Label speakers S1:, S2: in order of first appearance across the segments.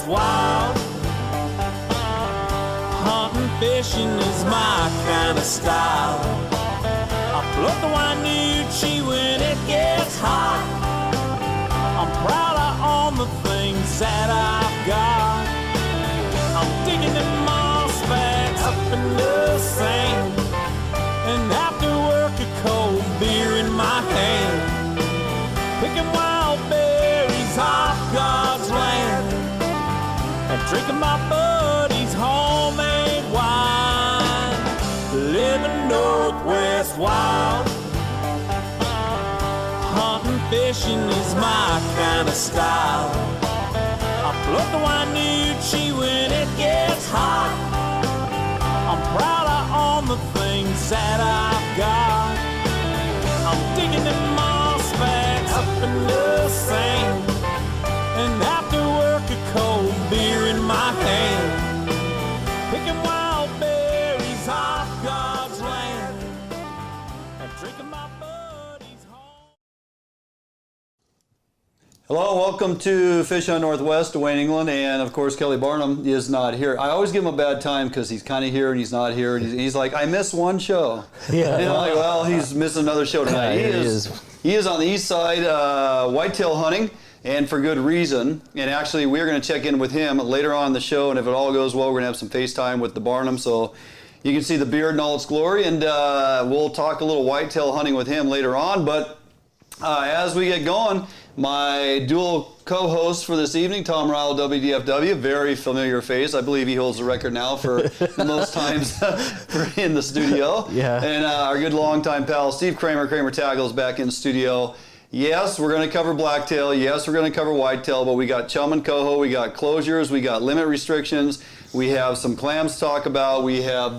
S1: West wild. Hunting, fishing is my kind of style. I float the Wainuchi when it gets hot. I'm proud of all the things that I've got. I'm digging the moss bags up in the sand, and after work a cold beer in my hand, picking wild berries off God's land, and drinking my buddy's homemade wine. Living Northwest wild. Hunting, fishing is my kind of style. I float the Wainuchi when it gets hot. I'm proud of all the things that I've got. I'm digging the moss bags up in the sand, and after work a cold beer in my hand, picking wild berries off God's land, and drinking my buddy's home.
S2: Hello, welcome to Fish on Northwest, Wayne, England, and of course Kelly Barnum is not here. I always give him a bad time because he's kind of here and he's not here, and he's like, I missed one show. Yeah. And I'm like, well, he's missing another show tonight.
S3: Yeah,
S2: he is on the east side, whitetail hunting, and for good reason. And actually, we're going to check in with him later on in the show, and if it all goes well, we're going to have some FaceTime with the Barnum, so you can see the beard in all its glory, and we'll talk a little whitetail hunting with him later on. But as we get going, my dual co-host for this evening, Tom Ryle, WDFW, very familiar face. I believe he holds the record now for the most times in the studio.
S3: Yeah.
S2: And our good longtime pal, Steve Kramer, Kramer Tackles, back in studio. Yes, we're going to cover blacktail. Yes, we're going to cover whitetail, but we got chum and coho, we got closures, we got limit restrictions, we have some clams to talk about, we have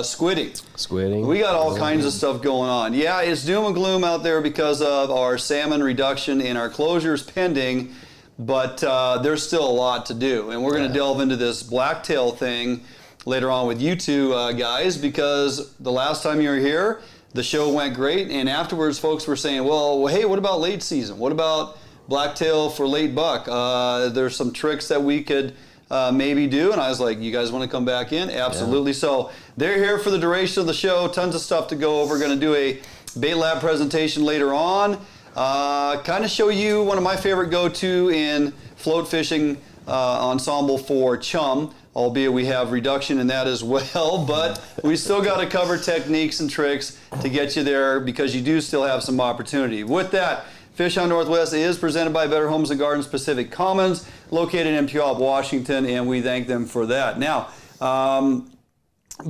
S2: squidding. We got all kinds of stuff going on. Yeah, it's doom and gloom out there because of our salmon reduction and our closures pending, but there's still a lot to do. And we're going to delve into this blacktail thing later on with you two guys, because the last time you were here, the show went great, and afterwards folks were saying, well, hey, what about late season? What about blacktail for late buck? There's some tricks that we could maybe do, and I was like, you guys want to come back in? Absolutely. Yeah. So they're here for the duration of the show. Tons of stuff to go over. We're going to do a bait lab presentation later on. Kind of show you one of my favorite go-to in float fishing ensemble for chum, albeit we have reduction in that as well, but we still got to cover techniques and tricks to get you there because you do still have some opportunity. With that, Fish on Northwest is presented by Better Homes and Gardens Pacific Commons, located in Puyallup, Washington, and we thank them for that. Now,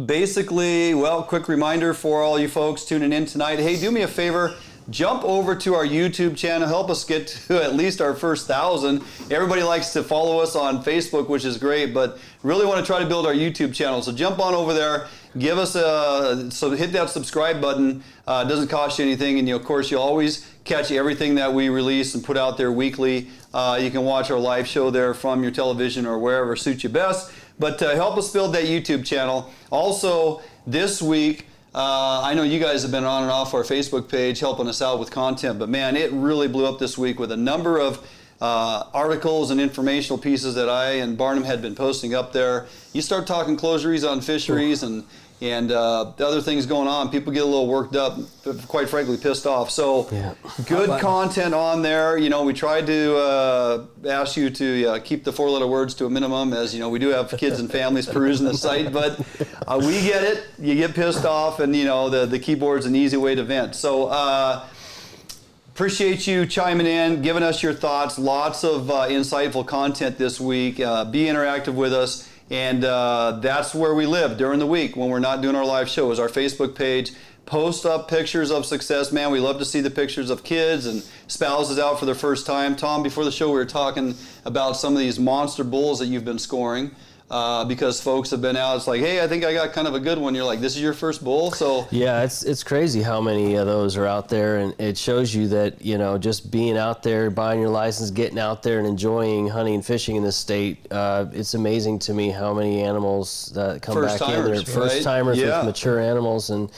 S2: basically, well, quick reminder for all you folks tuning in tonight. Hey, do me a favor. Jump over to our YouTube channel. Help us get to at least our first 1,000. Everybody likes to follow us on Facebook, which is great, but really want to try to build our YouTube channel. So jump on over there. Give us hit that subscribe button. It doesn't cost you anything, and of course you'll always catch everything that we release and put out there weekly. You can watch our live show there from your television or wherever suits you best. But help us build that YouTube channel. Also, this week, I know you guys have been on and off our Facebook page helping us out with content, but man, it really blew up this week with a number of articles and informational pieces that I and Barnum had been posting up there. You start talking closures on fisheries and the other things going on, people get a little worked up, quite frankly pissed off. So good content on there. You know, we tried to ask you to keep the 4-letter words to a minimum, as you know, we do have kids and families perusing the site, but we get it. You get pissed off, and you know, the keyboard's an easy way to vent. So appreciate you chiming in, giving us your thoughts. Lots of insightful content this week. Be interactive with us. And that's where we live during the week when we're not doing our live show, is our Facebook page. Post up pictures of success. Man, we love to see the pictures of kids and spouses out for their first time. Tom, before the show we were talking about some of these monster bulls that you've been scoring because folks have been out. It's like, hey, I think I got kind of a good one. You're like, this is your first bull? So
S3: yeah, it's crazy how many of those are out there, and it shows you that, you know, just being out there, buying your license, getting out there and enjoying hunting and fishing in this state, it's amazing to me how many animals that come back in there, first timers with mature animals. And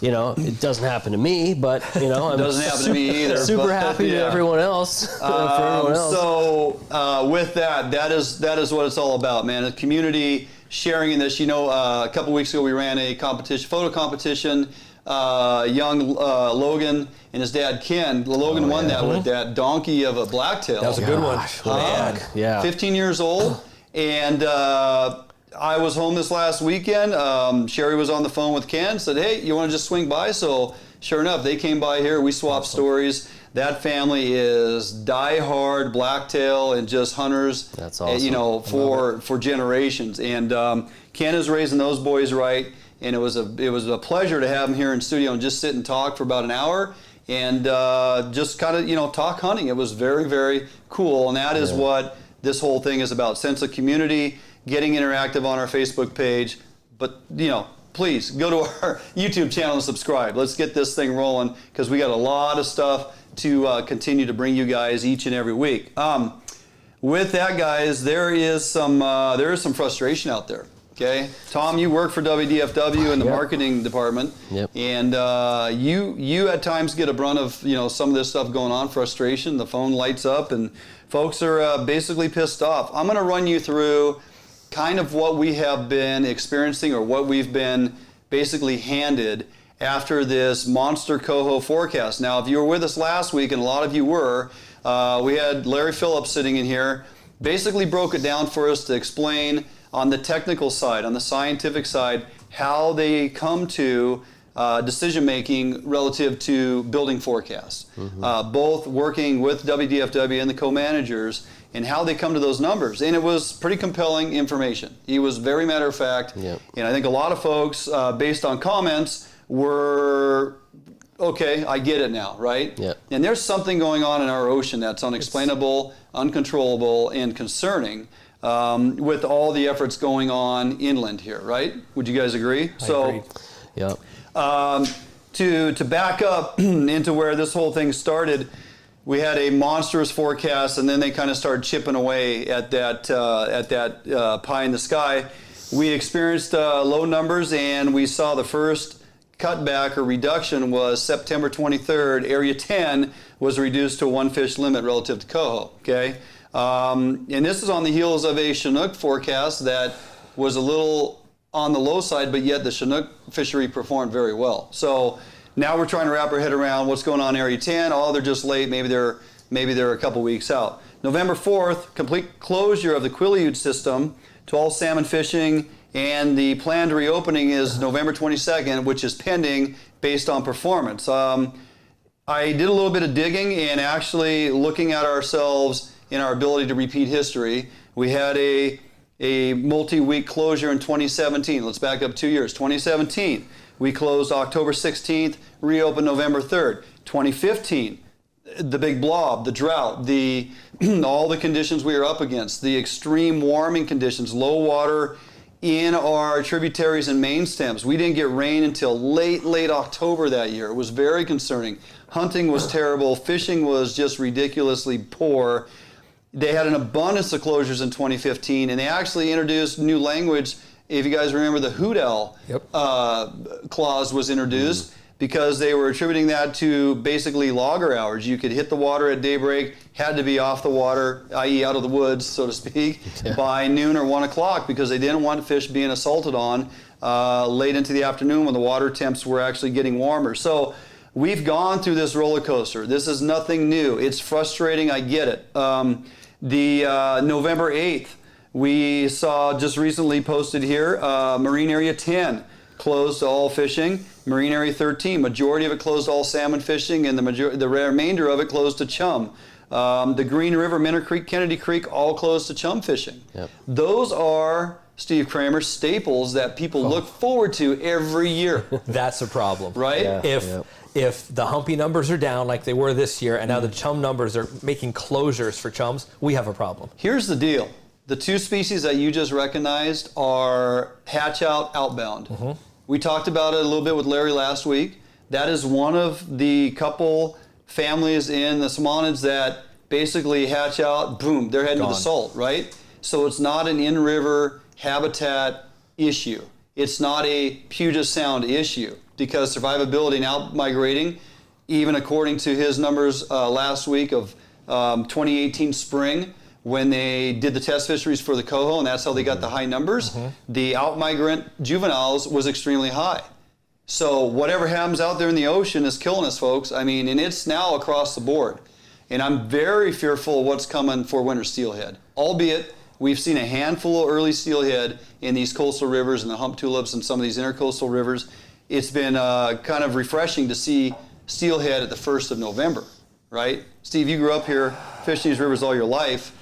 S3: you know, it doesn't happen to me, but, you know, I'm
S2: doesn't happen to me either.
S3: Super
S2: but,
S3: happy to everyone else. For everyone else.
S2: So with that is what it's all about, man. A community sharing in this. You know, a couple weeks ago we ran a competition, photo competition. Young Logan and his dad Ken. Logan won that with that donkey of a blacktail.
S4: That was a good one.
S3: Yeah.
S2: 15 years old, and I was home this last weekend. Sherry was on the phone with Ken, said, hey, you want to just swing by? So sure enough, they came by here. We swapped stories. That family is die-hard blacktail and just hunters.
S3: That's awesome.
S2: You know, for generations. And Ken is raising those boys right. And it was a pleasure to have him here in studio and just sit and talk for about an hour and just kind of, you know, talk hunting. It was very, very cool. And that is what this whole thing is about. Sense of community, getting interactive on our Facebook page. But, you know, please go to our YouTube channel and subscribe. Let's get this thing rolling because we got a lot of stuff to continue to bring you guys each and every week. With that, guys, there is some frustration out there. Okay, Tom, you work for WDFW in the marketing department, and you at times get a brunt of, you know, some of this stuff going on, frustration. The phone lights up, and folks are basically pissed off. I'm going to run you through kind of what we have been experiencing or what we've been basically handed after this monster coho forecast. Now, if you were with us last week, and a lot of you were, we had Larry Phillips sitting in here, basically broke it down for us to explain on the technical side, on the scientific side, how they come to decision-making relative to building forecasts. Both working with WDFW and the co-managers, and how they come to those numbers. And it was pretty compelling information. He was very matter of fact. And I think a lot of folks, based on comments, were, okay, I get it now, right? And there's something going on in our ocean that's unexplainable, uncontrollable, and concerning. With all the efforts going on inland here, right? Would you guys agree?
S4: I agree.
S2: To back up into where this whole thing started, we had a monstrous forecast, and then they kind of started chipping away at that pie in the sky. We experienced low numbers, and we saw the first cutback or reduction was September 23rd. Area 10 was reduced to a one fish limit relative to coho. Okay. And this is on the heels of a Chinook forecast that was a little on the low side, but yet the Chinook fishery performed very well. So now we're trying to wrap our head around what's going on in Area 10. Oh, they're just late. Maybe they're a couple weeks out. November 4th, complete closure of the Quileute system to all salmon fishing, and the planned reopening is November 22nd, which is pending based on performance. I did a little bit of digging and actually looking at ourselves in our ability to repeat history. We had a multi-week closure in 2017. Let's back up 2 years. 2017, we closed October 16th, reopened November 3rd. 2015, the big blob, the drought, all the conditions we were up against, the extreme warming conditions, low water in our tributaries and main stems. We didn't get rain until late October that year. It was very concerning. Hunting was terrible. Fishing was just ridiculously poor. They had an abundance of closures in 2015, and they actually introduced new language. If you guys remember, the hoot owl clause was introduced because they were attributing that to basically logger hours. You could hit the water at daybreak, had to be off the water, i.e. out of the woods, so to speak, by noon or 1 o'clock because they didn't want fish being assaulted on late into the afternoon when the water temps were actually getting warmer. So we've gone through this roller coaster. This is nothing new. It's frustrating. I get it. November 8th, we saw just recently posted here, Marine Area 10 closed to all fishing. Marine Area 13, majority of it closed to all salmon fishing, and the remainder of it closed to chum. The Green River, Minter Creek, Kennedy Creek, all closed to chum fishing. Those are, Steve Kramer, staples that people look forward to every year.
S4: That's a problem.
S2: Right?
S4: If the humpy numbers are down like they were this year, and now the chum numbers are making closures for chums, we have a problem.
S2: Here's the deal. The two species that you just recognized are hatch out outbound. We talked about it a little bit with Larry last week. That is one of the couple families in the salmonids that basically hatch out, boom, they're heading to the salt, right? So it's not an in-river habitat issue. It's not a Puget Sound issue. because survivability and out-migrating, even according to his numbers last week of 2018 spring, when they did the test fisheries for the coho, and that's how they got the high numbers, the out-migrant juveniles was extremely high. So whatever happens out there in the ocean is killing us, folks. I mean, and it's now across the board. And I'm very fearful of what's coming for winter steelhead, albeit we've seen a handful of early steelhead in these coastal rivers and the hump tulips and some of these intercoastal rivers. It's been kind of refreshing to see steelhead at the 1st of November, right? Steve, you grew up here, fishing these rivers all your life.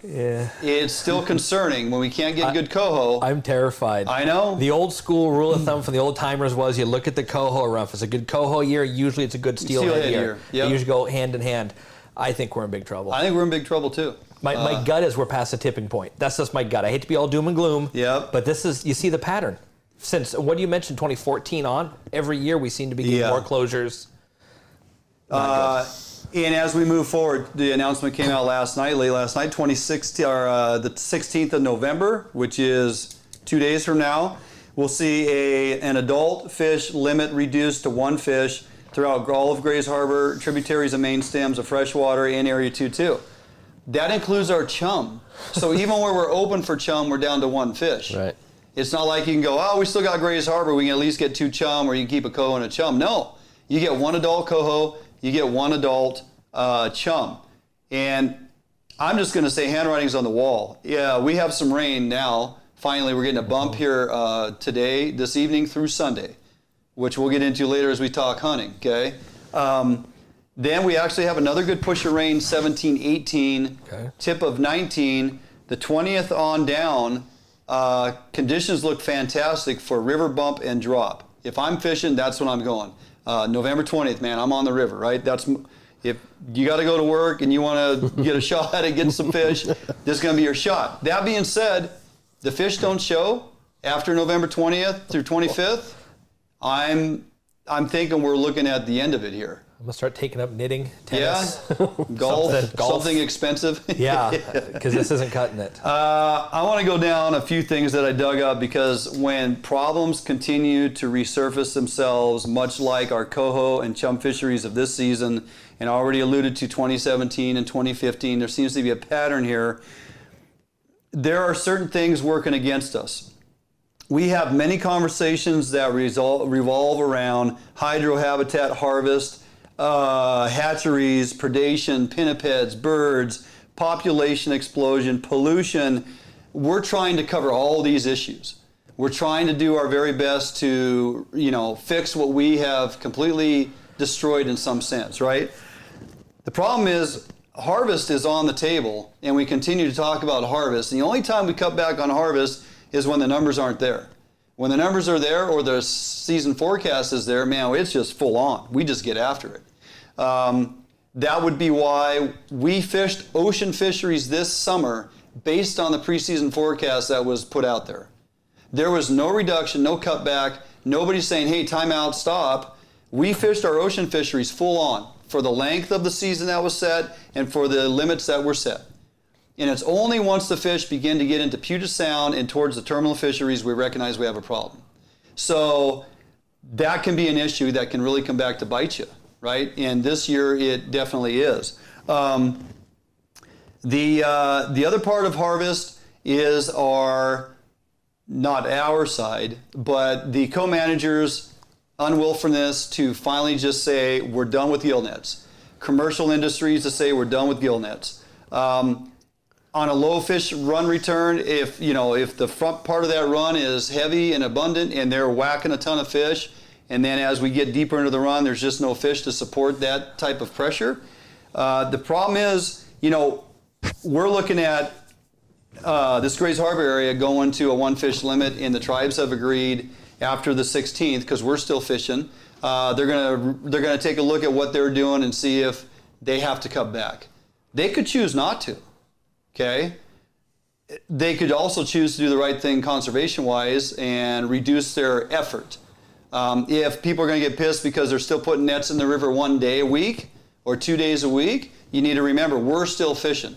S2: It's still concerning when we can't get good coho.
S4: I'm terrified.
S2: I know.
S4: The old school rule of thumb for the old timers was you look at the coho around. If it's a good coho year, usually it's a good steelhead year.
S2: Yep.
S4: They usually go hand in hand. I think we're in big trouble.
S2: I think we're in big trouble too.
S4: My gut is we're past the tipping point. That's just my gut. I hate to be all doom and gloom.
S2: Yep.
S4: But this is, you see the pattern. Since, what do you mention, 2014 on, every year we seem to be getting more closures.
S2: And as we move forward, the announcement came out late last night, the 16th of November, which is 2 days from now. We'll see an adult fish limit reduced to 1 fish throughout all of Grays Harbor, tributaries and main stems of freshwater in Area 2-2. That includes our chum. So even where we're open for chum, we're down to 1 fish.
S3: Right.
S2: It's not like you can go, oh, we still got Grays Harbor, we can at least get 2 chum, or you can keep a coho and a chum. No, you get 1 adult coho, you get 1 adult chum. And I'm just going to say handwriting's on the wall. Yeah, we have some rain now. Finally, we're getting a bump here today, this evening through Sunday, which we'll get into later as we talk hunting, okay? Then we actually have another good push of rain, 17, 18, tip of 19. The 20th on down, conditions look fantastic for river bump and drop. If I'm fishing, that's when I'm going. November 20th, man, I'm on the river, right? That's if you got to go to work and you want to get a shot at it, getting some fish, this is going to be your shot. That being said, the fish don't show after November 20th through 25th. I'm thinking we're looking at the end of it here.
S4: I'm going to start taking up knitting, tennis.
S2: Yeah, golf, something expensive.
S4: Yeah, because this isn't cutting it.
S2: I want to go down a few things that I dug up, because when problems continue to resurface themselves, much like our coho and chum fisheries of this season, and I already alluded to 2017 and 2015, there seems to be a pattern here. There are certain things working against us. We have many conversations that revolve around hydrohabitat harvest, hatcheries, predation, pinnipeds, birds, population explosion, pollution. We're trying to cover all these issues. We're trying to do our very best to, fix what we have completely destroyed in some sense, right? The problem is harvest is on the table, and we continue to talk about harvest. And the only time we cut back on harvest is when the numbers aren't there. When the numbers are there or the season forecast is there, man, it's just full on. We just get after it. That would be why we fished ocean fisheries this summer based on the preseason forecast that was put out there. There was no reduction, no cutback, nobody saying, hey, time out, stop. We fished our ocean fisheries full on for the length of the season that was set and for the limits that were set. And it's only once the fish begin to get into Puget Sound and towards the terminal fisheries we recognize we have a problem. So that can be an issue that can really come back to bite you, right? And this year it definitely is. The other part of harvest is not our side, but the co-managers' unwillingness to finally just say we're done with gill nets. Commercial industries to say we're done with gill nets. On a low fish run return, if the front part of that run is heavy and abundant and they're whacking a ton of fish, and then as we get deeper into the run, there's just no fish to support that type of pressure. The problem is, we're looking at this Grays Harbor area going to a 1 fish limit, and the tribes have agreed after the 16th, because we're still fishing, they're gonna take a look at what they're doing and see if they have to cut back. They could choose not to. Okay, they could also choose to do the right thing conservation-wise and reduce their effort. If people are going to get pissed because they're still putting nets in the river 1 day a week, or 2 days a week, you need to remember we're still fishing.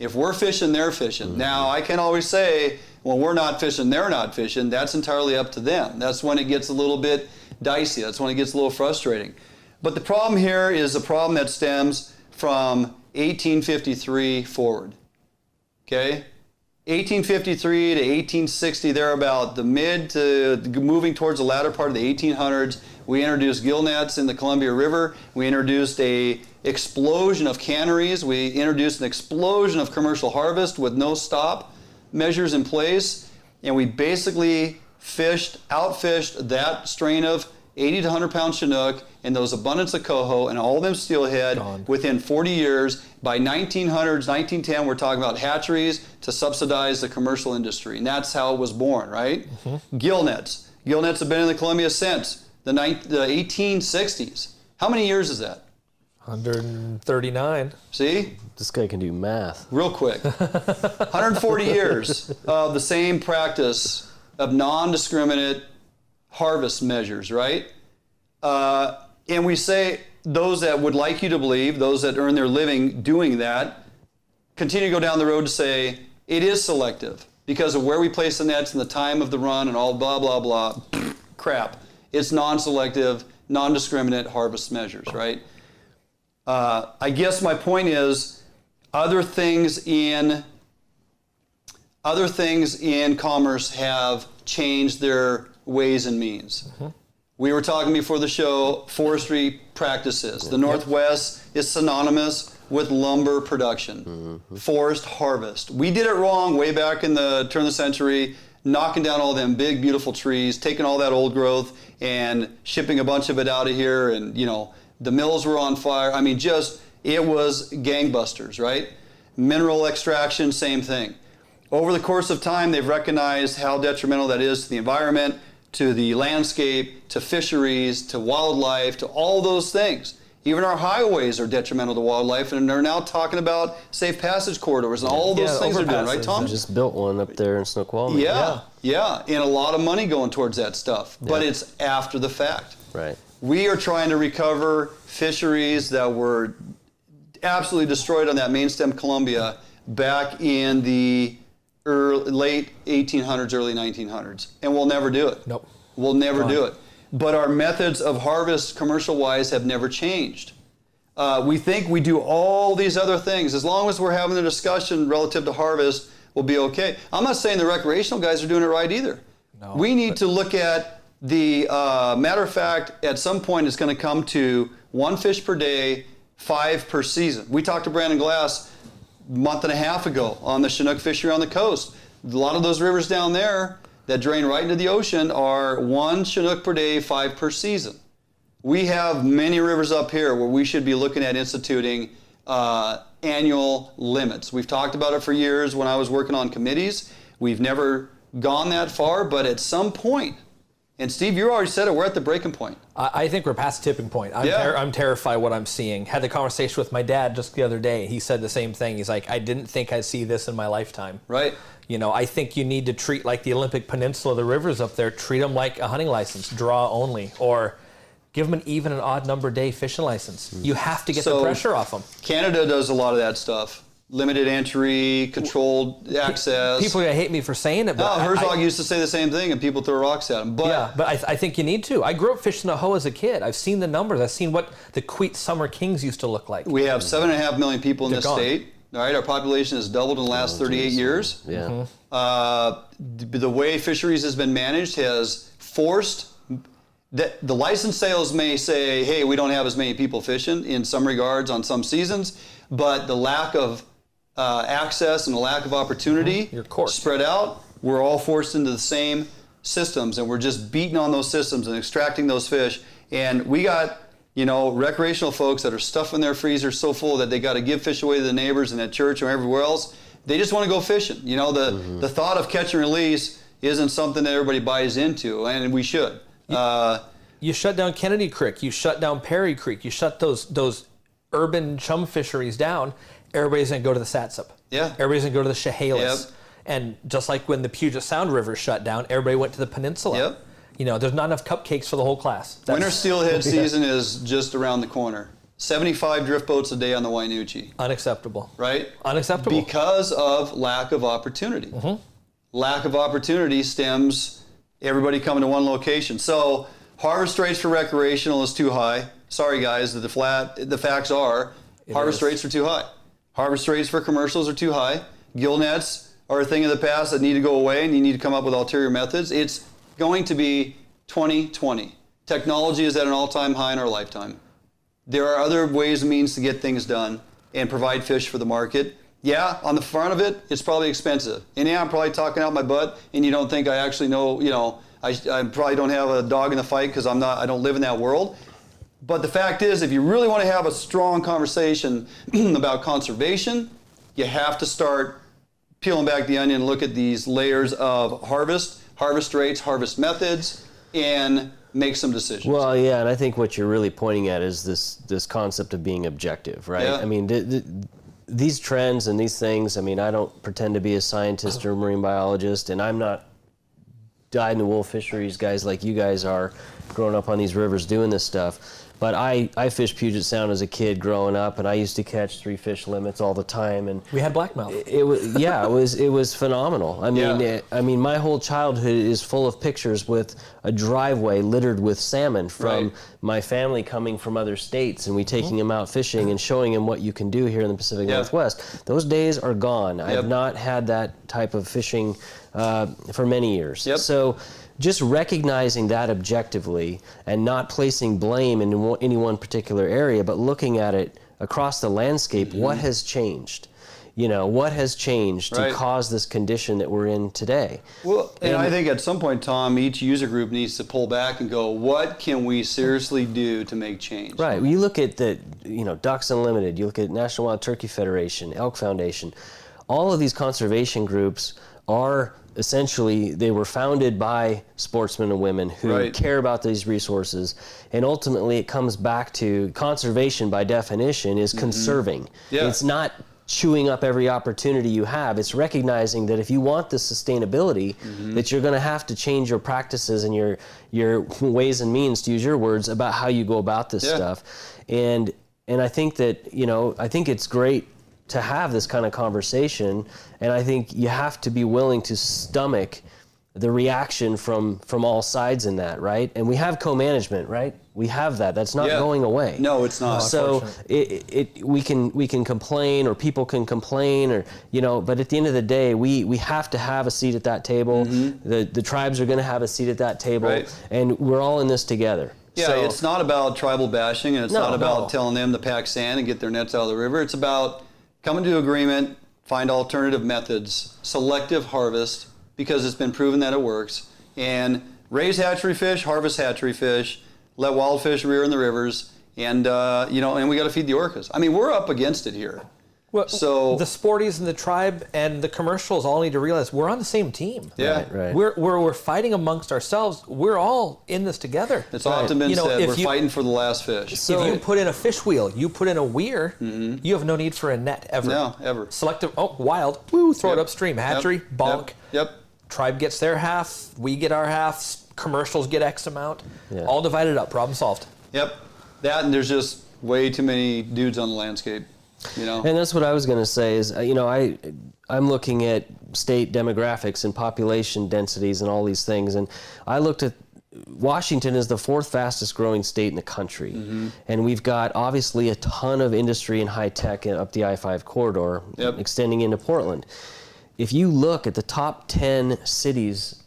S2: If we're fishing, they're fishing. Now, I can always say, when we're not fishing, they're not fishing. That's entirely up to them. That's when it gets a little bit dicey. That's when it gets a little frustrating. But the problem here is a problem that stems from 1853 forward. Okay? 1853 to 1860, thereabout, the mid to moving towards the latter part of the 1800s, we introduced gill nets in the Columbia River. We introduced a explosion of canneries. We introduced an explosion of commercial harvest with no stop measures in place. And we basically outfished that strain of 80 to 100 pound Chinook and those abundance of Coho and all of them steelhead within 40 years. By 1900s, 1910, we're talking about hatcheries to subsidize the commercial industry. And that's how it was born, right? Gill nets. Gill nets have been in the Columbia since the 1860s. How many years is that?
S4: 139.
S2: See?
S3: This guy can do math.
S2: Real quick. 140 years of the same practice of non-discriminate harvest measures, right? And we say those that would like you to believe, those that earn their living doing that, continue to go down the road to say it is selective because of where we place the nets and the time of the run and all blah, blah, blah. Crap. It's non-selective, non-discriminate harvest measures, right? I guess my point is other things in commerce have changed their ways and means. We were talking before the show, forestry practices. The Northwest is synonymous with lumber production, forest harvest. We did it wrong way back in the turn of the century, knocking down all them big, beautiful trees, taking all that old growth and shipping a bunch of it out of here. And, you know, the mills were on fire. I mean, it was gangbusters, right? Mineral extraction, same thing. Over the course of time, they've recognized how detrimental that is to the environment, to the landscape, to fisheries, to wildlife, to all those things. Even our highways are detrimental to wildlife, and they're now talking about safe passage corridors and all those things they're doing, right, Tom?
S3: I just built one up there in Snoqualmie.
S2: Yeah, and a lot of money going towards that stuff, but it's after the fact.
S3: Right.
S2: We are trying to recover fisheries that were absolutely destroyed on that main stem Columbia back in the late 1800s, early 1900s, and we'll never do it.
S4: Nope.
S2: We'll never do it. But our methods of harvest, commercial-wise, have never changed. We think we do all these other things. As long as we're having a discussion relative to harvest, we'll be okay. I'm not saying the recreational guys are doing it right either.
S4: No,
S2: we need to look at the, matter of fact, at some point it's going to come to 1 fish per day, 5 per season. We talked to Brandon Glass a month and a half ago on the Chinook fishery on the coast. A lot of those rivers down there that drain right into the ocean are 1 Chinook per day, 5 per season. We have many rivers up here where we should be looking at instituting annual limits. We've talked about it for years when I was working on committees. We've never gone that far, but at some point, and Steve, you already said it, we're at the breaking point.
S4: I think we're past the tipping point. I'm terrified what I'm seeing. Had the conversation with my dad just the other day. He said the same thing. He's like, I didn't think I'd see this in my lifetime.
S2: Right.
S4: You know, I think you need to treat like the Olympic Peninsula, the rivers up there, treat them like a hunting license, draw only, or give them an even and odd number day fishing license. You have to get the pressure off them.
S2: Canada does a lot of that stuff. Limited entry, controlled access.
S4: People are going to hate me for saying it, but
S2: Herzog used to say the same thing, and people throw rocks at him. But
S4: yeah, but I think you need to. I grew up fishing the Ho as a kid. I've seen the numbers. I've seen what the Queet Summer Kings used to look like.
S2: We have 7.5 million people in this state. All right, our population has doubled in the last 38 years.
S3: Yeah.
S2: The way fisheries has been managed has forced that the license sales may say, hey, we don't have as many people fishing in some regards on some seasons, but the lack of access and the lack of opportunity spread out, we're all forced into the same systems, and we're just beating on those systems and extracting those fish. And we got, recreational folks that are stuffing their freezers so full that they got to give fish away to the neighbors and at church or everywhere else. They just want to go fishing. The thought of catch and release isn't something that everybody buys into, and we should.
S4: You shut down Kennedy Creek, you shut down Perry Creek, you shut those urban chum fisheries down. Everybody's going to go to the Satsup. Yeah. Everybody's going to go to the Chehalis. Yep. And just like when the Puget Sound River shut down, everybody went to the peninsula. Yep. There's not enough cupcakes for the whole class.
S2: Winter steelhead season is just around the corner. 75 drift boats a day on the Wainuchi.
S4: Unacceptable.
S2: Right?
S4: Unacceptable.
S2: Because of lack of opportunity.
S4: Mm-hmm.
S2: Lack of opportunity stems everybody coming to one location. So harvest rates for recreational is too high. Sorry guys, the facts are harvest rates are too high. Harvest rates for commercials are too high. Gill nets are a thing of the past that need to go away, and you need to come up with ulterior methods. It's going to be 2020. Technology is at an all-time high in our lifetime. There are other ways and means to get things done and provide fish for the market. Yeah, on the front of it, it's probably expensive. And yeah, I'm probably talking out my butt, and you don't think I actually know, you know, I probably don't have a dog in the fight because I don't live in that world. But the fact is, if you really want to have a strong conversation about conservation, you have to start peeling back the onion and look at these layers of harvest rates, harvest methods, and make some decisions.
S3: Well, yeah, and I think what you're really pointing at is this concept of being objective, right?
S2: Yeah.
S3: I mean, these trends and these things, I mean, I don't pretend to be a scientist or a marine biologist, and I'm not dyed-in-the-wool fisheries guys like you guys are, growing up on these rivers doing this stuff. But I fished Puget Sound as a kid growing up, and I used to catch 3 fish limits all the time. And
S4: we had blackmouth.
S3: It was phenomenal. I mean, I mean, my whole childhood is full of pictures with a driveway littered with salmon from my family coming from other states, and we taking them out fishing and showing them what you can do here in the Pacific Northwest. Those days are gone. I have not had that type of fishing for many years. So just recognizing that objectively and not placing blame in any one particular area, but looking at it across the landscape, what has changed? You know, what has changed to cause this condition that we're in today? Well,
S2: and I think at some point, Tom, each user group needs to pull back and go, what can we seriously do to make change?
S3: Right. You look at the, you know, Ducks Unlimited, you look at National Wild Turkey Federation, Elk Foundation, all of these conservation groups are essentially, they were founded by sportsmen and women who care about these resources, and ultimately it comes back to conservation by definition is conserving. It's not chewing up every opportunity you have. It's recognizing that if you want the sustainability, that you're going to have to change your practices and your ways and means, to use your words, about how you go about this stuff. And I think that, you know, I think it's great to have this kind of conversation, and I think you have to be willing to stomach the reaction from all sides in that, right? And we have co-management, right? We have that. That's not going away.
S2: No, it's not.
S3: So we can complain, or people can complain, or, you know, but at the end of the day, we have to have a seat at that table. The tribes are going to have a seat at that table, and we're all in this together.
S2: Yeah, so, it's not about tribal bashing, and it's not about telling them to pack sand and get their nets out of the river. It's about coming to agreement, find alternative methods, selective harvest, because it's been proven that it works, and raise hatchery fish, harvest hatchery fish, let wild fish rear in the rivers, and you know, and we got to feed the orcas. I mean, we're up against it here.
S4: Well, so the sporties and the tribe and the commercials all need to realize we're on the same team. We're fighting amongst ourselves. We're all in this together.
S2: It's often been said we're fighting for the last fish.
S4: So if you put in a fish wheel, you put in a weir, you have no need for a net ever.
S2: No, ever.
S4: Selective, wild, throw it upstream. Hatchery, bonk. Tribe gets their half, we get our half, commercials get X amount. All divided up, problem solved.
S2: That, and there's just way too many dudes on the landscape. You know?
S3: And that's what I was going to say is, you know, I'm looking at state demographics and population densities and all these things, and I looked at Washington is the 4th fastest growing state in the country, and we've got obviously a ton of industry and high tech up the I-5 corridor, extending into Portland. If you look at the top 10 cities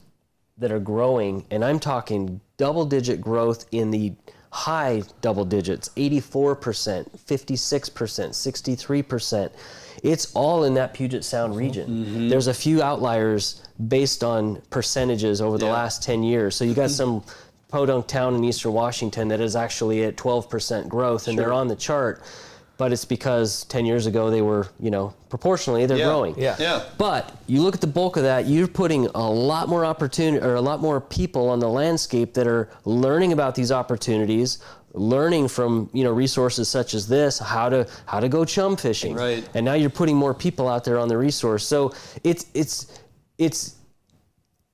S3: that are growing, and I'm talking double-digit growth in the high double digits, 84%, 56%, 63%. It's all in that Puget Sound region. There's a few outliers based on percentages over the last 10 years. So you got some podunk town in Eastern Washington that is actually at 12% growth, and they're on the chart. But it's because 10 years ago they were, you know, proportionally they're growing. But you look at the bulk of that, you're putting a lot more opportunity, or a lot more people on the landscape that are learning about these opportunities, learning from, you know, resources such as this, how to go chum fishing. And now you're putting more people out there on the resource. So it's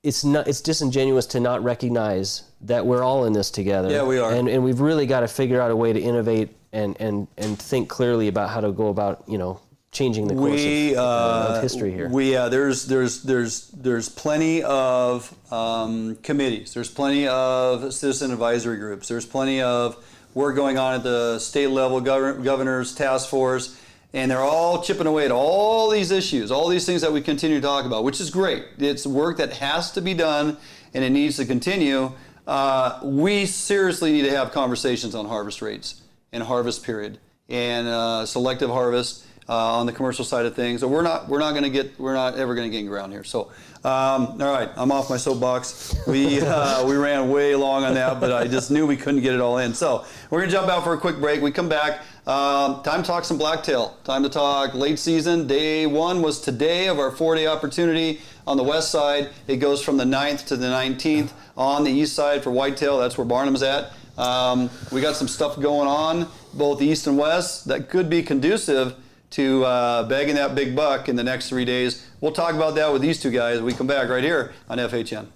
S3: disingenuous to not recognize that we're all in this together.
S2: We are.
S3: And we've really got to figure out a way to innovate and think clearly about how to go about, changing the course of history here.
S2: There's plenty of committees. There's plenty of citizen advisory groups. There's plenty of work going on at the state level, governor's task force, and they're all chipping away at all these issues, all these things that we continue to talk about, which is great. It's work that has to be done, and it needs to continue. We seriously need to have conversations on harvest rates and harvest period and selective harvest. On the commercial side of things, so we're not ever going to gain ground here. So, all right, I'm off my soapbox. We ran way long on that, but I just knew we couldn't get it all in. So we're going to jump out for a quick break. We come back. Time to talk some blacktail. Time to talk late season. Day 1 was today of our 4-day opportunity on the west side. It goes from the 9th to the 19th on the east side for whitetail. That's where Barnum's at. We got some stuff going on both east and west that could be conducive to bagging that big buck in the next 3 days. We'll talk about that with these two guys when we come back right here on FHN.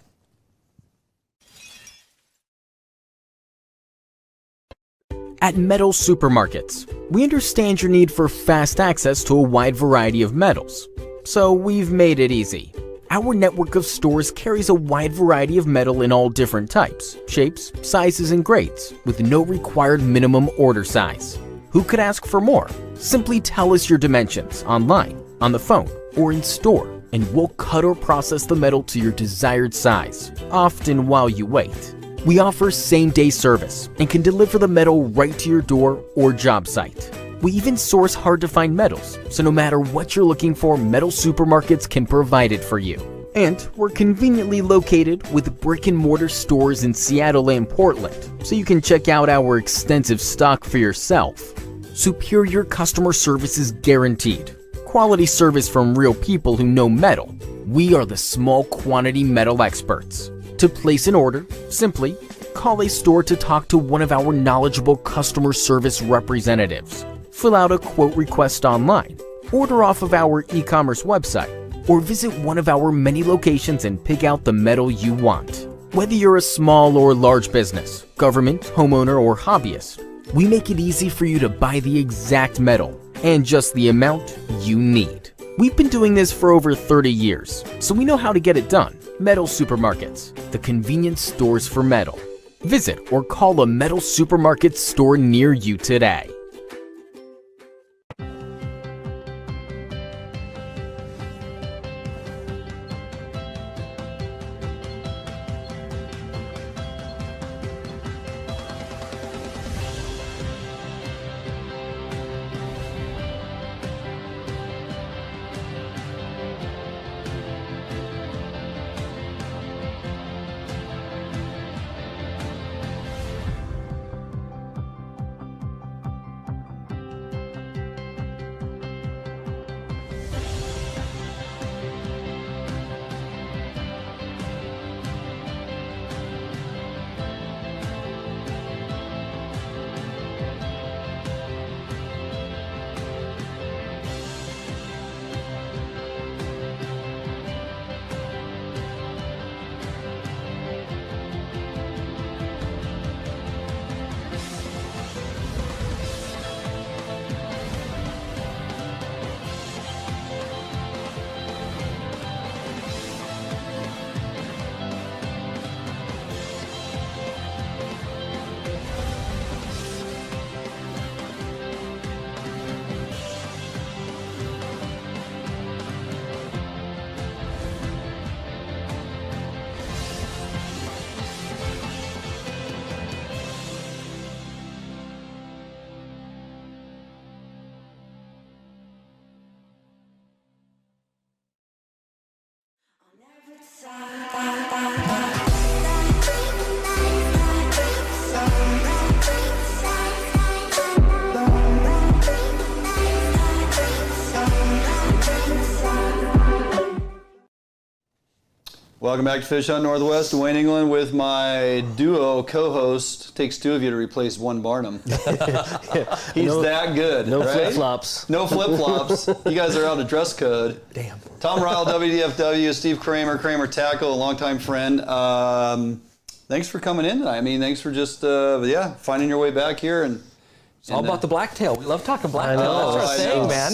S5: At Metal Supermarkets, we understand your need for fast access to a wide variety of metals, so we've made it easy. Our network of stores carries a wide variety of metal in all different types, shapes, sizes, and grades, with no required minimum order size. Who could ask for more? Simply tell us your dimensions online, on the phone, or in store, and we'll cut or process the metal to your desired size, often while you wait. We offer same-day service and can deliver the metal right to your door or job site. We even source hard-to-find metals, so no matter what you're looking for, Metal Supermarkets can provide it for you. And we're conveniently located with brick-and-mortar stores in Seattle and Portland, so you can check out our extensive stock for yourself. Superior customer service is guaranteed. Quality service from real people who know metal. We are the small quantity metal experts. To place an order, simply call a store to talk to one of our knowledgeable customer service representatives. Fill out a quote request online, order off of our e-commerce website, or visit one of our many locations and pick out the metal you want. Whether you're a small or large business, government, homeowner, or hobbyist, we make it easy for you to buy the exact metal and just the amount you need. We've been doing this for over 30 years, so we know how to get it done. Metal Supermarkets, the convenience stores for metal. Visit or call a Metal Supermarket store near you today.
S2: Welcome back to Fish Hunt Northwest, Wayne England with my duo co-host. Takes two of you to replace one Barnum. He's that good.
S3: No
S2: right?
S3: flip-flops.
S2: No flip-flops. You guys are out of dress code.
S4: Damn.
S2: Tom Ryle, WDFW, Steve Kramer, Kramer Tackle, a longtime friend. Thanks for coming in tonight. I mean, thanks for just, finding your way back here and
S4: It's all about the blacktail. We love talking blacktail.
S3: I know.
S4: That's our thing, man.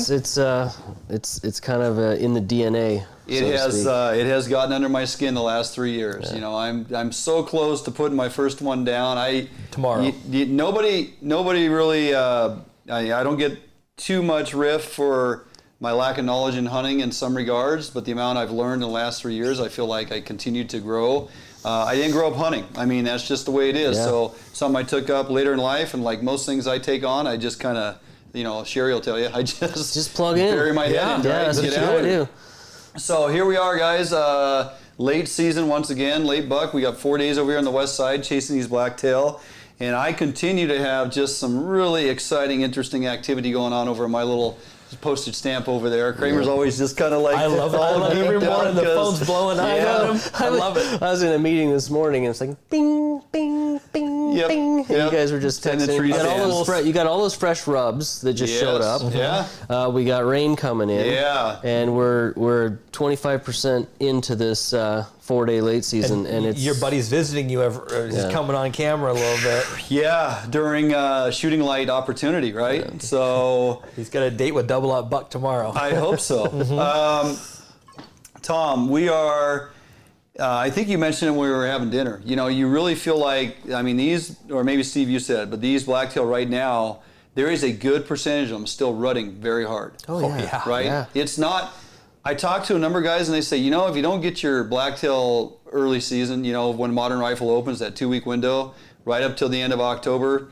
S3: It's kind of in the DNA.
S2: It has gotten under my skin the last 3 years. You know, I'm so close to putting my first one down.
S4: Tomorrow.
S2: Nobody really. I don't get too much riff for my lack of knowledge in hunting in some regards, but the amount I've learned in the last 3 years, I feel like I continued to grow. I didn't grow up hunting. I mean, that's just the way it is.
S3: Yeah.
S2: So something I took up later in life, and like most things I take on, I just kind of, you know, Sherry will tell you, I just
S3: plug in,
S2: bury my head in,
S3: yeah,
S2: right?
S3: that's
S2: Get
S3: what you
S2: out.
S3: gotta do.
S2: So here we are, guys. Late season once again, late buck. We got 4 days over here on the west side chasing these blacktail. And I continue to have just some really exciting, interesting activity going on over my little postage stamp over there. Kramer's always just kind of like,
S4: I love it. Every morning the phone's blowing. I love it.
S3: I was in a meeting this morning and it's like bing, bing, bing,
S2: Yep.
S3: bing. And you guys were just texting. You got all those fresh rubs that just showed up.
S2: Yeah.
S3: We got rain coming in.
S2: Yeah.
S3: And we're 25% into this 4-day late season, and it's
S4: your buddy's visiting you. He's coming on camera a little bit.
S2: Yeah, during shooting light opportunity, right? Yeah. So
S4: he's got a date with Double Up Buck tomorrow.
S2: I hope so. Tom, we are. I think you mentioned it when we were having dinner. You know, you really feel like, I mean, these, or maybe Steve, you said, but these blacktail right now, there is a good percentage of them still rutting very hard.
S3: Oh yeah.
S2: Right?
S3: Yeah.
S2: It's not. I talk to a number of guys and they say, you know, if you don't get your blacktail early season, you know, when Modern Rifle opens, that 2-week window, right up till the end of October,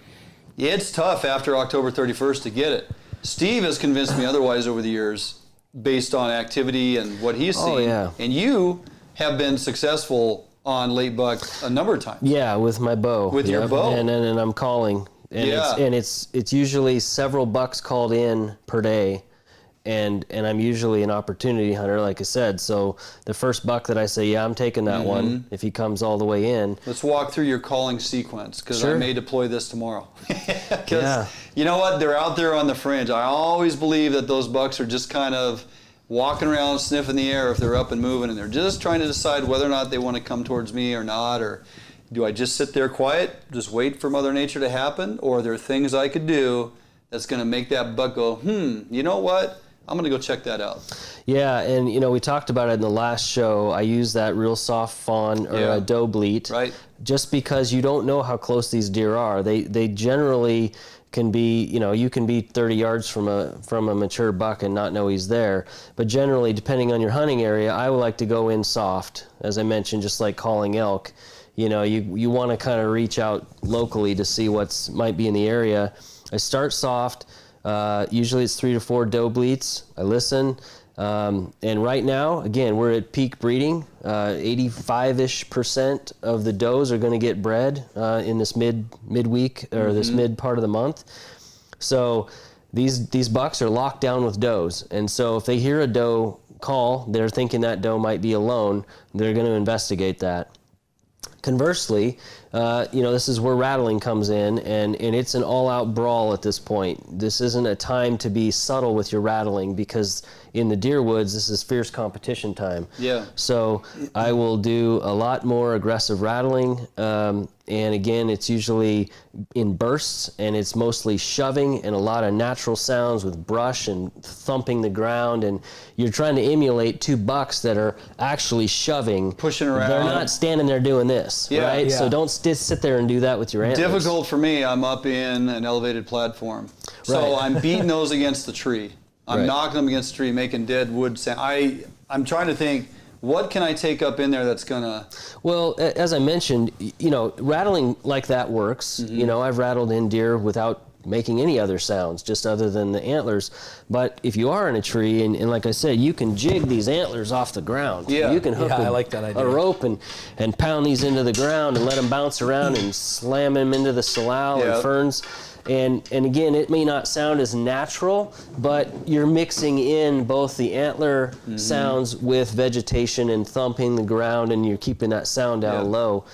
S2: it's tough after October 31st to get it. Steve has convinced me otherwise over the years based on activity and what he's seen.
S3: Oh, yeah.
S2: And you have been successful on late buck a number of times.
S3: Yeah, with my bow.
S2: With your bow.
S3: And I'm calling. And it's usually several bucks called in per day. And I'm usually an opportunity hunter, like I said. So the first buck that I say, yeah, I'm taking that one, if he comes all the way in.
S2: Let's walk through your calling sequence, because I may deploy this tomorrow.
S3: Yeah.
S2: You know what? They're out there on the fringe. I always believe that those bucks are just kind of walking around sniffing the air if they're up and moving, and they're just trying to decide whether or not they want to come towards me or not, or do I just sit there quiet, just wait for Mother Nature to happen, or are there things I could do that's going to make that buck go, you know what? I'm going to go check that out.
S3: Yeah, and you know, we talked about it in the last show. I use that real soft fawn or a doe bleat,
S2: right?
S3: Just because you don't know how close these deer are. They generally can be, you know, you can be 30 yards from a mature buck and not know he's there. But generally, depending on your hunting area, I would like to go in soft, as I mentioned, just like calling elk. You know, you want to kind of reach out locally to see what's might be in the area. I start soft. Usually it's 3 to 4 doe bleats. I listen. And right now, again, we're at peak breeding. 85-ish% of the does are going to get bred in this midweek or this mid part of the month. So these bucks are locked down with does. And so if they hear a doe call, they're thinking that doe might be alone. They're going to investigate that. Conversely, you know, this is where rattling comes in, and it's an all-out brawl at this point. This isn't a time to be subtle with your rattling, because in the deer woods, this is fierce competition time.
S2: Yeah.
S3: So I will do a lot more aggressive rattling, and again, it's usually in bursts, and it's mostly shoving and a lot of natural sounds with brush and thumping the ground, and you're trying to emulate two bucks that are actually shoving.
S2: Pushing around.
S3: They're not standing there doing this, right?
S2: Yeah.
S3: So don't sit there and do that with your antlers.
S2: Difficult for me. I'm up in an elevated platform. So I'm beating those against the tree. I'm knocking them against the tree, making dead wood sound. I'm trying to think, what can I take up in there that's gonna...
S3: Well, as I mentioned, you know, rattling like that works. You know, I've rattled in deer without making any other sounds, just other than the antlers. But if you are in a tree, and like I said, you can jig these antlers off the ground.
S2: Yeah.
S3: You can hook
S4: I like that idea.
S3: a rope and pound these into the ground and let them bounce around and slam them into the salal and ferns. And again, it may not sound as natural, but you're mixing in both the antler sounds with vegetation and thumping the ground, and you're keeping that sound down low.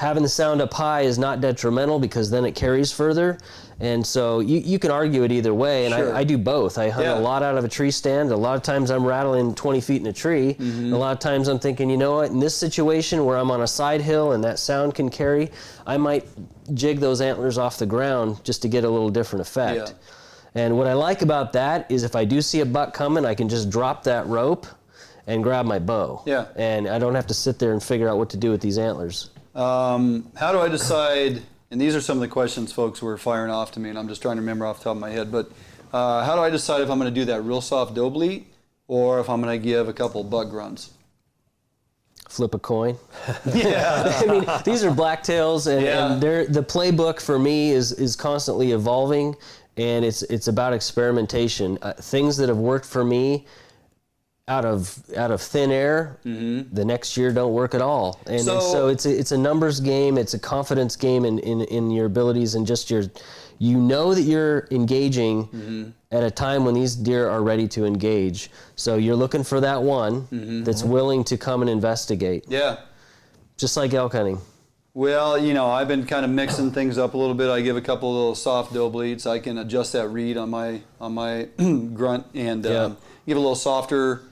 S3: having the sound up high is not detrimental because then it carries further. And so you can argue it either way, and I do both. I hunt a lot out of a tree stand. A lot of times I'm rattling 20 feet in a tree. A lot of times I'm thinking, you know what, in this situation where I'm on a side hill and that sound can carry, I might jig those antlers off the ground just to get a little different effect.
S2: Yeah.
S3: And what I like about that is if I do see a buck coming, I can just drop that rope and grab my bow.
S2: Yeah.
S3: And I don't have to sit there and figure out what to do with these antlers.
S2: How do I decide, and these are some of the questions folks were firing off to me, and I'm just trying to remember off the top of my head, but how do I decide if I'm going to do that real soft doe bleat or if I'm going to give a couple buck grunts?
S3: Flip a coin.
S2: Yeah.
S3: I mean, these are blacktails, and the playbook for me is constantly evolving, and it's about experimentation. Things that have worked for me out of thin air, the next year don't work at all. And so it's a numbers game, it's a confidence game in your abilities, and just you know that you're engaging at a time when these deer are ready to engage. So you're looking for that one that's willing to come and investigate. Yeah. Just like elk hunting.
S2: Well, you know, I've been kind of mixing things up a little bit. I give a couple of little soft doe bleats. I can adjust that reed on my grunt and give a little softer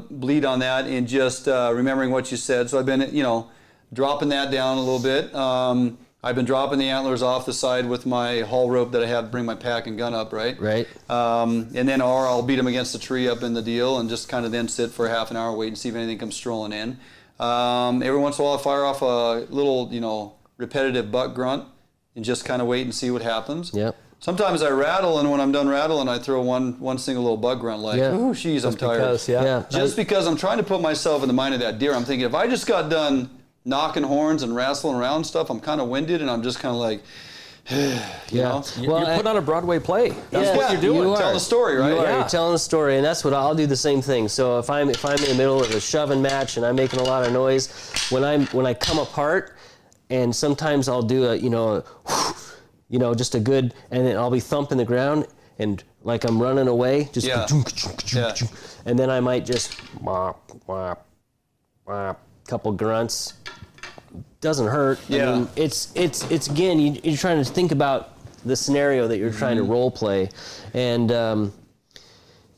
S2: bleed on that, and just remembering what you said. So I've been, you know, dropping that down a little bit. I've been dropping the antlers off the side with my haul rope that I have to bring my pack and gun up, right?
S3: Right.
S2: And then, or I'll beat them against the tree up in the deal and just kind of then sit for half an hour, wait and see if anything comes strolling in. Every once in a while I fire off a little, you know, repetitive buck grunt and just kind of wait and see what happens.
S3: Yep.
S2: Sometimes I rattle, and when I'm done rattling, I throw one single little buck grunt like, ooh, geez, I'm tired. Just because I'm trying to put myself in the mind of that deer. I'm thinking, if I just got done knocking horns and wrestling around stuff, I'm kind of winded, and I'm just kind of like, you know?
S4: You're putting on a Broadway play. That's what you're doing.
S2: Tell the story, right?
S3: You're telling the story, and that's what I'll do the same thing. So if I'm in the middle of a shoving match and I'm making a lot of noise, when I come apart, and sometimes I'll do just a good, and then I'll be thumping the ground, and like I'm running away, just and then I might just couple grunts. Doesn't hurt. I mean, it's again, you're trying to think about the scenario that you're trying to role play, and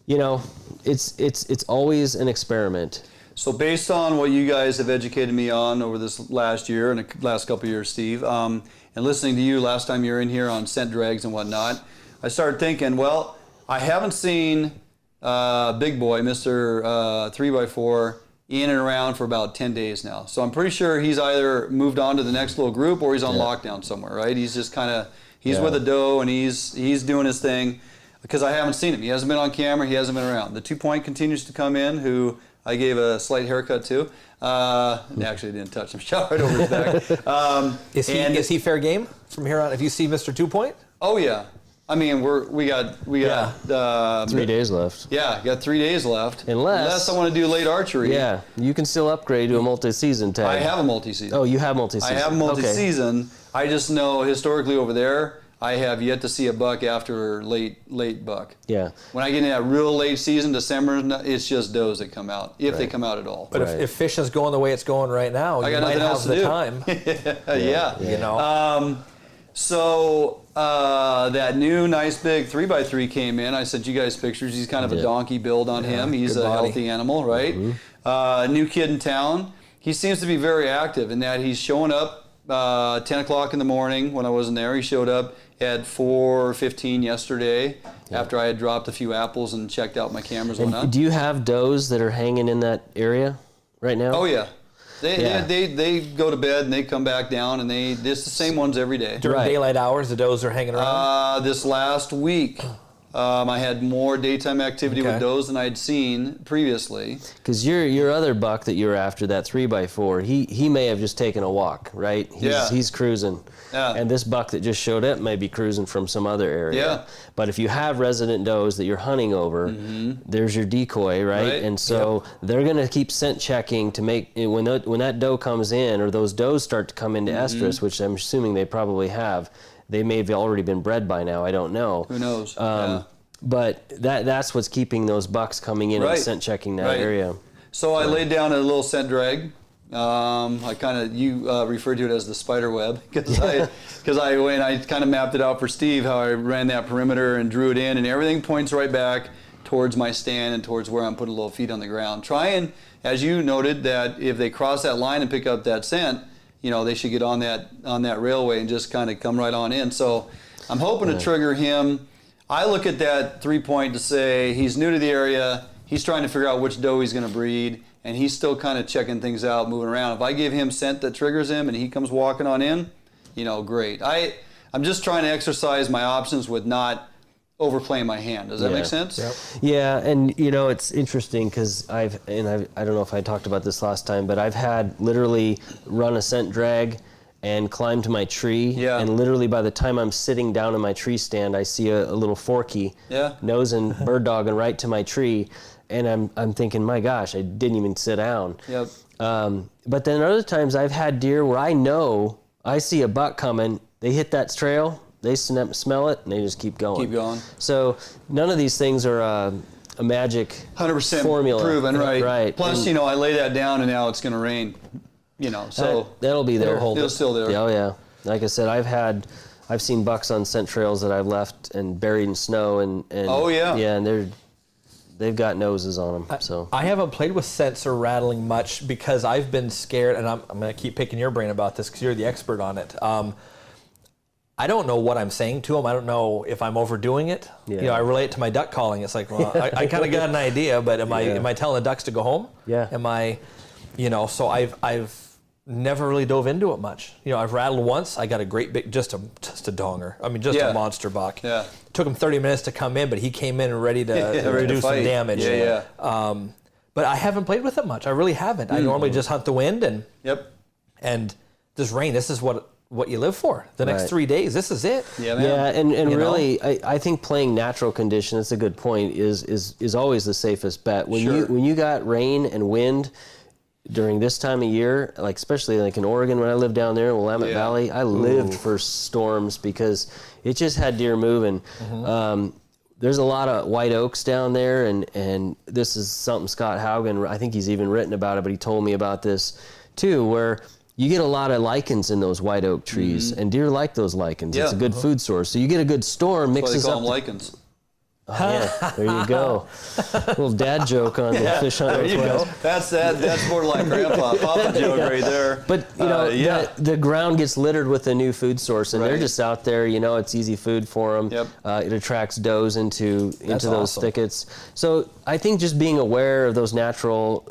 S3: you know, it's always an experiment.
S2: So based on what you guys have educated me on over this last year and the last couple of years, Steve, and listening to you last time you were in here on scent drags and whatnot, I started thinking, well, I haven't seen Big Boy, Mr. 3x4, in and around for about 10 days now. So I'm pretty sure he's either moved on to the next little group or he's on lockdown somewhere, right? He's just kind of, with a doe and he's doing his thing, because I haven't seen him. He hasn't been on camera, he hasn't been around. The 2-point continues to come in, who I gave a slight haircut to. Actually, I didn't touch him. Shot right over his back.
S4: Is he fair game from here on? If you see Mr. 2-point?
S2: Oh yeah. I mean, we got
S3: 3 days left.
S2: Yeah, got 3 days left.
S3: Unless
S2: I want to do late archery.
S3: Yeah, you can still upgrade to a multi-season tag.
S2: I have a multi-season.
S3: Oh, you have multi-season.
S2: I have a multi-season. Okay. I just know historically over there, I have yet to see a buck after late buck.
S3: Yeah.
S2: When I get in that real late season, December, it's just does that come out, if they come out at all.
S4: But if fishing's going the way it's going right now, you might have the time.
S2: Yeah.
S4: You know.
S2: So that new nice big 3x3 came in. I sent you guys pictures. He's kind of a donkey build on him. He's a healthy animal, right? New kid in town. He seems to be very active in that he's showing up 10 o'clock in the morning. When I wasn't there, he showed up at 4:15 yesterday after I had dropped a few apples and checked out my cameras and whatnot.
S3: Do you have does that are hanging in that area right now?
S2: Oh yeah. They go to bed and they come back down, and it's the same ones every day.
S4: During daylight hours, the does are hanging around?
S2: This last week, I had more daytime activity with does than I'd seen previously.
S3: Because your other buck that you were after, that 3x4, he may have just taken a walk, right? He's cruising. Yeah. And this buck that just showed up may be cruising from some other area. Yeah. But if you have resident does that you're hunting over, there's your decoy, right? And so they're going to keep scent checking to make, when that doe comes in, or those does start to come into estrus, which I'm assuming they probably have, they may have already been bred by now, I don't know.
S2: Who knows?
S3: But that's what's keeping those bucks coming in and scent checking that area.
S2: So I laid down a little scent drag You referred to it as the spider web because when I kind of mapped it out for Steve, how I ran that perimeter and drew it in, and everything points right back towards my stand and towards where I'm putting little feet on the ground. Trying, as you noted, that if they cross that line and pick up that scent, they should get on that railway and just kind of come right on in. So I'm hoping to trigger him. I look at that 3-point to say he's new to the area. He's trying to figure out which doe he's going to breed. And he's still kind of checking things out, moving around. If I give him scent that triggers him and he comes walking on in, great. I'm just trying to exercise my options with not overplaying my hand. Does that make sense?
S3: Yep. Yeah, and it's interesting because I don't know if I talked about this last time, but I've had literally run a scent drag and climb to my tree. Yeah. And literally by the time I'm sitting down in my tree stand, I see a little forky nosing bird dogging right to my tree. And I'm thinking, my gosh, I didn't even sit down. Yep. But then other times I've had deer where I know I see a buck coming, they hit that trail, they smell it, and they just keep going.
S2: Keep going.
S3: So none of these things are a magic 100%
S2: formula. Proven, right. Right. Plus, I lay that down and now it's going to rain. So
S3: that'll be there.
S2: It'll still there.
S3: Oh yeah. Like I said, I've seen bucks on scent trails that I've left and buried in snow and
S2: oh yeah.
S3: Yeah, and they've got noses on them. So
S4: I haven't played with scents or rattling much because I've been scared, and I'm going to keep picking your brain about this because you're the expert on it. I don't know what I'm saying to them. I don't know if I'm overdoing it. Yeah. I relate to my duck calling. It's like, well, I kind of got an idea, but am I telling the ducks to go home?
S3: Yeah.
S4: Am I, so I've never really dove into it much. I've rattled once. I got a great big, just a donger. I mean, just a monster buck. Yeah. Took him 30 minutes to come in, but he came in ready to do some damage.
S2: Yeah.
S4: But I haven't played with it much. I really haven't. I normally just hunt the wind and this rain. This is what you live for. The next 3 days. This is it.
S3: Yeah, man. Yeah, and really, I think playing natural conditions. That's a good point. Is always the safest bet when you got rain and wind. During this time of year, like especially like in Oregon when I lived down there in Willamette Valley, I lived for storms because it just had deer moving. Mm-hmm. There's a lot of white oaks down there, and this is something Scott Haugen, I think he's even written about it, but he told me about this too, where you get a lot of lichens in those white oak trees, and deer like those lichens. Yeah. It's a good food source. So you get a good storm, mixes up.
S2: That's why they call them lichens.
S3: Oh, yeah, there you go. Little dad joke on the fish hunter.
S2: There you go. That's more like grandpa, papa joke right there.
S3: But the ground gets littered with a new food source, and they're just out there. It's easy food for them. Yep. It attracts does into those thickets. So I think just being aware of those natural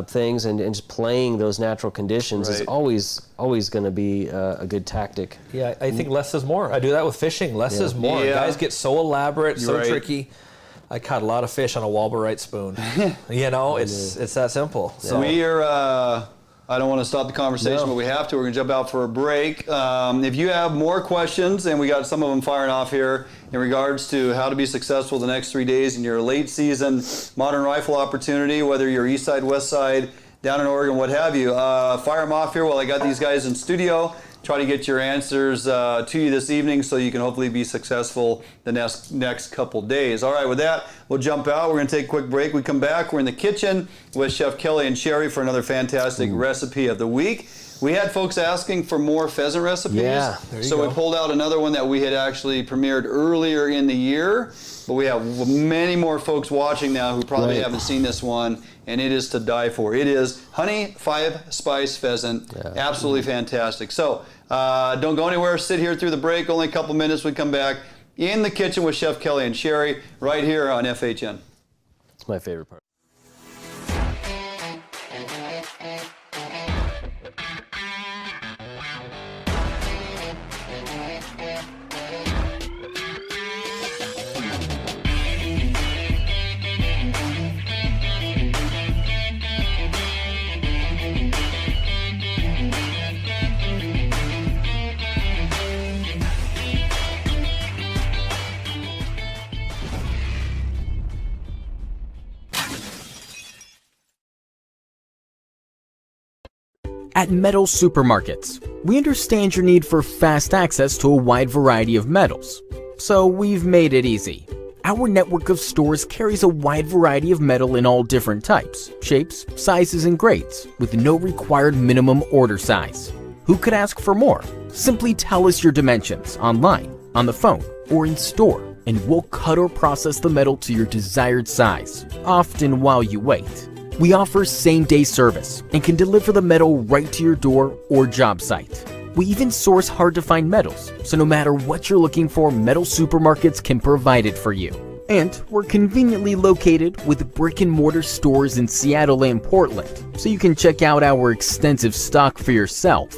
S3: things and just playing those natural conditions is always going to be a good tactic.
S4: Yeah, I think less is more. I do that with fishing. Less is more. Yeah. Guys get so elaborate, so tricky. I caught a lot of fish on a Walberite spoon. It's that simple.
S2: So we are. I don't want to stop the conversation, but we have to. We're going to jump out for a break. If you have more questions, and we got some of them firing off here in regards to how to be successful the next 3 days in your late season modern rifle opportunity, whether you're east side, west side, down in Oregon, what have you, fire them off here while I got these guys in studio. Try to get your answers to you this evening so you can hopefully be successful the next couple days. All right, with that, we'll jump out. We're going to take a quick break. We come back. We're in the kitchen with Chef Kelly and Sherry for another fantastic recipe of the week. We had folks asking for more pheasant recipes, so we pulled out another one that we had actually premiered earlier in the year, but we have many more folks watching now who probably haven't seen this one, and it is to die for. It is honey 5-spice pheasant, absolutely fantastic. So don't go anywhere, sit here through the break, only a couple minutes, we come back in the kitchen with Chef Kelly and Sherry right here on FHN.
S3: It's my favorite part.
S5: At Metals Supermarkets, we understand your need for fast access to a wide variety of metals, so we've made it easy. Our network of stores carries a wide variety of metal in all different types, shapes, sizes, and grades, with no required minimum order size. Who could ask for more? Simply tell us your dimensions online, on the phone, or in store, and we'll cut or process the metal to your desired size, often while you wait. We offer same-day service and can deliver the metal right to your door or job site. We even source hard-to-find metals, so no matter what you're looking for, Metal Supermarkets can provide it for you. And we're conveniently located with brick-and-mortar stores in Seattle and Portland, so you can check out our extensive stock for yourself.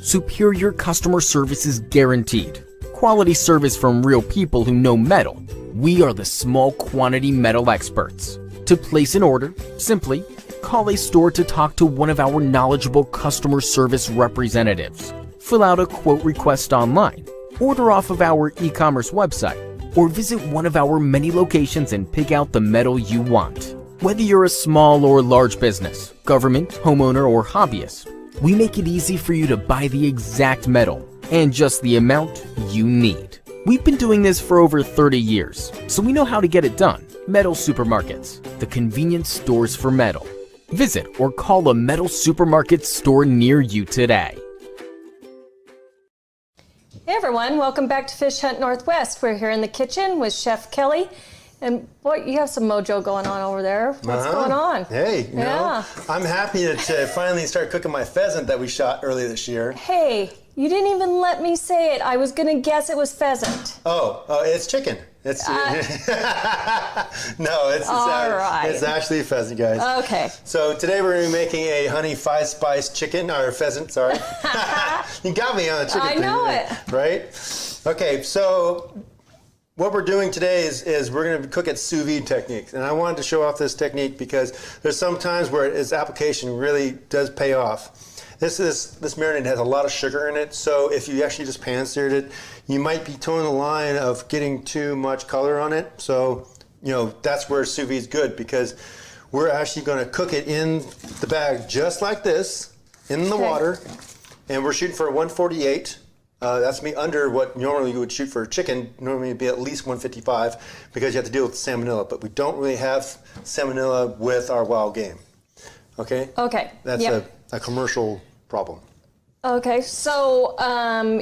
S5: Superior customer service is guaranteed. Quality service from real people who know metal. We are the small quantity metal experts. To place an order, simply call a store to talk to one of our knowledgeable customer service representatives. Fill out a quote request online, order off of our e-commerce website, or visit one of our many locations and pick out the metal you want. Whether you're a small or large business, government, homeowner, or hobbyist, we make it easy for you to buy the exact metal and just the amount you need. We've been doing this for over 30 years, so we know how to get it done. Metal Supermarkets, the convenience stores for metal. Visit or call a Metal Supermarket store near you today.
S6: Hey everyone, welcome back to Fish Hunt Northwest. We're here in the kitchen with Chef Kelly. And boy, you have some mojo going on over there. What's going on?
S7: Hey, you know, I'm happy to finally start cooking my pheasant that we shot earlier this year.
S6: Hey, you didn't even let me say it. I was going to guess it was pheasant.
S7: Oh, it's chicken. It's no, it's actually pheasant, guys. Okay. So today we're going to be making a honey 5-spice chicken, or pheasant, sorry. You got me on the chicken thing.
S6: I know it.
S7: Right? Okay, so what we're doing today is we're going to cook at sous vide techniques. And I wanted to show off this technique because there's some times where its application really does pay off. This marinade has a lot of sugar in it, so if you actually just pan-seared it, you might be towing the line of getting too much color on it. So, you know, that's where sous vide is good, because we're actually going to cook it in the bag just like this, in the water, and we're shooting for 148. That's me under what normally you would shoot for chicken. Normally it'd be at least 155 because you have to deal with salmonella, but we don't really have salmonella with our wild game. Okay?
S6: Okay.
S7: That's a commercial problem.
S6: Okay, so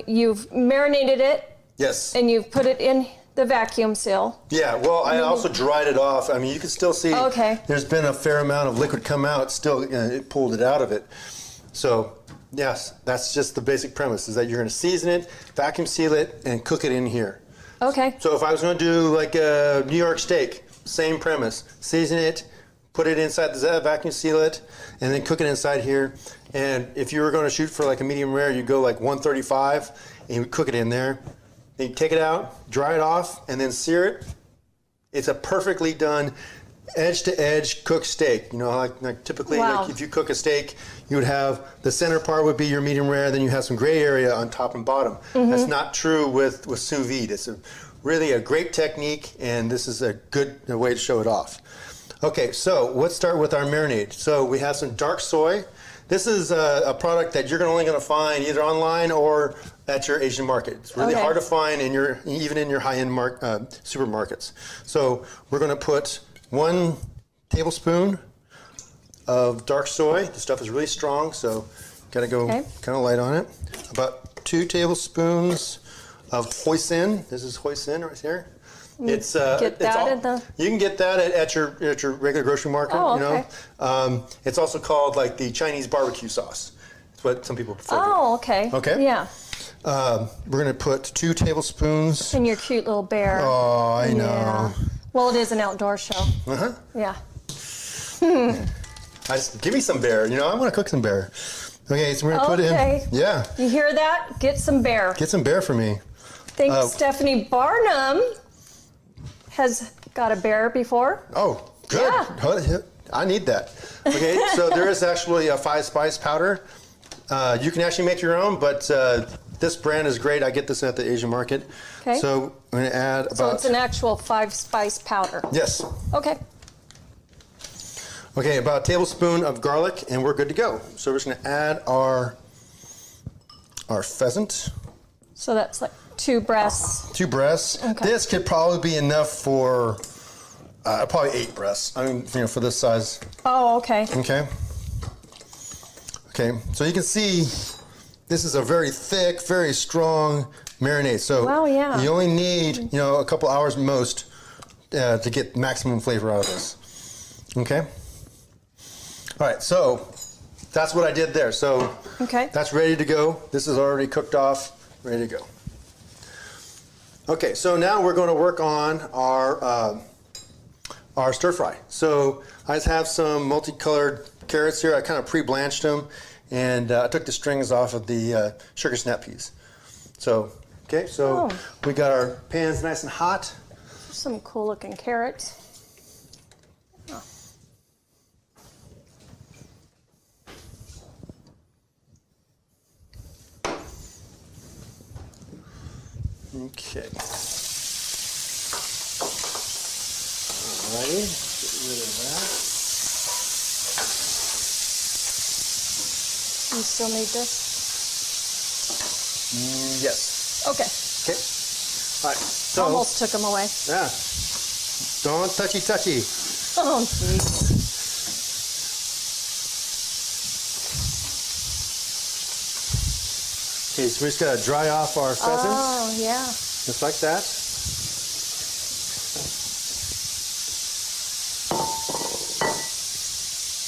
S6: you've marinated it.
S7: Yes.
S6: And you've put it in the vacuum seal.
S7: Yeah, well, I also dried it off. I mean, you can still see there's been a fair amount of liquid come out. Still, it pulled it out of it. So, yes, that's just the basic premise, is that you're going to season it, vacuum seal it, and cook it in here.
S6: Okay.
S7: So if I was going to do like a New York steak, same premise. Season it, put it inside the vacuum seal it, and then cook it inside here. And if you were going to shoot for like a medium rare, you go like 135, and you cook it in there. Then you take it out, dry it off, and then sear it. It's a perfectly done edge-to-edge cooked steak. You know, like typically, like if you cook a steak, you would have the center part would be your medium rare, then you have some gray area on top and bottom. That's not true with sous vide. It's really a great technique, and this is a good way to show it off. Okay, so let's start with our marinade. So we have some dark soy. This is a product that you're only going to find either online or at your Asian market. It's really hard to find even in your high-end supermarkets. So we're going to put 1 tablespoon of dark soy. The stuff is really strong, so got to go kind of light on it. About 2 tablespoons of hoisin. This is hoisin right here. It's you can get that at your regular grocery market.
S6: Oh,
S7: you know, it's also called like the Chinese barbecue sauce. That's what some people prefer.
S6: Oh, okay.
S7: Okay.
S6: Yeah.
S7: We're gonna put 2 tablespoons.
S6: And your cute little bear.
S7: Oh, I know.
S6: Yeah. Well, it is an outdoor show. Yeah.
S7: Give me some bear. You know, I want to cook some bear. Okay, so we're gonna put in. Yeah.
S6: You hear that? Get some bear.
S7: Get some bear for me.
S6: I think Stephanie Barnum has got a bear before.
S7: Oh, good. Yeah. I need that. Okay, so there is actually a 5-spice powder. You can actually make your own, but this brand is great. I get this at the Asian market. Okay. So I'm going to add about...
S6: So it's an actual 5-spice powder.
S7: Yes.
S6: Okay.
S7: Okay, about a tablespoon of garlic, and we're good to go. So we're just going to add our pheasant.
S6: So that's like 2 breasts.
S7: 2 breasts.
S6: Okay.
S7: This could probably be enough for probably 8 breasts. I mean, for this size.
S6: Oh, okay.
S7: Okay. Okay, so you can see this is a very thick, very strong marinade. So
S6: wow, yeah.
S7: you only need, a couple hours most to get maximum flavor out of this. Okay? All right, so that's what I did there. So
S6: okay.
S7: That's ready to go. This is already cooked off, ready to go. Okay, so now we're going to work on our stir fry. So I just have some multicolored carrots here. I kind of pre-blanched them, and I took the strings off of the sugar snap peas. So, okay, so we got our pans nice and hot.
S6: Some cool looking carrots. Oh.
S7: Okay. Alrighty, get rid of that.
S6: You still need this?
S7: Yes.
S6: Okay.
S7: Okay. All right. So,
S6: almost took them away.
S7: Yeah. Don't touchy.
S6: Oh, jeez.
S7: Okay, so we just gotta dry off our pheasants.
S6: Oh, yeah.
S7: Just like that.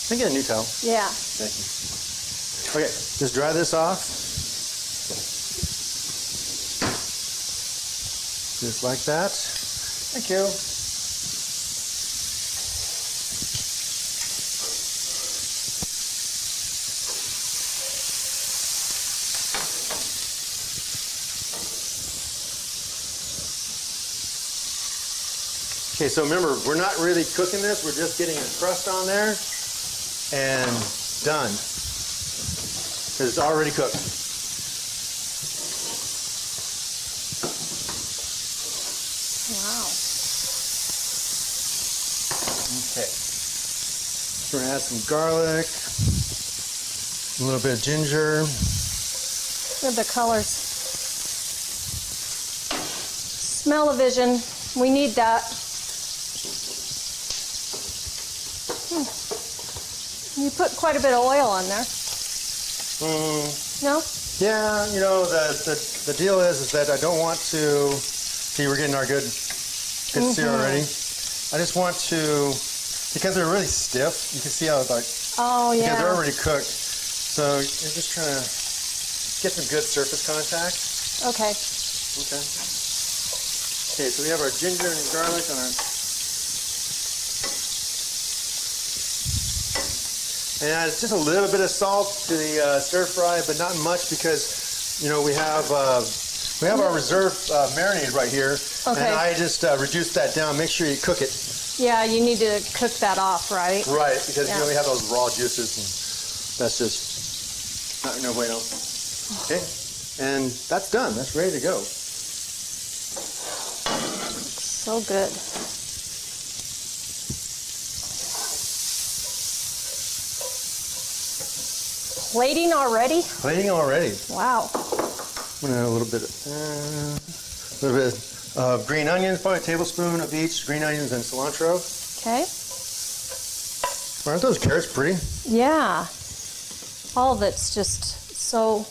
S7: Can I get a new towel?
S6: Yeah.
S7: Thank you. Okay, just dry this off. Just like that. Thank you. Okay, so remember, we're not really cooking this, we're just getting a crust on there and done. Because it's already cooked.
S6: Wow.
S7: Okay. We're gonna add some garlic, a little bit of ginger.
S6: Look at the colors. Smell-o-vision. We need that. You put quite a bit of oil on there. No?
S7: Yeah, the deal is that I don't want to. See, we're getting our good sear already. I just want to, because they're really stiff. You can see how
S6: oh yeah,
S7: because they're already cooked. So you're just trying to get some good surface contact.
S6: Okay.
S7: Okay. Okay, so we have our ginger and garlic on our. And just a little bit of salt to the stir fry, but not much because, we have our reserve marinade right here.
S6: Okay.
S7: And I just reduced that down. Make sure you cook it.
S6: Yeah, you need to cook that off, right?
S7: Right, because we have those raw juices, and that's just no bueno. Okay, and that's done. That's ready to go.
S6: So good. Plating already?
S7: Plating already.
S6: Wow.
S7: I'm gonna add a little bit of green onions, probably a tablespoon of each, green onions and cilantro.
S6: Okay.
S7: Aren't those carrots pretty?
S6: Yeah. All of it's just so,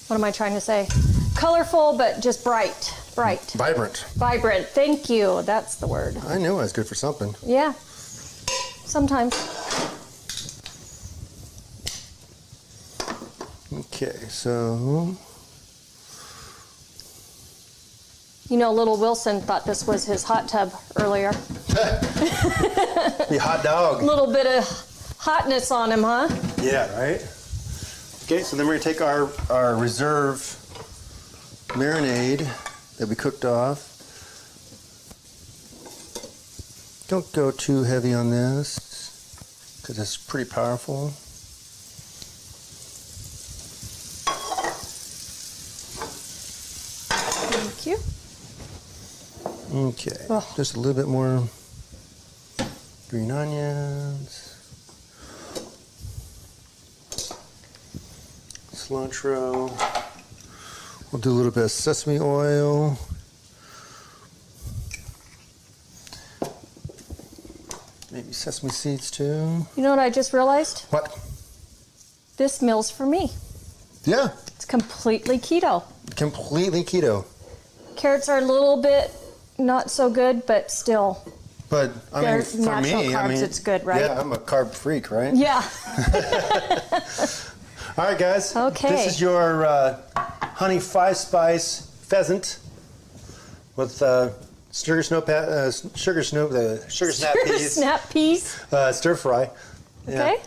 S6: what am I trying to say? Colorful, but just bright.
S7: Vibrant.
S6: Vibrant. Thank you. That's the word.
S7: I knew I was good for something.
S6: Yeah. Sometimes.
S7: Okay, so.
S6: Little Wilson thought this was his hot tub earlier.
S7: The hot dog.
S6: A little bit of hotness on him, huh?
S7: Yeah, right? Okay, so then we're going to take our reserve marinade that we cooked off. Don't go too heavy on this because it's pretty powerful.
S6: Thank you.
S7: Okay, just a little bit more green onions, cilantro. We'll do a little bit of sesame oil. Maybe sesame seeds too.
S6: You know what I just realized?
S7: What?
S6: This meal's for me.
S7: Yeah.
S6: It's completely keto.
S7: Completely keto.
S6: Carrots are a little bit not so good, but still.
S7: But I mean, for
S6: natural
S7: me,
S6: carbs, it's good, right?
S7: Yeah, I'm a carb freak, right?
S6: Yeah.
S7: All right, guys.
S6: Okay.
S7: This is your honey 5-spice pheasant with sugar snap peas. Stir fry. Yeah.
S6: Okay.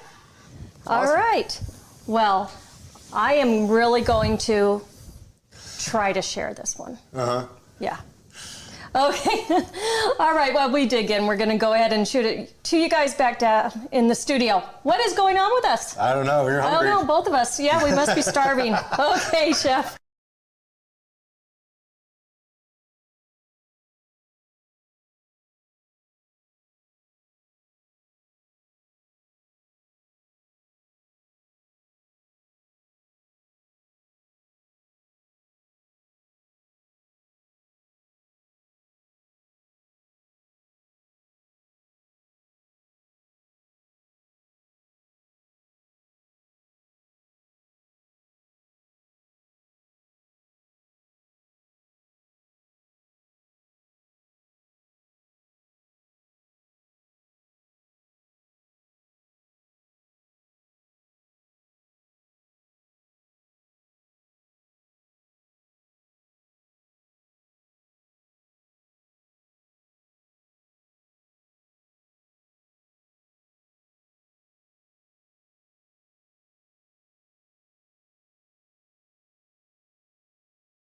S6: All right. Well, I am really going to try to share this one. Yeah. Okay. All right. Well, we dig in. We're going to go ahead and shoot it to you guys back in the studio. What is going on with us?
S7: I don't know. We're hungry.
S6: I don't know. Both of us. Yeah, we must be starving. Okay, Chef.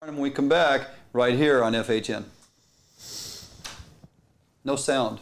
S2: When we come back, right here on FHN. No sound.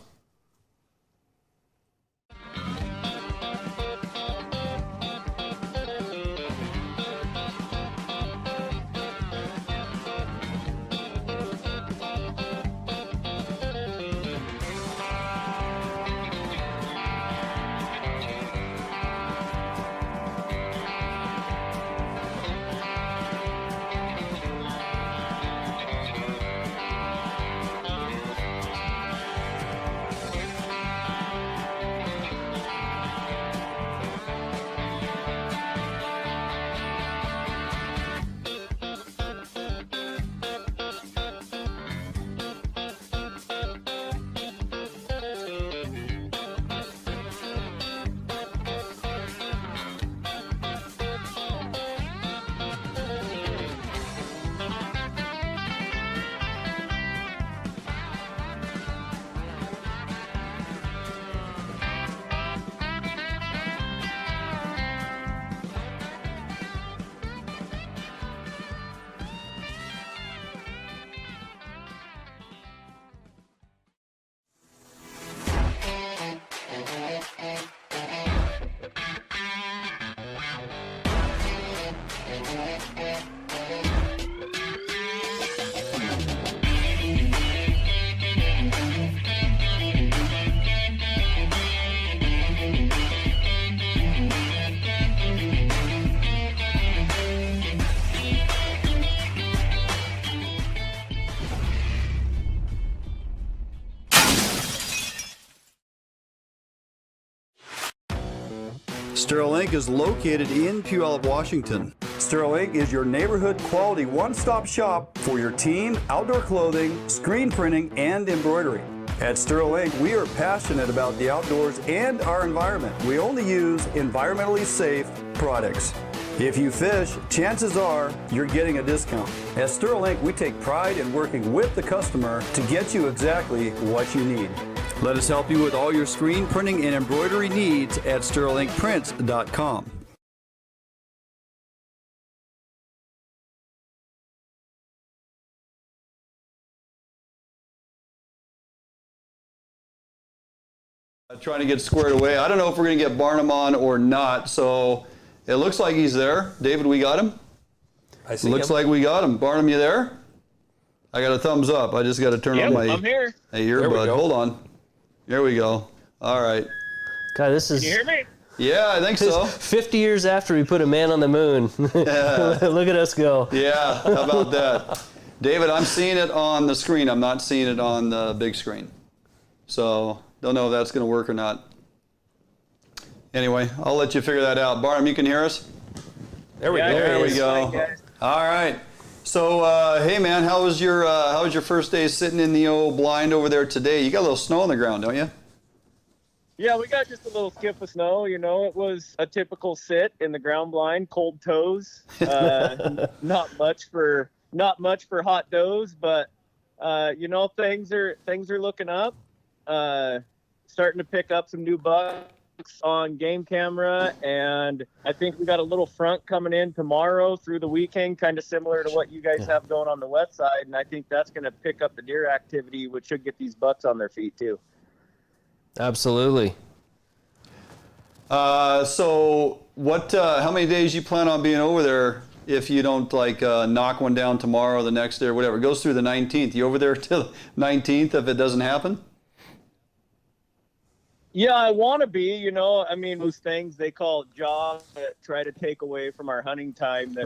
S2: Sterling Inc. is located in Puyallup, Washington. Sterling Inc. is your neighborhood quality one-stop shop for your team, outdoor clothing, screen printing, and embroidery. At Sterling Inc., we are passionate about the outdoors and our environment. We only use environmentally safe products. If you fish, chances are you're getting a discount. At Sterling Inc., we take pride in working with the customer to get you exactly what you need. Let us help you with all your screen printing and embroidery needs at sterlingprints.com. Trying to get squared away. I don't know if we're going to get Barnum on or not, so it looks like he's there. David, we got him?
S4: I see
S2: Looks
S4: him.
S2: like we got him. Barnum, you there? I got a thumbs up. I just got to turn on my
S8: I'm here.
S2: Hey, earbud. Hold on. There we go. All right.
S3: God, this is.
S8: Can you hear me?
S2: Yeah, I think so.
S3: 50 years after we put a man on the moon.
S2: Yeah.
S3: Look at us go.
S2: Yeah, how about that? David, I'm seeing it on the screen. I'm not seeing it on the big screen. So don't know if that's going to work or not. Anyway, I'll let you figure that out. Barnum, you can hear us?
S4: There we go.
S2: There we go. All right. So, hey man, how was your first day sitting in the old blind over there today? You got a little snow on the ground, don't you?
S8: Yeah, we got just a little skip of snow. You know, it was a typical sit in the ground blind, cold toes. Not much for hot does, but you know, things are looking up. Starting to pick up some new bucks on game camera, and I think we got a little front coming in tomorrow through the weekend, kind of similar to what you guys have going on the west side, and I think that's going to pick up the deer activity, which should get these bucks on their feet too.
S3: Absolutely.
S2: So what? How many days you plan on being over there? If you don't like knock one down tomorrow, or the next day, or whatever, it goes through the 19th. You over there till 19th if it doesn't happen?
S8: Yeah, I want to be. You know, I mean, those things they call jobs that try to take away from our hunting time. That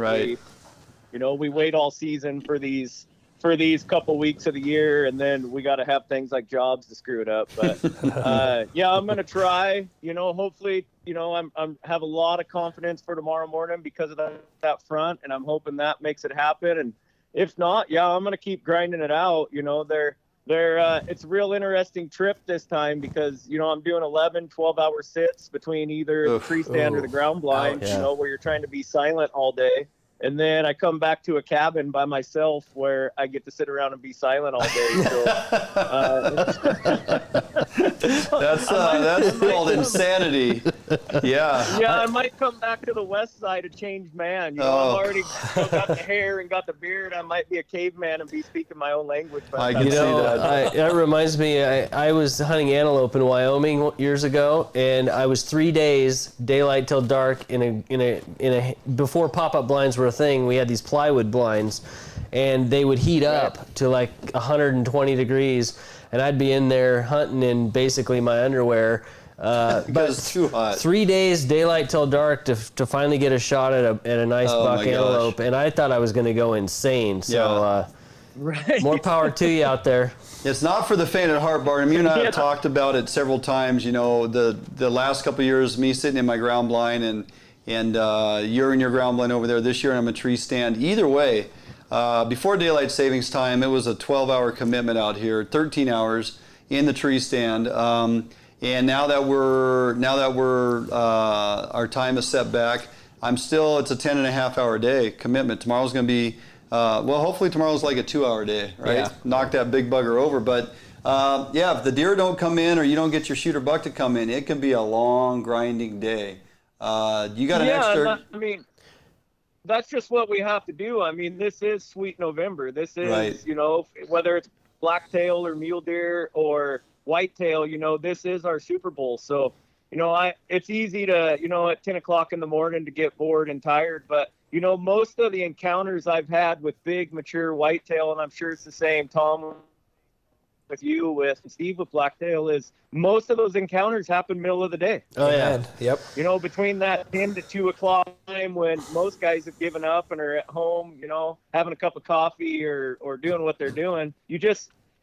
S8: we wait all season for these couple weeks of the year, and then we got to have things like jobs to screw it up. But yeah, I'm gonna try. You know, hopefully, you know, I'm have a lot of confidence for tomorrow morning because of that front, and I'm hoping that makes it happen. And if not, yeah, I'm gonna keep grinding it out. You know, it's a real interesting trip this time because, you know, I'm doing 11, 12-hour sits between either the tree stand or the ground blind. You know, where you're trying to be silent all day. And then I come back to a cabin by myself where I get to sit around and be silent all day. So,
S2: that's called insanity. Yeah.
S8: Yeah, I might come back to the west side a changed man. You know, I've already got the hair and got the beard. I might be a caveman and be speaking my own language.
S2: I can see that.
S3: That reminds me, I was hunting antelope in Wyoming years ago, and I was 3 days, daylight till dark, in a before pop-up blinds were a thing. We had these plywood blinds, and they would heat up to like 120 degrees, and I'd be in there hunting in basically my underwear.
S2: But it's too hot.
S3: 3 days, daylight till dark, to finally get a shot at a nice buck antelope, and I thought I was going to go insane. So more power to you out there.
S2: It's not for the faint of heart, Barnum. You and I have talked about it several times. You know, the last couple of years, me sitting in my ground blind, and you're in your ground blind over there this year, and I'm a tree stand. Either way, before daylight savings time, it was a 12-hour commitment out here, 13 hours in the tree stand. And now that our time is set back, it's a 10.5-hour day commitment. Tomorrow's going to be, hopefully tomorrow's like a 2-hour day, right?
S3: Yeah.
S2: Knock that big bugger over. But if the deer don't come in or you don't get your shooter buck to come in, it can be a long, grinding day. You got an extra.
S8: I mean, that's just what we have to do. I mean, this is sweet November. This is, you know, whether it's blacktail or mule deer or whitetail, you know, this is our Super Bowl. So, you know, it's easy to, you know, at 10 o'clock in the morning to get bored and tired. But, you know, most of the encounters I've had with big, mature whitetail, and I'm sure it's the same, Tom, with you, with Steve, with Blacktail, is most of those encounters happen middle of the day.
S3: Oh, yeah.
S4: Yep.
S8: You know, between that 10 to 2 o'clock time when most guys have given up and are at home, you know, having a cup of coffee or doing what they're doing,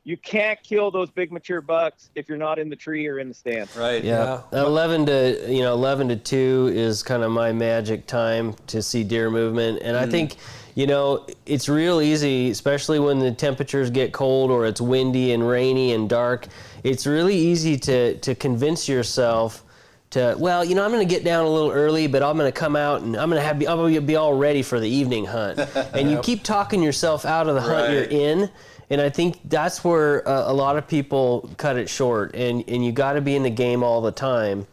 S8: you can't kill those big mature bucks if you're not in the tree or in the stand.
S2: Right.
S3: Yeah. 11 to 2 is kind of my magic time to see deer movement. And I think, you know, it's real easy, especially when the temperatures get cold or it's windy and rainy and dark. It's really easy to convince yourself to, well, you know, I'm going to get down a little early, but I'm going to come out and I'm going to be all ready for the evening hunt. And you keep talking yourself out of the hunt you're in. And I think that's where a lot of people cut it short. And you got to be in the game all the time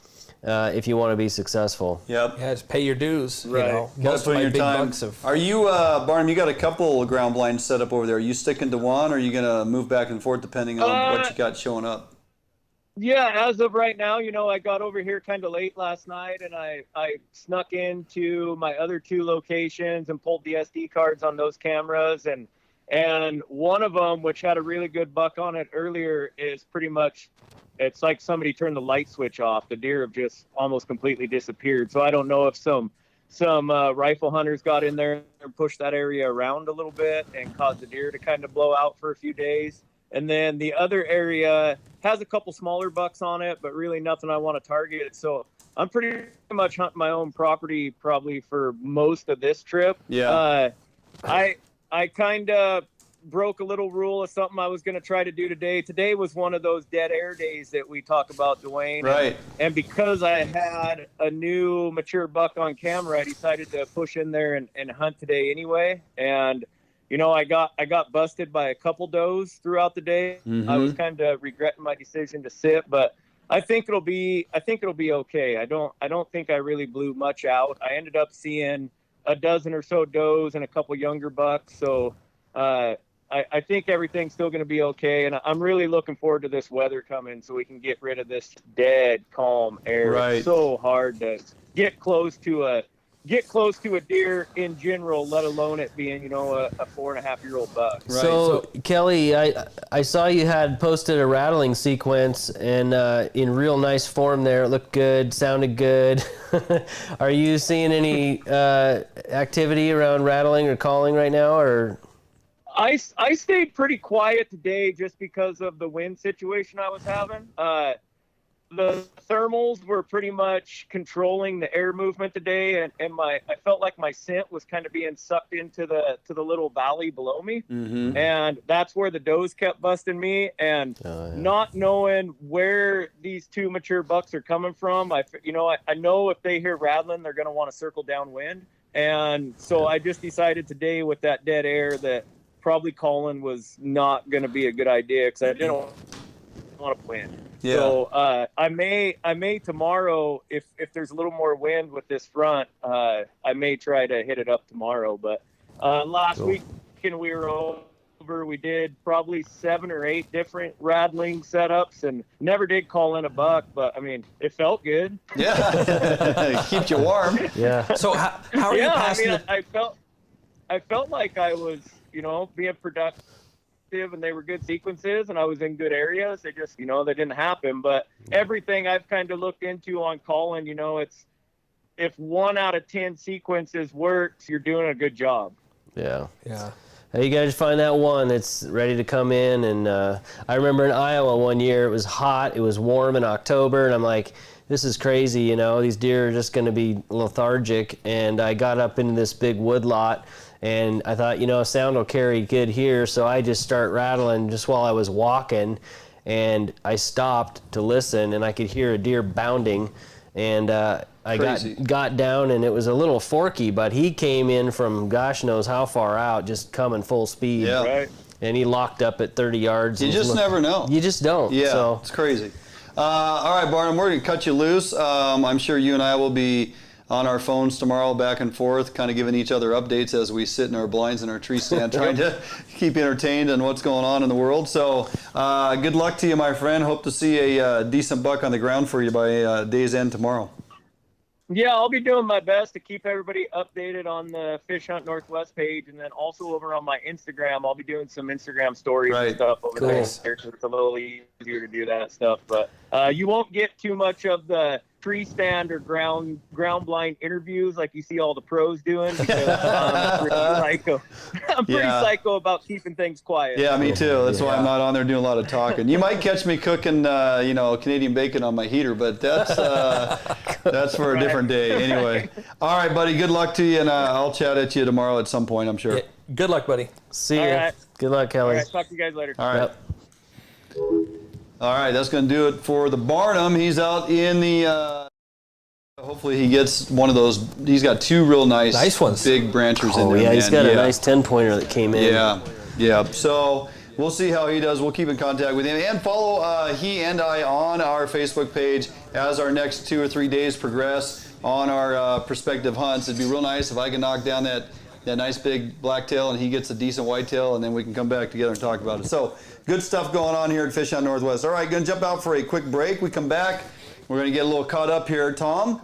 S3: if you want to be successful.
S2: Yep.
S4: Yeah, just pay your dues.
S2: Right.
S4: You know,
S2: Most of your time. Are you, Barnum, you got a couple ground blinds set up over there. Are you sticking to one, or are you going to move back and forth depending on what you got showing up?
S8: Yeah, as of right now, you know, I got over here kind of late last night, and I snuck into my other 2 locations and pulled the SD cards on those cameras, and one of them, which had a really good buck on it earlier, is pretty much it's like somebody turned the light switch off. The deer have just almost completely disappeared. So I don't know if some rifle hunters got in there and pushed that area around a little bit and caused the deer to kind of blow out for a few days. And then the other area has a couple smaller bucks on it, but really nothing I want to target. So I'm pretty much hunting my own property probably for most of this trip.
S2: Yeah.
S8: I kind of broke a little rule of something I was going to try to do today. Today was one of those dead air days that we talk about, Dwayne.
S2: Right.
S8: And because I had a new mature buck on camera, I decided to push in there and hunt today anyway. And, you know, I got busted by a couple does throughout the day.
S2: Mm-hmm.
S8: I was kind of regretting my decision to sit, but I think it'll be okay. I don't think I really blew much out. I ended up seeing a dozen or so does and a couple younger bucks. So, I think everything's still going to be okay, and I'm really looking forward to this weather coming so we can get rid of this dead, calm air.
S2: Right.
S8: It's so hard to get close to a deer in general, let alone it being, you know, a 4.5-year-old buck.
S2: Right.
S3: So Kelly, I saw you had posted a rattling sequence and in real nice form there. It looked good, sounded good. Are you seeing any activity around rattling or calling right now, or?
S8: I stayed pretty quiet today just because of the wind situation I was having. The thermals were pretty much controlling the air movement today, and I felt like my scent was kind of being sucked into the little valley below me,
S2: Mm-hmm.
S8: and that's where the does kept busting me. And not knowing where these two mature bucks are coming from, I know if they hear rattling, they're going to want to circle downwind, and so I just decided today with that dead air that probably calling was not going to be a good idea because I didn't want to win.
S2: Yeah.
S8: So I may tomorrow, if there's a little more wind with this front, I may try to hit it up tomorrow. But last weekend we were over. We did probably 7 or 8 different rattling setups and never did call in a buck. But I mean, it felt good.
S2: Yeah. Keeps you warm.
S3: Yeah.
S4: So how are you passing?
S8: I felt like I was, you know, being productive and they were good sequences and I was in good areas. They just, you know, they didn't happen. But everything I've kind of looked into on calling, you know, it's if 1 out of 10 sequences works, you're doing a good job.
S3: Yeah.
S4: Yeah.
S3: You got to find that one that's ready to come in. And I remember in Iowa one year, it was hot, it was warm in October, and I'm like, this is crazy, you know, these deer are just going to be lethargic. And I got up into this big wood lot, and I thought, you know, sound will carry good here, so I just start rattling just while I was walking, and I stopped to listen, and I could hear a deer bounding, and I got down, and it was a little forky, but he came in from gosh knows how far out, just coming full speed.
S2: Yeah.
S8: Right.
S3: And he locked up at 30 yards.
S2: You just never know.
S3: You just don't.
S2: Yeah,
S3: So.
S2: it's crazy. All right, Barnum, we're going to cut you loose. I'm sure you and I will be on our phones tomorrow back and forth, kind of giving each other updates as we sit in our blinds in our tree stand trying to keep entertained on what's going on in the world. So good luck to you, my friend. Hope to see a decent buck on the ground for you by day's end tomorrow.
S8: Yeah, I'll be doing my best to keep everybody updated on the Fish Hunt Northwest page, and then also over on my Instagram, I'll be doing some Instagram stories and stuff over there. So it's a little easier to do that stuff, but you won't get too much of the tree stand or ground blind interviews like you see all the pros doing because I'm pretty psycho about keeping things quiet.
S2: Yeah, me too. That's why I'm not on there doing a lot of talking. You might catch me cooking, you know, Canadian bacon on my heater, but that's for a different day. Anyway, all right, buddy. Good luck to you, and I'll chat at you tomorrow at some point, I'm sure.
S4: Yeah, good luck, buddy.
S3: See ya.
S8: Right.
S3: Good luck, Kelly.
S8: All right, talk to you guys later.
S2: All right.
S3: Yep.
S2: All right, that's going to do it for the Barnum. He's out in the, hopefully he gets one of those. He's got 2 real nice ones. Big branchers in there.
S3: Yeah, he's got a nice 10-pointer that came in.
S2: Yeah. So we'll see how he does. We'll keep in contact with him. And follow he and I on our Facebook page as our next 2 or 3 days progress on our prospective hunts. It'd be real nice if I can knock down that nice big blacktail and he gets a decent whitetail, and then we can come back together and talk about it. So good stuff going on here at Fish Hunt Northwest. All right, going to jump out for a quick break. We come back. We're going to get a little caught up here. Tom,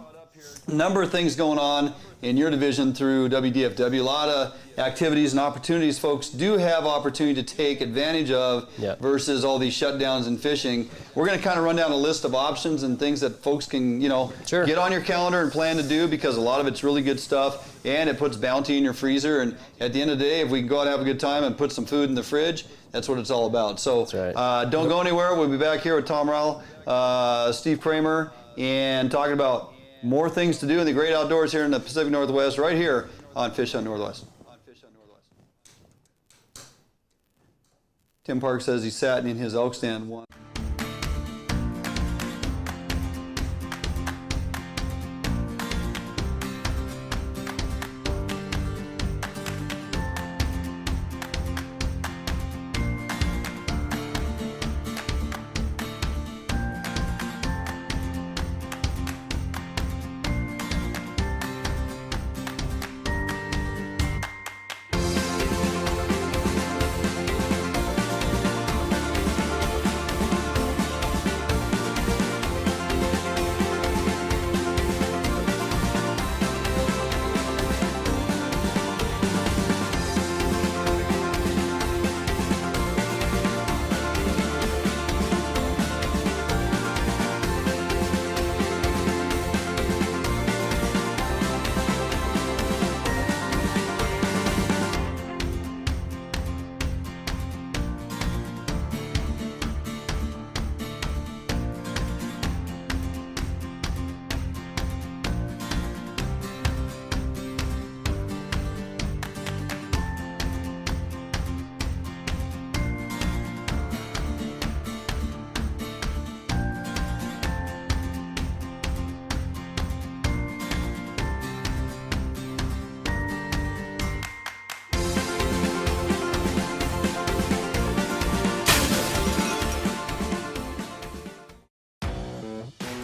S2: a number of things going on in your division through WDFW. A lot of activities and opportunities folks do have opportunity to take advantage of versus all these shutdowns in fishing. We're going to kind of run down a list of options and things that folks can, you know, get on your calendar and plan to do, because a lot of it's really good stuff and it puts bounty in your freezer. And at the end of the day, if we can go out and have a good time and put some food in the fridge, that's what it's all about. So don't go anywhere. We'll be back here with Tom Ryle, Steve Kramer, and talking about more things to do in the great outdoors here in the Pacific Northwest, right here on Fish Hunt Northwest. Tim Park says he sat in his elk stand once.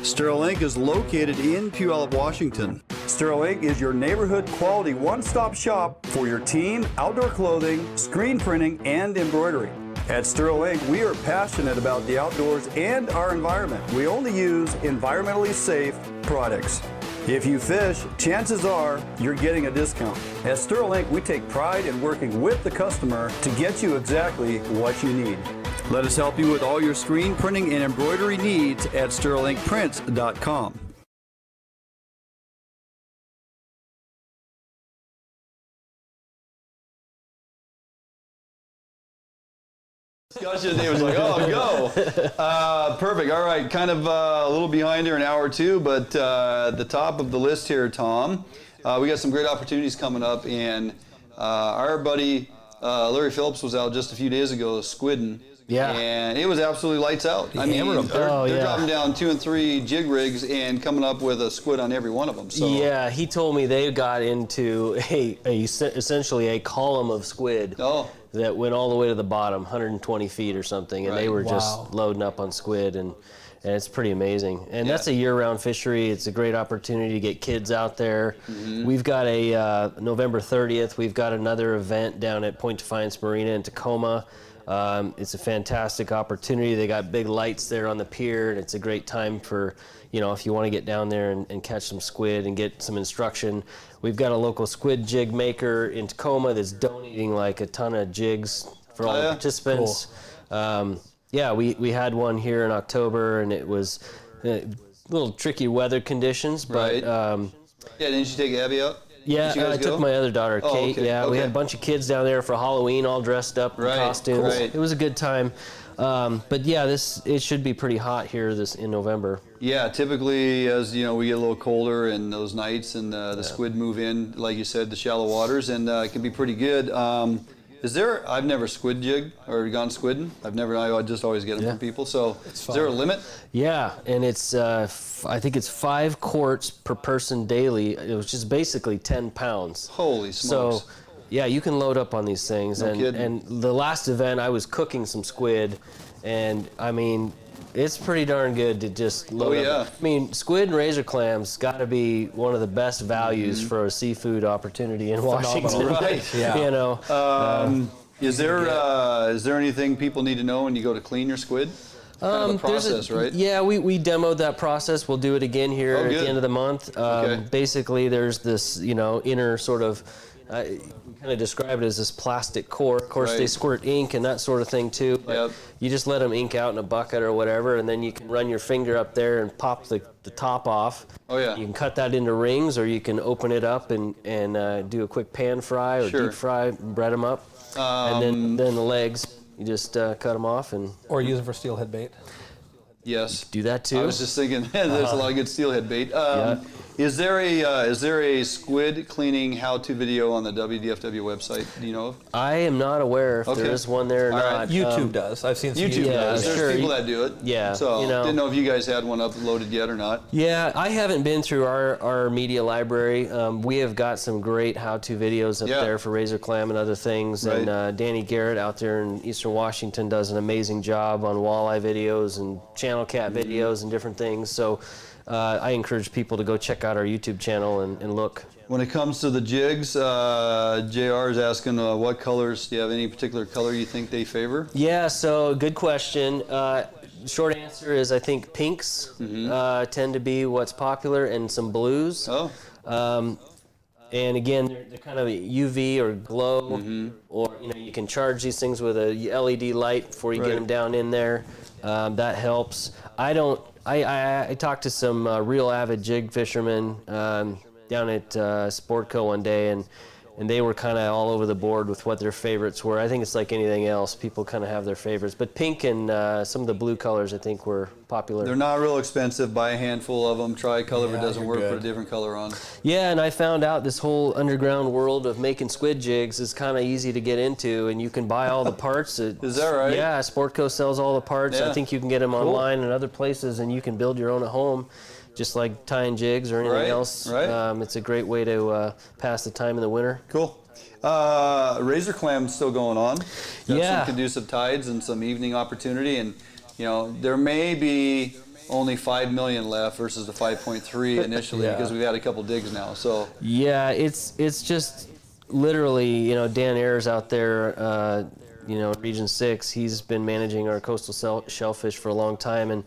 S2: Sterl Inc. is located in Puyallup, Washington. Sterl Inc. is your neighborhood quality one-stop shop for your team, outdoor clothing, screen printing, and embroidery. At Sterl Inc., we are passionate about the outdoors and our environment. We only use environmentally safe products. If you fish, chances are you're getting a discount. At Sterl Inc., we take pride in working with the customer to get you exactly what you need. Let us help you with all your screen printing and embroidery needs at sterlinkprints.com. Discussion, he was like, oh, go. Perfect. All right, kind of a little behind here, an hour or two, but the top of the list here, Tom, we got some great opportunities coming up, and our buddy Larry Phillips was out just a few days ago squidding. Yeah. And it was absolutely lights out. I mean, they're dropping down 2 and 3 jig rigs and coming up with a squid on every one of them. So. Yeah, he told me they got into essentially a column of squid that went all the way to the bottom, 120 feet or something, and they were just loading up on squid, and it's pretty amazing. And that's a year-round fishery. It's a great opportunity to get kids out there. Mm-hmm. We've got a November 30th, we've got another event down at Point Defiance Marina in Tacoma. It's a fantastic opportunity. They got big lights there on the pier, and it's a great time for, you know, if you want to get down there and catch some squid and get some instruction. We've got a local squid jig maker in Tacoma that's donating like a ton of jigs for all the participants. Cool. We had one here in October, and it was a little tricky weather conditions, but didn't you take Abby out? Yeah, I took my other daughter, Kate. We had a bunch of kids down there for Halloween, all dressed up in costumes. It was a good time. But yeah, it should be pretty hot here in November. Yeah, typically as you know, we get a little colder in those nights, and the squid move in, like you said, the shallow waters, and it can be pretty good. I've never squid jigged or gone squidding. I just always get them from people. So is there a limit? Yeah, and it's, I think it's 5 quarts per person daily. It was just basically 10 pounds. Holy smokes. So yeah, you can load up on these things. And the last event, I was cooking some squid, and I mean, it's pretty darn good to just load up. I mean, squid and razor clams got to be one of the best values for a seafood opportunity in Washington. Right. Yeah. You know. Is there anything people need to know when you go to clean your squid? Kind of a process, right? Yeah, we demoed that process. We'll do it again here at the end of the month. Basically, there's this, you know, inner sort of. We
S3: kind of describe it as this plastic core. Of course, they squirt ink and that sort of thing too. But you just let them ink out in a bucket or whatever, and then you can run your finger up there and pop the top off. Oh yeah. You can cut that into rings, or you can open it up and do a quick pan fry or deep fry, bread them up, and then the legs, you just cut them off
S4: or use them for steelhead bait.
S2: Yes.
S3: Do that too.
S2: I was just thinking, there's a lot of good steelhead bait. Is there a squid cleaning how-to video on the WDFW website? Do you know of?
S3: I am not aware if there is one there or not.
S4: YouTube does. I've seen some
S2: YouTube does. There's people that do it.
S3: Yeah.
S2: So didn't know if you guys had one uploaded yet or not.
S3: Yeah, I haven't been through our media library. We have got some great how-to videos up there for razor clam and other things. Right. And Danny Garrett out there in Eastern Washington does an amazing job on walleye videos and channel cat videos and different things. So I encourage people to go check out our YouTube channel and look.
S2: When it comes to the jigs, JR is asking what colors, do you have any particular color you think they favor?
S3: Yeah, so good question. Short answer is I think pinks tend to be what's popular, and some blues. Oh. And again, they're kind of UV or glow, or you can charge these things with a LED light before you get them down in there. That helps. I talked to some real avid jig fishermen down at Sportco one day, and they were kind of all over the board with what their favorites were. I think it's like anything else. People kind of have their favorites. But pink and some of the blue colors, I think, were popular.
S2: They're not real expensive. Buy a handful of them. Try a color. If it doesn't work, put a different color on.
S3: Yeah, and I found out this whole underground world of making squid jigs is kind of easy to get into, and you can buy all the parts.
S2: Is that right?
S3: Yeah, Sportco sells all the parts. I think you can get them online and other places, and you can build your own at home. Just like tying jigs or anything else. It's a great way to pass the time in the winter.
S2: Cool. Razor clam's still going on. Got some conducive tides and some evening opportunity, and there may be only 5 million left versus the 5.3 initially because we've had a couple digs now. So
S3: it's just literally Dan Ayers out there, Region 6. He's been managing our coastal shellfish for a long time, and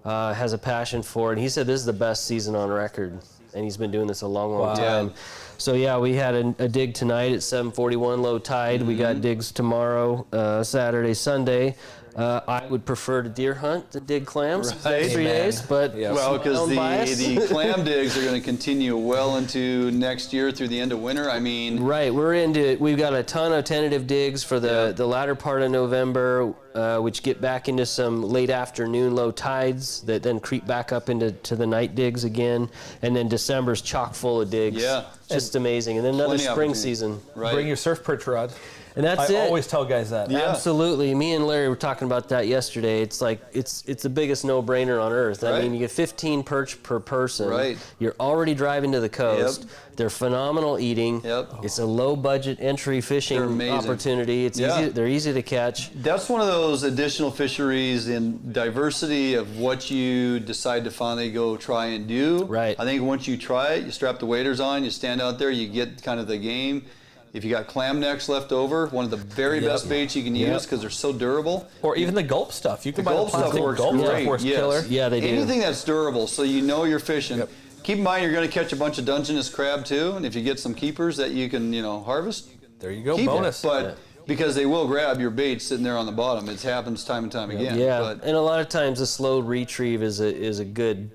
S3: has a passion for it. And he said this is the best season on record, and he's been doing this a long time. So we had a dig tonight at 7:41 low tide. We got digs tomorrow, Saturday, Sunday. I would prefer to deer hunt than dig clams for 3 days, but
S2: well, because the clam digs are going to continue well into next year through the end of winter. I mean,
S3: we've got a ton of tentative digs for the latter part of November, which get back into some late afternoon low tides that then creep back up into the night digs again, and then December's chock full of digs. Yeah, just amazing. And then another spring season.
S4: Bring your surf perch rod.
S3: And that's
S4: I always tell guys that.
S3: Yeah. Absolutely. Me and Larry were talking about that yesterday. It's like it's the biggest no-brainer on earth. I mean, you get 15 perch per person. Right. You're already driving to the coast. Yep. They're phenomenal eating. Yep. It's a low-budget entry fishing opportunity. It's easy. They're easy to catch.
S2: That's one of those additional fisheries in diversity of what you decide to finally go try and do. Right. I think once you try it, you strap the waders on, you stand out there, you get kind of the game. If you got clam necks left over, one of the very best baits you can use because they're so durable.
S4: Or even the gulp stuff. You can
S2: buy
S4: the
S2: gulp stuff works great.
S3: Killer. Yeah, they do.
S2: Anything that's durable, so you know you're fishing. Yep. Keep in mind you're going to catch a bunch of Dungeness crab too, and if you get some keepers that you can harvest,
S4: there you go, bonus.
S2: But because they will grab your bait sitting there on the bottom. It happens time and time again.
S3: Yeah, but, and a lot of times a slow retrieve is a good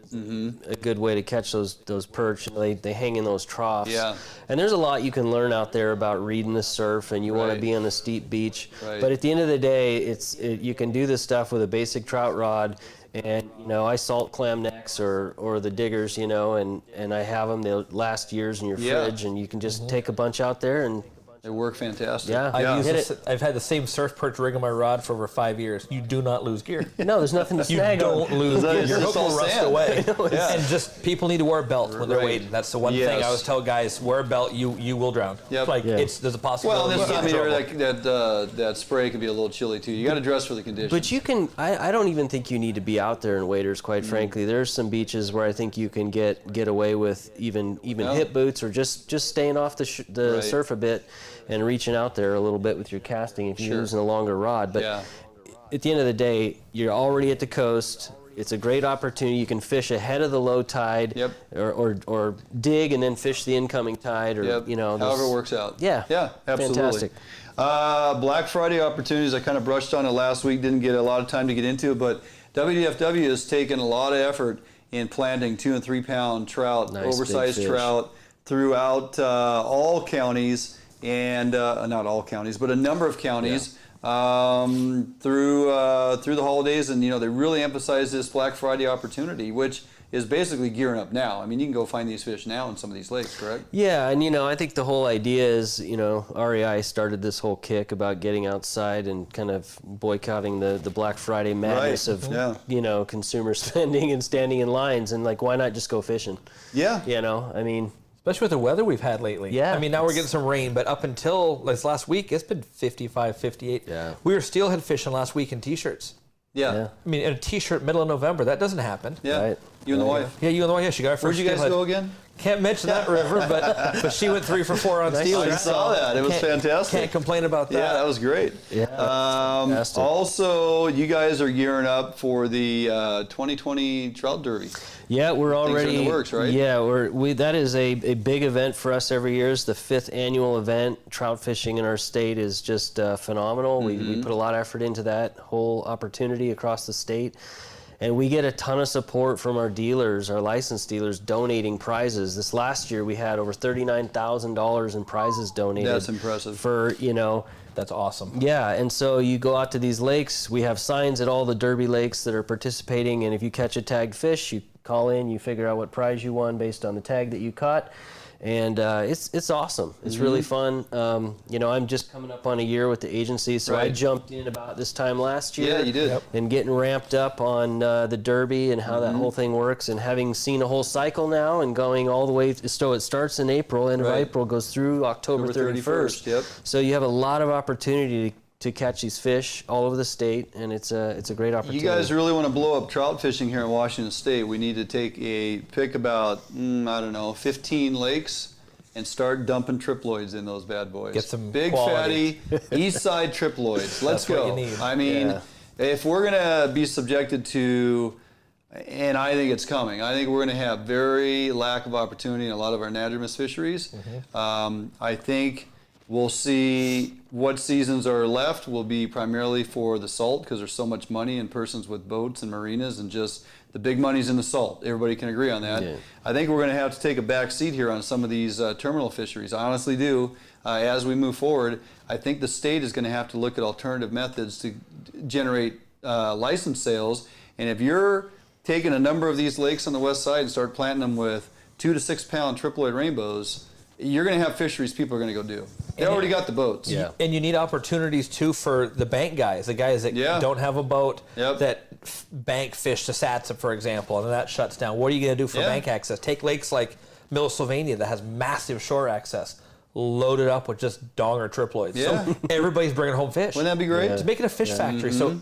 S3: way to catch those perch. They hang in those troughs. Yeah. And there's a lot you can learn out there about reading the surf, and you want to be on a steep beach. Right. But at the end of the day, you can do this stuff with a basic trout rod. And I salt clam necks or the diggers, and I have them. They'll last years in your fridge, and you can just take a bunch out there and.
S2: They work fantastic.
S3: Yeah,
S4: I've had the same surf perch rig on my rod for over 5 years. You do not lose gear.
S3: No, there's nothing to snag.
S4: You don't lose gear. Your hook will rust away. And just people need to wear a belt when they're wading. That's the one thing I always tell guys: wear a belt. You will drown. Yep. There's a possibility.
S2: Well, this time of year that spray can be a little chilly too. You got to dress for the conditions.
S3: But you can. I don't even think you need to be out there in waders. Quite frankly, there's some beaches where I think you can get away with even hip boots or just staying off the surf a bit. And reaching out there a little bit with your casting if you're using a longer rod. But at the end of the day, you're already at the coast. It's a great opportunity. You can fish ahead of the low tide, or dig and then fish the incoming tide, or
S2: however it works out.
S3: Yeah,
S2: absolutely.
S3: Fantastic.
S2: Black Friday opportunities. I kind of brushed on it last week. Didn't get a lot of time to get into it, but WDFW has taken a lot of effort in planting 2 and 3 pound trout, oversized trout throughout all counties, and not all counties, but a number of counties. Through the holidays, and they really emphasize this Black Friday opportunity, which is basically gearing up now. I mean, you can go find these fish now in some of these lakes, correct?
S3: Yeah, and I think the whole idea is, REI started this whole kick about getting outside and kind of boycotting the Black Friday madness of consumer spending and standing in lines, and why not just go fishing?
S2: Yeah.
S3: I mean,
S4: especially with the weather we've had lately.
S3: Yeah.
S4: I mean, now we're getting some rain, but up until this last week, it's been 55, 58.
S3: Yeah.
S4: We were steelhead fishing last week in T-shirts.
S2: Yeah.
S4: I mean, in a T-shirt middle of November, that doesn't happen.
S2: Yeah.
S3: Right.
S2: You and the wife.
S4: Yeah, you and the wife. Yeah, she got her first.
S2: Where'd you guys go again?
S4: Can't mention that river, but she went 3 for 4 on steelhead.
S2: I saw that. It was fantastic.
S4: Can't complain about that.
S2: Yeah, that was great.
S3: Yeah.
S2: Also, you guys are gearing up for the 2020 Trout Derby.
S3: Yeah, we're already
S2: in the works, right?
S3: Yeah, that is a big event for us every year. It's the 5th annual event. Trout fishing in our state is just phenomenal. We put a lot of effort into that whole opportunity across the state. And we get a ton of support from our dealers, our licensed dealers, donating prizes. This last year, we had over $39,000 in prizes donated.
S2: That's impressive.
S3: For,
S4: That's awesome.
S3: Yeah, and so you go out to these lakes. We have signs at all the Derby lakes that are participating, and if you catch a tagged fish, you call in, you figure out what prize you won based on the tag that you caught. And it's awesome. It's really fun. I'm just coming up on a year with the agency, so I jumped in about this time last year.
S2: Yeah, you did. Yep.
S3: And getting ramped up on the Derby and how that whole thing works, and having seen a whole cycle now and going all the way, so it starts in April, end of April, goes through October 31st.
S2: Yep.
S3: So you have a lot of opportunity to catch these fish all over the state, and it's a great opportunity.
S2: You guys really want to blow up trout fishing here in Washington State. We need to pick about 15 lakes and start dumping triploids in those bad boys.
S4: Get some
S2: big
S4: quality.
S2: Fatty east side triploids. Let's go.
S4: What you need.
S2: I mean, if we're gonna be subjected to, and I think it's coming, I think we're going to have very lack of opportunity in a lot of our anadromous fisheries. I think we'll see what seasons are left will be primarily for the salt, because there's so much money in persons with boats and marinas, and just the big money's in the salt. Everybody can agree on that. Yeah. I think we're going to have to take a back seat here on some of these terminal fisheries. I honestly do. As we move forward, I think the state is going to have to look at alternative methods to generate license sales. And if you're taking a number of these lakes on the west side and start planting them with 2 to 6 pound triploid rainbows, you're going to have fisheries people are going to go do. They already got the boats.
S3: Yeah.
S4: And you need opportunities, too, for the bank guys, the guys that don't have a boat, that bank fish to Satsop, for example, and then that shuts down. What are you going to do for bank access? Take lakes like Middle Sylvania that has massive shore access, load it up with just donger triploids.
S2: Yeah.
S4: So everybody's bringing home fish.
S2: Wouldn't that be great?
S4: To make it a fish factory. So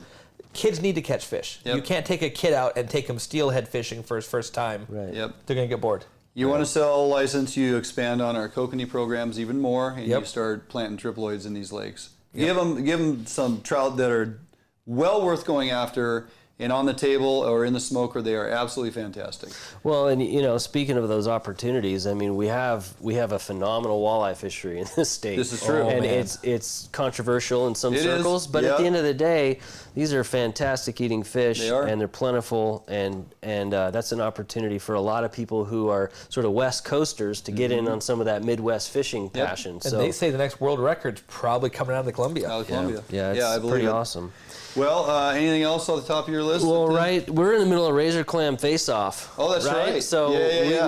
S4: kids need to catch fish. You can't take a kid out and take him steelhead fishing for his first time.
S3: Right.
S2: Yep.
S4: They're going to get bored.
S2: You want to sell a license, you expand on our kokanee programs even more, and you start planting triploids in these lakes. Give them some trout that are well worth going after, and on the table or in the smoker, they are absolutely fantastic.
S3: Well, and speaking of those opportunities, I mean, we have a phenomenal walleye fishery in this state.
S2: This is true,
S3: and it's controversial in some circles, but at the end of the day, these are fantastic eating fish, and they're plentiful, and that's an opportunity for a lot of people who are sort of West Coasters to get in on some of that Midwest fishing passion.
S4: And
S3: so
S4: they say the next world record's probably coming out of the Columbia.
S2: Out of Columbia.
S3: Yeah, it's
S2: I believe
S3: pretty
S2: it.
S3: awesome.
S2: Well, anything else on the top of your list?
S3: Well, we're in the middle of Razor Clam Face-Off.
S2: Oh, that's right.
S3: So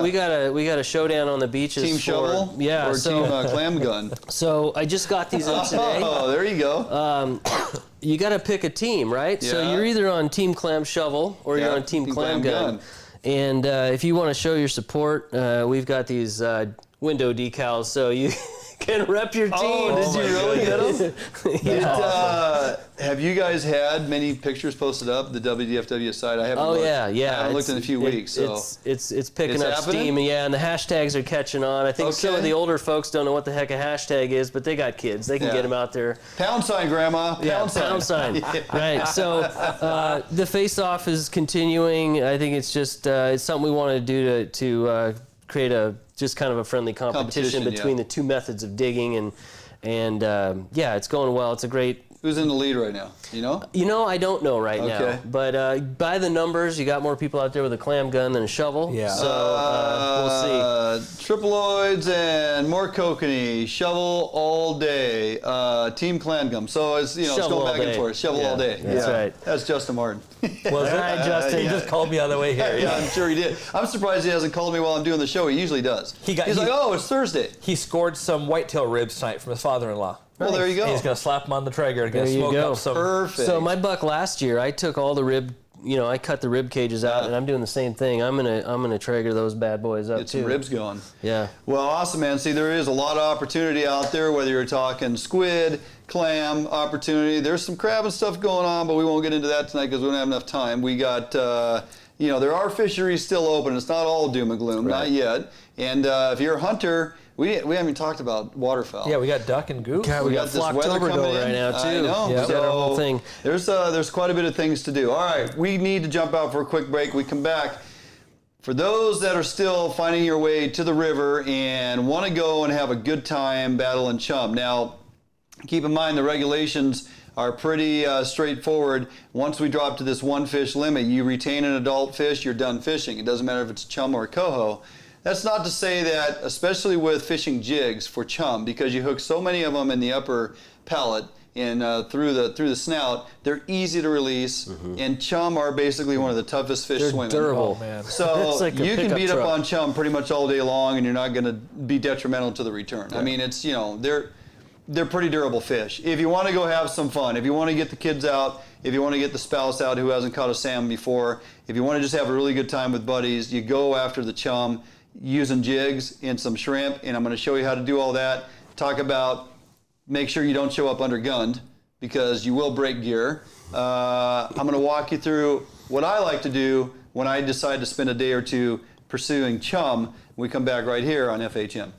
S3: we got a showdown on the beaches.
S2: Team shovel? Or team clam gun?
S3: So I just got these in today.
S2: Oh, there you go.
S3: You got to pick a team, right?
S2: Yeah.
S3: So you're either on Team Clam Shovel or you're on Team Clam Gun. And if you want to show your support, we've got these window decals, so you Can rep your team.
S2: Oh, did you really get them?
S3: Yeah.
S2: Have you guys had many pictures posted up the WDFW site? I haven't.
S3: Oh,
S2: looked.
S3: yeah.
S2: I haven't looked in a few weeks. So
S3: it's picking
S2: It's
S3: up
S2: happening?
S3: steam, and the hashtags are catching on. I think some of the older folks don't know what the heck a hashtag is, but they got kids. They can get them out there.
S2: Pound sign, Grandma. Pound sign.
S3: Right. So the face-off is continuing. I think it's just it's something we want to do to create a just kind of a friendly competition between the two methods of digging, and yeah, it's going well. It's a great.
S2: Who's in the lead right now? You know?
S3: You know, I don't know right now. But by the numbers, you got more people out there with a clam gun than a shovel. Yeah. So we'll see.
S2: Triploids and more kokanee. Shovel all day. Team clam gun. So it's it's going back and forth. Shovel all day.
S3: That's right.
S2: That's Justin Martin.
S4: Well, that's right, Justin. He just called me on the way here.
S2: Yeah, I'm sure he did. I'm surprised he hasn't called me while I'm doing the show. He usually does. He's like, oh, it's Thursday.
S4: He scored some whitetail ribs tonight from his father-in-law.
S2: Well, there you go.
S4: He's going to slap him on the Traeger and smoke up some.
S2: Perfect.
S3: So my buck last year, I took all the rib, I cut the rib cages out, and I'm doing the same thing. I'm gonna Traeger those bad boys up
S2: Get some ribs going.
S3: Yeah.
S2: Well, awesome, man. See, there is a lot of opportunity out there, whether you're talking squid, clam opportunity. There's some crab and stuff going on, but we won't get into that tonight because we don't have enough time. We got, there are fisheries still open. It's not all doom and gloom, not yet. And if you're a hunter, we haven't even talked about waterfowl.
S4: Yeah, we got duck and goose.
S2: God, we got this weather coming in
S3: right now too.
S2: I know.
S3: Yep.
S2: So
S3: our whole thing.
S2: There's quite a bit of things to do. All right, we need to jump out for a quick break. We come back. For those that are still finding your way to the river and want to go and have a good time battling chum. Now, keep in mind the regulations are pretty straightforward. Once we drop to this one fish limit, you retain an adult fish, you're done fishing. It doesn't matter if it's chum or coho. That's not to say that, especially with fishing jigs for chum, because you hook so many of them in the upper palate and through the snout, they're easy to release. And chum are basically one of the toughest fish swimming.
S3: They're durable.
S4: Oh, man.
S2: So
S3: like
S2: you can beat up on chum pretty much all day long, and you're not going to be detrimental to the return. I mean, it's they're pretty durable fish. If you want to go have some fun, if you want to get the kids out, if you want to get the spouse out who hasn't caught a salmon before, if you want to just have a really good time with buddies, you go after the chum using jigs and some shrimp, and I'm going to show you how to do all that. Talk about make sure you don't show up undergunned because you will break gear. I'm going to walk you through what I like to do when I decide to spend a day or two pursuing chum. We come back right here on FHM.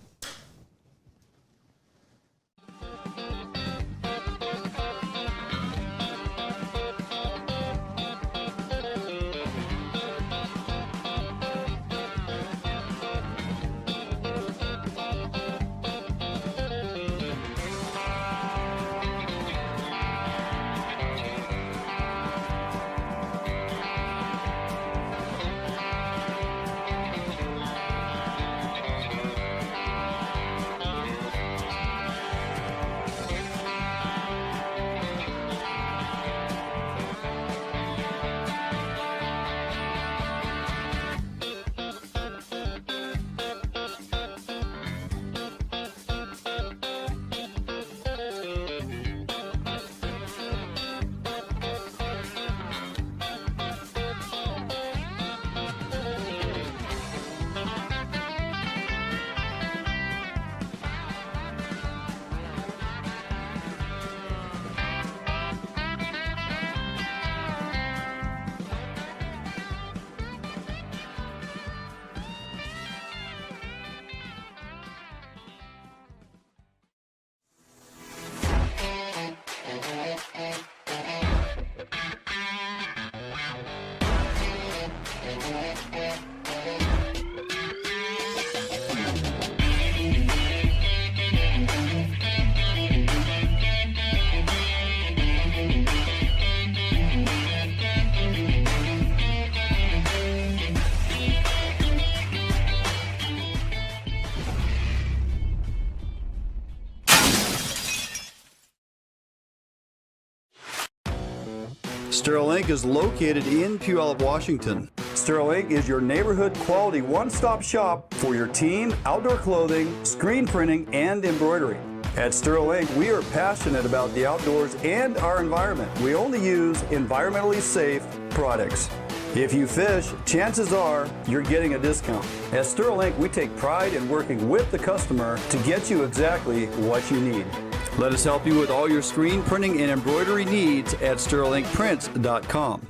S2: Sterl Inc. is located in Puyallup, Washington. Sterl Inc. is your neighborhood quality one-stop shop for your team, outdoor clothing, screen printing, and embroidery. At Sterl Inc., we are passionate about the outdoors and our environment. We only use environmentally safe products. If you fish, chances are you're getting a discount. At Sterling, we take pride in working with the customer to get you exactly what you need. Let us help you with all your screen printing and embroidery needs at sterlingprints.com.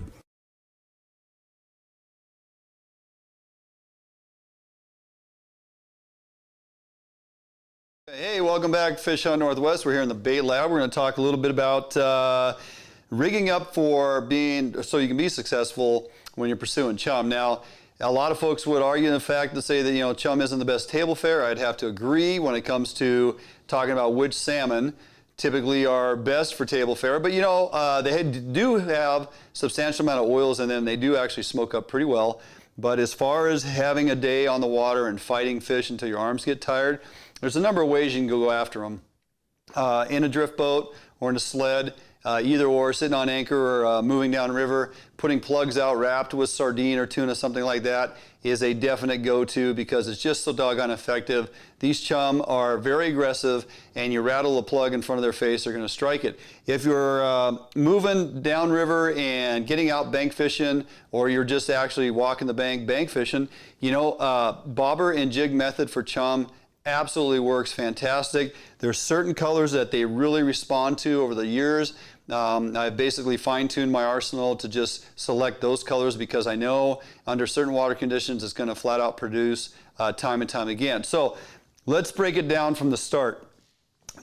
S2: Hey, welcome back to Fish Hunt Northwest. We're here in the bait lab. We're going to talk a little bit about rigging up so you can be successful when you're pursuing chum. Now, a lot of folks would argue the fact to say that, chum isn't the best table fare. I'd have to agree when it comes to talking about which salmon typically are best for table fare. But, they do have substantial amount of oils in them. They do actually smoke up pretty well. But as far as having a day on the water and fighting fish until your arms get tired, there's a number of ways you can go after them. In a drift boat or in a sled, either or, sitting on anchor or moving down river, putting plugs out wrapped with sardine or tuna, something like that, is a definite go-to because it's just so doggone effective. These chum are very aggressive, and you rattle a plug in front of their face, they're going to strike it. If you're moving downriver and getting out bank fishing, or you're just actually walking the bank fishing, bobber and jig method for chum absolutely works fantastic. There's certain colors that they really respond to over the years. I've basically fine-tuned my arsenal to just select those colors because I know under certain water conditions it's going to flat out produce time and time again. So let's break it down from the start.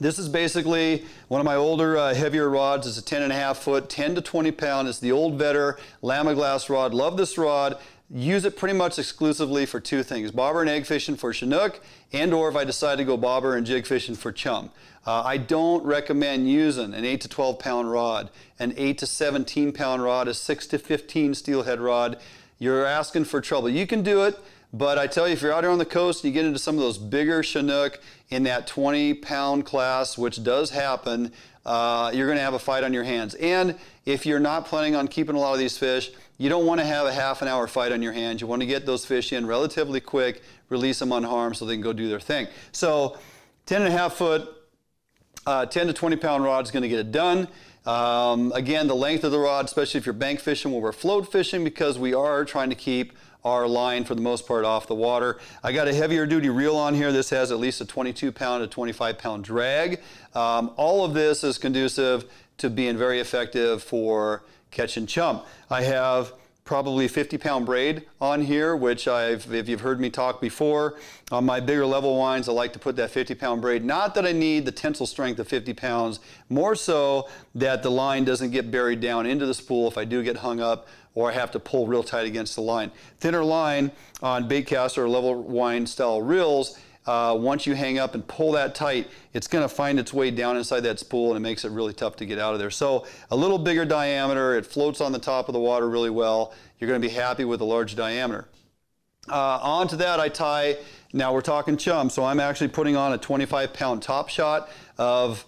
S2: This is basically one of my older, heavier rods. It's a 10.5 foot, 10 to 20 pound. It's the old Vetter Lama glass rod. Love this rod. Use it pretty much exclusively for two things: bobber and egg fishing for Chinook, and or if I decide to go bobber and jig fishing for chum. I don't recommend using an 8 to 12 pound rod, an 8 to 17 pound rod, a 6 to 15 steelhead rod. You're asking for trouble. You can do it, but I tell you, if you're out here on the coast and you get into some of those bigger Chinook in that 20 pound class, which does happen, you're going to have a fight on your hands. And if you're not planning on keeping a lot of these fish, you don't want to have a half an hour fight on your hands. You want to get those fish in relatively quick, release them unharmed so they can go do their thing. So 10.5 foot, 10 to 20 pound rod is going to get it done. Again, the length of the rod, especially if you're bank fishing, where we're float fishing, because we are trying to keep our line for the most part off the water. I got a heavier duty reel on here. This has at least a 22 pound to 25 pound drag. All of this is conducive to being very effective for catching chum. I have probably 50 pound braid on here, which if you've heard me talk before, on my bigger level wines, I like to put that 50 pound braid. Not that I need the tensile strength of 50 pounds, more so that the line doesn't get buried down into the spool if I do get hung up or I have to pull real tight against the line. Thinner line on baitcaster or level wine style reels, once you hang up and pull that tight, it's going to find its way down inside that spool, and it makes it really tough to get out of there. So a little bigger diameter, it floats on the top of the water really well. You're going to be happy with a large diameter. Onto that I tie, now we're talking chum, so I'm actually putting on a 25 pound top shot of,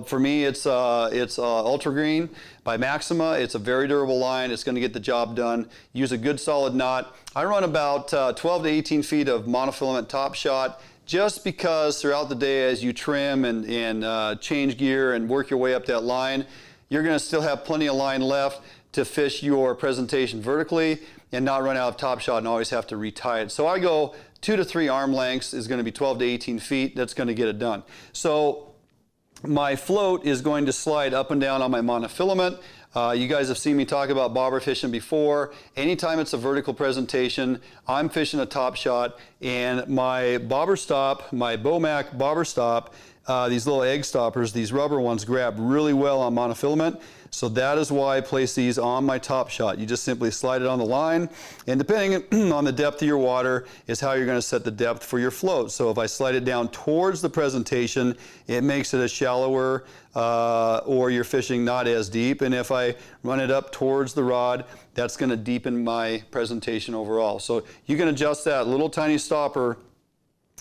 S2: for me it's Ultra Green by Maxima. It's a very durable line. It's going to get the job done. Use a good solid knot. I run about 12 to 18 feet of monofilament top shot, just because throughout the day as you trim and change gear and work your way up that line, you're going to still have plenty of line left to fish your presentation vertically and not run out of top shot and always have to retie it. So I go 2 to 3 arm lengths is going to be 12 to 18 feet. That's going to get it done. So my float is going to slide up and down on my monofilament. You guys have seen me talk about bobber fishing before. Anytime it's a vertical presentation, I'm fishing a top shot, and my bobber stop, my Bomac bobber stop, these little egg stoppers, these rubber ones, grab really well on monofilament. So that is why I place these on my top shot. You just simply slide it on the line, and depending on the depth of your water is how you're going to set the depth for your float. So if I slide it down towards the presentation, it makes it a shallower, or you're fishing not as deep. And if I run it up towards the rod, that's going to deepen my presentation overall. So you can adjust that little tiny stopper,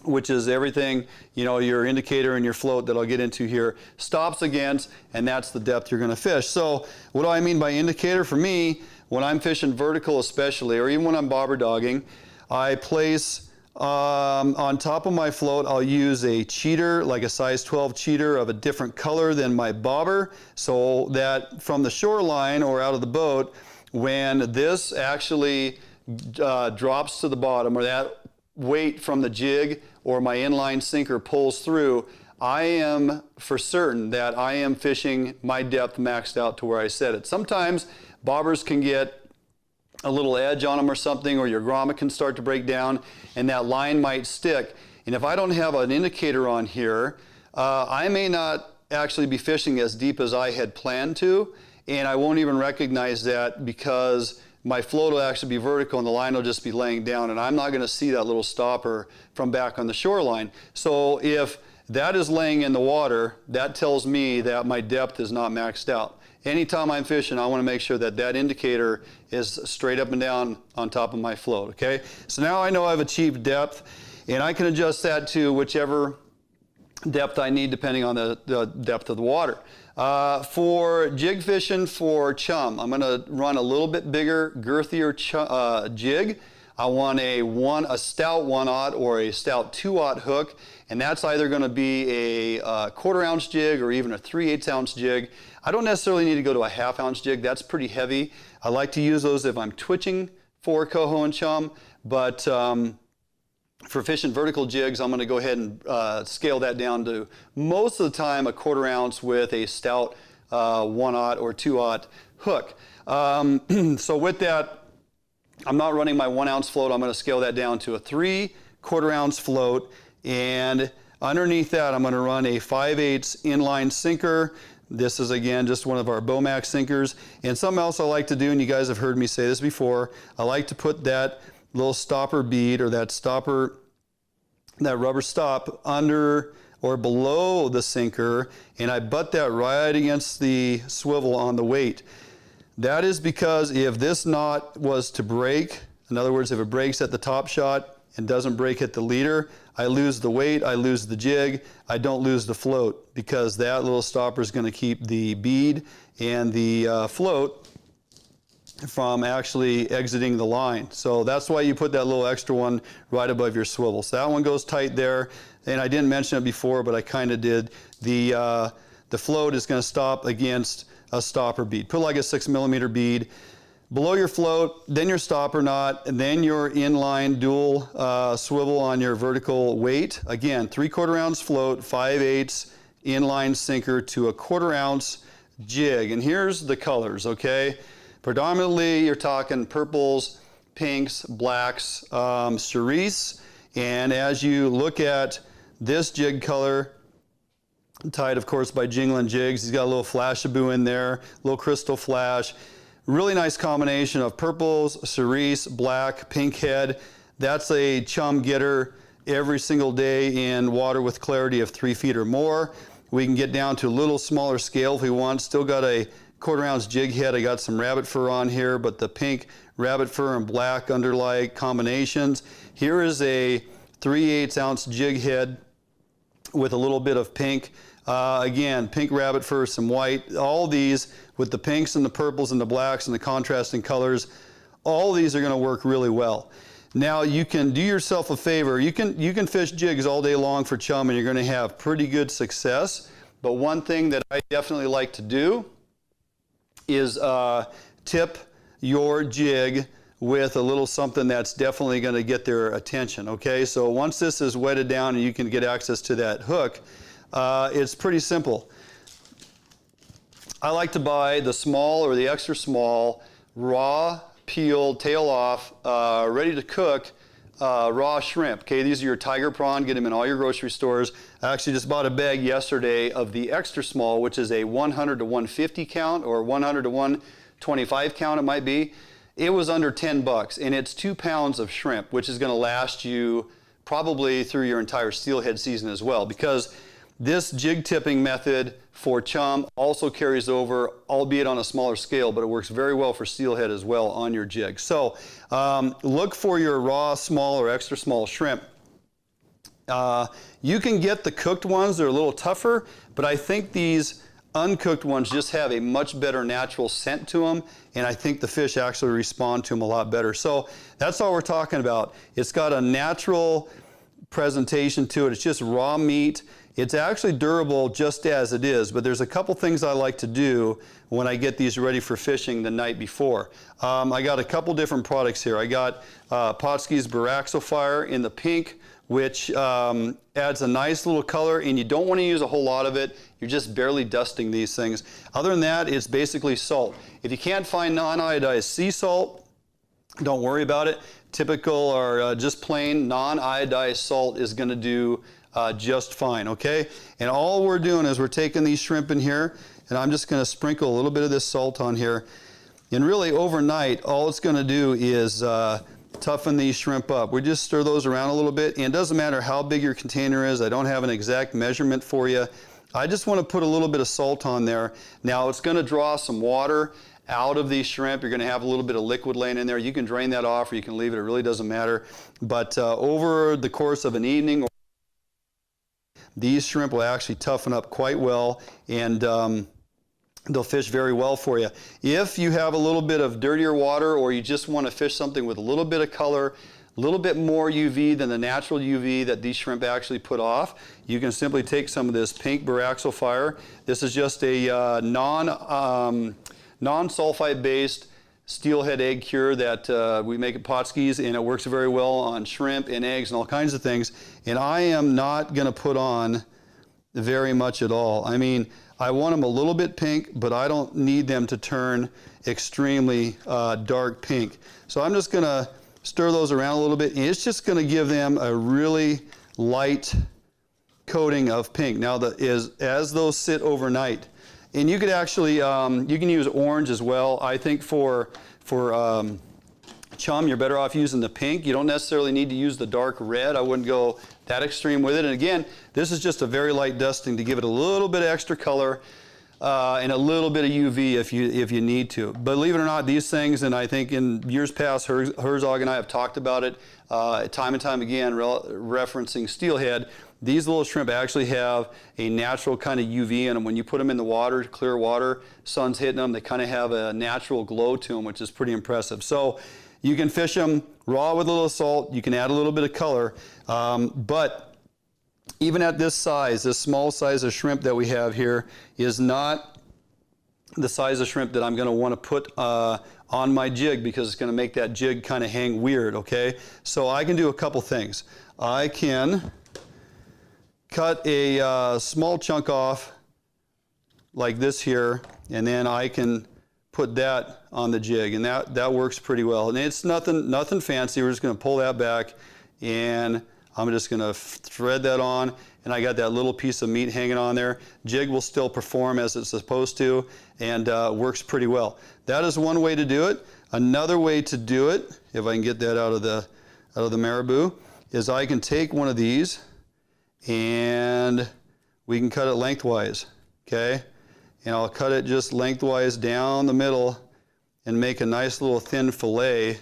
S2: which is everything, your indicator and your float that I'll get into here, stops against, and that's the depth you're going to fish. So what do I mean by indicator? For me, when I'm fishing vertical especially, or even when I'm bobber dogging, I place on top of my float, I'll use a cheater, like a size 12 cheater of a different color than my bobber, so that from the shoreline or out of the boat, when this actually drops to the bottom, or that weight from the jig or my inline sinker pulls through, I am for certain that I am fishing my depth maxed out to where I set it. Sometimes bobbers can get a little edge on them or something, or your grommet can start to break down and that line might stick. And if I don't have an indicator on here, I may not actually be fishing as deep as I had planned to, and I won't even recognize that because my float will actually be vertical and the line will just be laying down, and I'm not going to see that little stopper from back on the shoreline. So if that is laying in the water, that tells me that my depth is not maxed out. Anytime I'm fishing, I want to make sure that that indicator is straight up and down on top of my float, okay? So now I know I've achieved depth, and I can adjust that to whichever depth I need depending on the depth of the water. For jig fishing for chum, I'm going to run a little bit bigger, girthier jig. I want a stout 1/0 or a stout 2/0 hook, and that's either going to be a 1/4 ounce jig or even a 3/8 ounce jig. I don't necessarily need to go to a 1/2 ounce jig. That's pretty heavy. I like to use those if I'm twitching for coho and chum, but for fishing vertical jigs, I'm going to go ahead and scale that down to most of the time a 1/4 ounce with a stout 1/0 or 2/0 hook. So with that, I'm not running my 1 ounce float. I'm going to scale that down to a 3/4 ounce float, and underneath that I'm going to run a 5/8 inline sinker. This is again just one of our Bomax sinkers. And something else I like to do, and you guys have heard me say this before, I like to put that little stopper bead or that rubber stop under or below the sinker, and I butt that right against the swivel on the weight. That is because if this knot was to break, in other words, if it breaks at the top shot and doesn't break at the leader, I lose the weight, I lose the jig, I don't lose the float, because that little stopper is going to keep the bead and the float from actually exiting the line. So that's why you put that little extra one right above your swivel. So that one goes tight there, and I didn't mention it before, but I kind of did. The float is going to stop against a stopper bead. Put like a 6mm bead below your float, then your stopper knot, and then your inline dual swivel on your vertical weight. Again, 3/4 ounce float, 5/8 inline sinker to a 1/4 ounce jig. And here's the colors, okay? Predominantly, you're talking purples, pinks, blacks, cerise. And as you look at this jig color, tied, of course, by Jingling Jigs. He's got a little Flashaboo in there, little crystal flash. Really nice combination of purples, cerise, black, pink head. That's a chum getter every single day in water with clarity of 3 feet or more. We can get down to a little smaller scale if we want. Still got a 1/4 ounce jig head. I got some rabbit fur on here, but the pink, rabbit fur, and black underlie combinations. Here is a 3/8 ounce jig head with a little bit of pink. Again, pink rabbit fur, some white. All these with the pinks and the purples and the blacks and the contrasting colors, all these are going to work really well. Now you can do yourself a favor. You can fish jigs all day long for chum and you're going to have pretty good success. But one thing that I definitely like to do is tip your jig with a little something that's definitely going to get their attention. Okay, so once this is wetted down and you can get access to that hook, it's pretty simple. I like to buy the small or the extra small, raw, peeled, tail off, ready to cook raw shrimp. Okay, these are your tiger prawn. Get them in all your grocery stores. I actually just bought a bag yesterday of the extra small, which is a 100 to 150 count or 100 to 125 count it might be. It was under 10 bucks, and it's 2 pounds of shrimp, which is going to last you probably through your entire steelhead season as well, because this jig tipping method for chum also carries over, albeit on a smaller scale, but it works very well for steelhead as well on your jig. So look for your raw, small, or extra small shrimp. You can get the cooked ones, they're a little tougher, but I think these uncooked ones just have a much better natural scent to them, and I think the fish actually respond to them a lot better. So that's all we're talking about. It's got a natural presentation to it. It's just raw meat. It's actually durable just as it is, but there's a couple things I like to do when I get these ready for fishing the night before. I got a couple different products here. I got Pautzke's Fire in the pink, which adds a nice little color, and you don't want to use a whole lot of it. You're just barely dusting these things. Other than that, it's basically salt. If you can't find non-iodized sea salt, don't worry about it. Typical or just plain non-iodized salt is going to do just fine, okay? And all we're doing is we're taking these shrimp in here, and I'm just going to sprinkle a little bit of this salt on here. And really overnight, all it's going to do is toughen these shrimp up. We just stir those around a little bit, and it doesn't matter how big your container is. I don't have an exact measurement for you. I just want to put a little bit of salt on there. Now it's going to draw some water out of these shrimp. You're going to have a little bit of liquid laying in there. You can drain that off or you can leave it. It really doesn't matter. But over the course of an evening, these shrimp will actually toughen up quite well, and they'll fish very well for you. If you have a little bit of dirtier water, or you just want to fish something with a little bit of color, a little bit more UV than the natural UV that these shrimp actually put off, you can simply take some of this pink Fire. This is just a non-sulfite based steelhead egg cure that we make at Pautzke's, and it works very well on shrimp and eggs and all kinds of things. And I am not going to put on very much at all. I mean, I want them a little bit pink, but I don't need them to turn extremely dark pink. So I'm just going to stir those around a little bit, and it's just going to give them a really light coating of pink. Now, as those sit overnight, and you could actually, you can use orange as well. I think for chum, you're better off using the pink. You don't necessarily need to use the dark red. I wouldn't go that extreme with it. And again, this is just a very light dusting to give it a little bit of extra color and a little bit of UV if you need to. Believe it or not, these things, and I think in years past, Herzog and I have talked about it time and time again, referencing steelhead. These little shrimp actually have a natural kind of UV in them. When you put them in the water, clear water, sun's hitting them, they kind of have a natural glow to them, which is pretty impressive. So you can fish them raw with a little salt. You can add a little bit of color. But even at this size, this small size of shrimp that we have here is not the size of shrimp that I'm going to want to put on my jig, because it's going to make that jig kind of hang weird, okay? So I can do a couple things. I can cut a small chunk off like this here, and then I can put that on the jig, and that works pretty well. And it's nothing fancy. We're just going to pull that back, and I'm just going to thread that on, and I got that little piece of meat hanging on there. Jig will still perform as it's supposed to, and works pretty well. That is one way to do it. Another way to do it, if I can get that out of the marabou, is I can take one of these, and we can cut it lengthwise, okay? And I'll cut it just lengthwise down the middle and make a nice little thin fillet,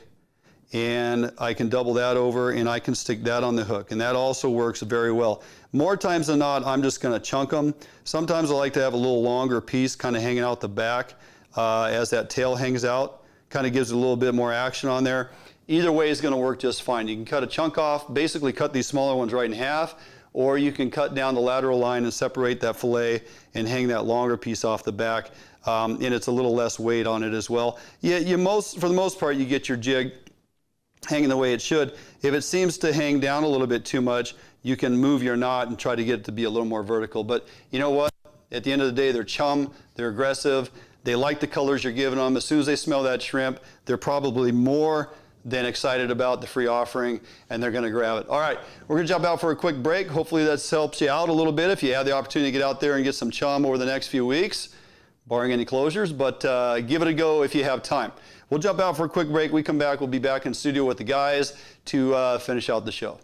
S2: and I can double that over and I can stick that on the hook, and that also works very well. More times than not, I'm just going to chunk them. Sometimes I like to have a little longer piece kind of hanging out the back as that tail hangs out. Kind of gives it a little bit more action on there. Either way is going to work just fine. You can cut a chunk off, basically cut these smaller ones right in half, or you can cut down the lateral line and separate that fillet and hang that longer piece off the back, and it's a little less weight on it as well. Yeah, for the most part, you get your jig hanging the way it should. If it seems to hang down a little bit too much, you can move your knot and try to get it to be a little more vertical. But you know what? At the end of the day, they're chum, they're aggressive, they like the colors you're giving them. As soon as they smell that shrimp, they're probably more than excited about the free offering, and they're going to grab it. All right, we're going to jump out for a quick break. Hopefully that helps you out a little bit if you have the opportunity to get out there and get some chum over the next few weeks, barring any closures, but give it a go if you have time. We'll jump out for a quick break. We come back, we'll be back in studio with the guys to finish out the show.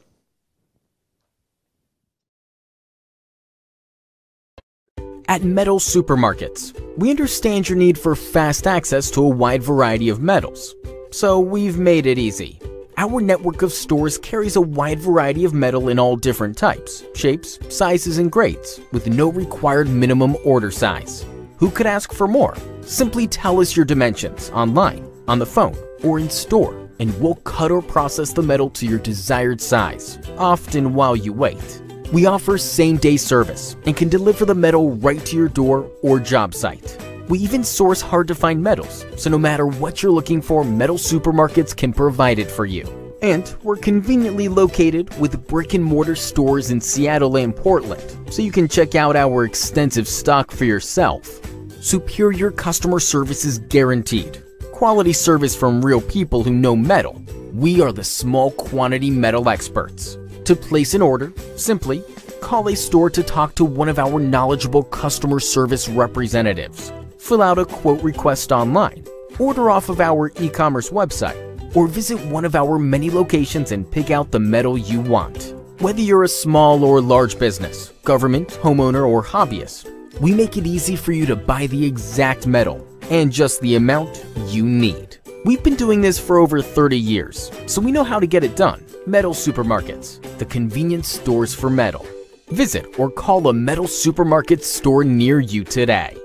S5: At Metals Supermarkets, we understand your need for fast access to a wide variety of metals. So we've made it easy. Our network of stores carries a wide variety of metal in all different types, shapes, sizes, and grades, with no required minimum order size. Who could ask for more? Simply tell us your dimensions online, on the phone, or in store. and we'll cut or process the metal to your desired size, often while you wait. We offer same-day service and can deliver the metal right to your door or job site. We even source hard-to-find metals, so no matter what you're looking for, Metal Supermarkets can provide it for you. And we're conveniently located with brick-and-mortar stores in Seattle and Portland, so you can check out our extensive stock for yourself. Superior customer service is guaranteed. Quality service from real people who know metal. We are the small quantity metal experts. To place an order, simply call a store to talk to one of our knowledgeable customer service representatives. Fill out a quote request online, order off of our e-commerce website, or visit one of our many locations and pick out the metal you want. Whether you're a small or large business, government, homeowner, or hobbyist, we make it easy for you to buy the exact metal and just the amount you need. We've been doing this for over 30 years, so we know how to get it done. Metal Supermarkets, the convenience stores for metal. Visit or call a Metal Supermarket store near you today.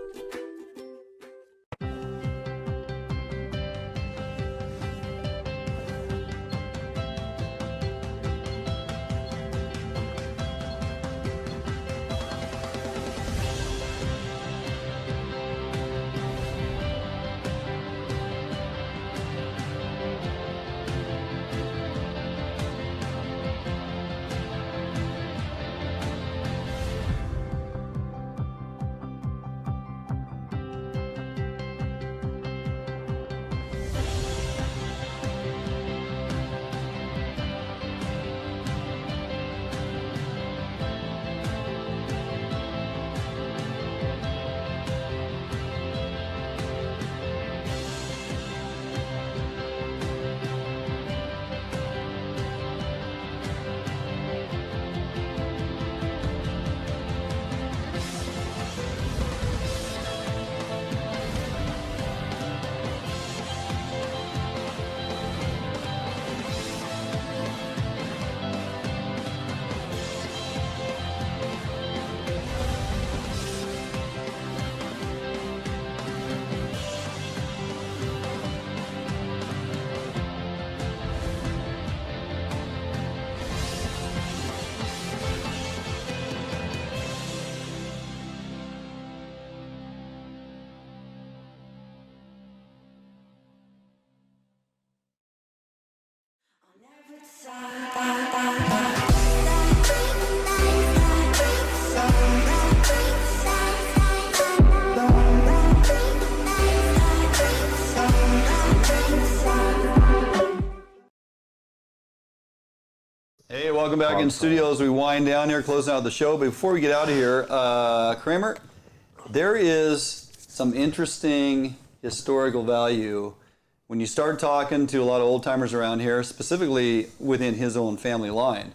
S2: Hey, welcome back in studio as we wind down here, closing out the show. But before we get out of here, Kramer, there is some interesting historical value when you start talking to a lot of old timers around here, specifically within his own family line.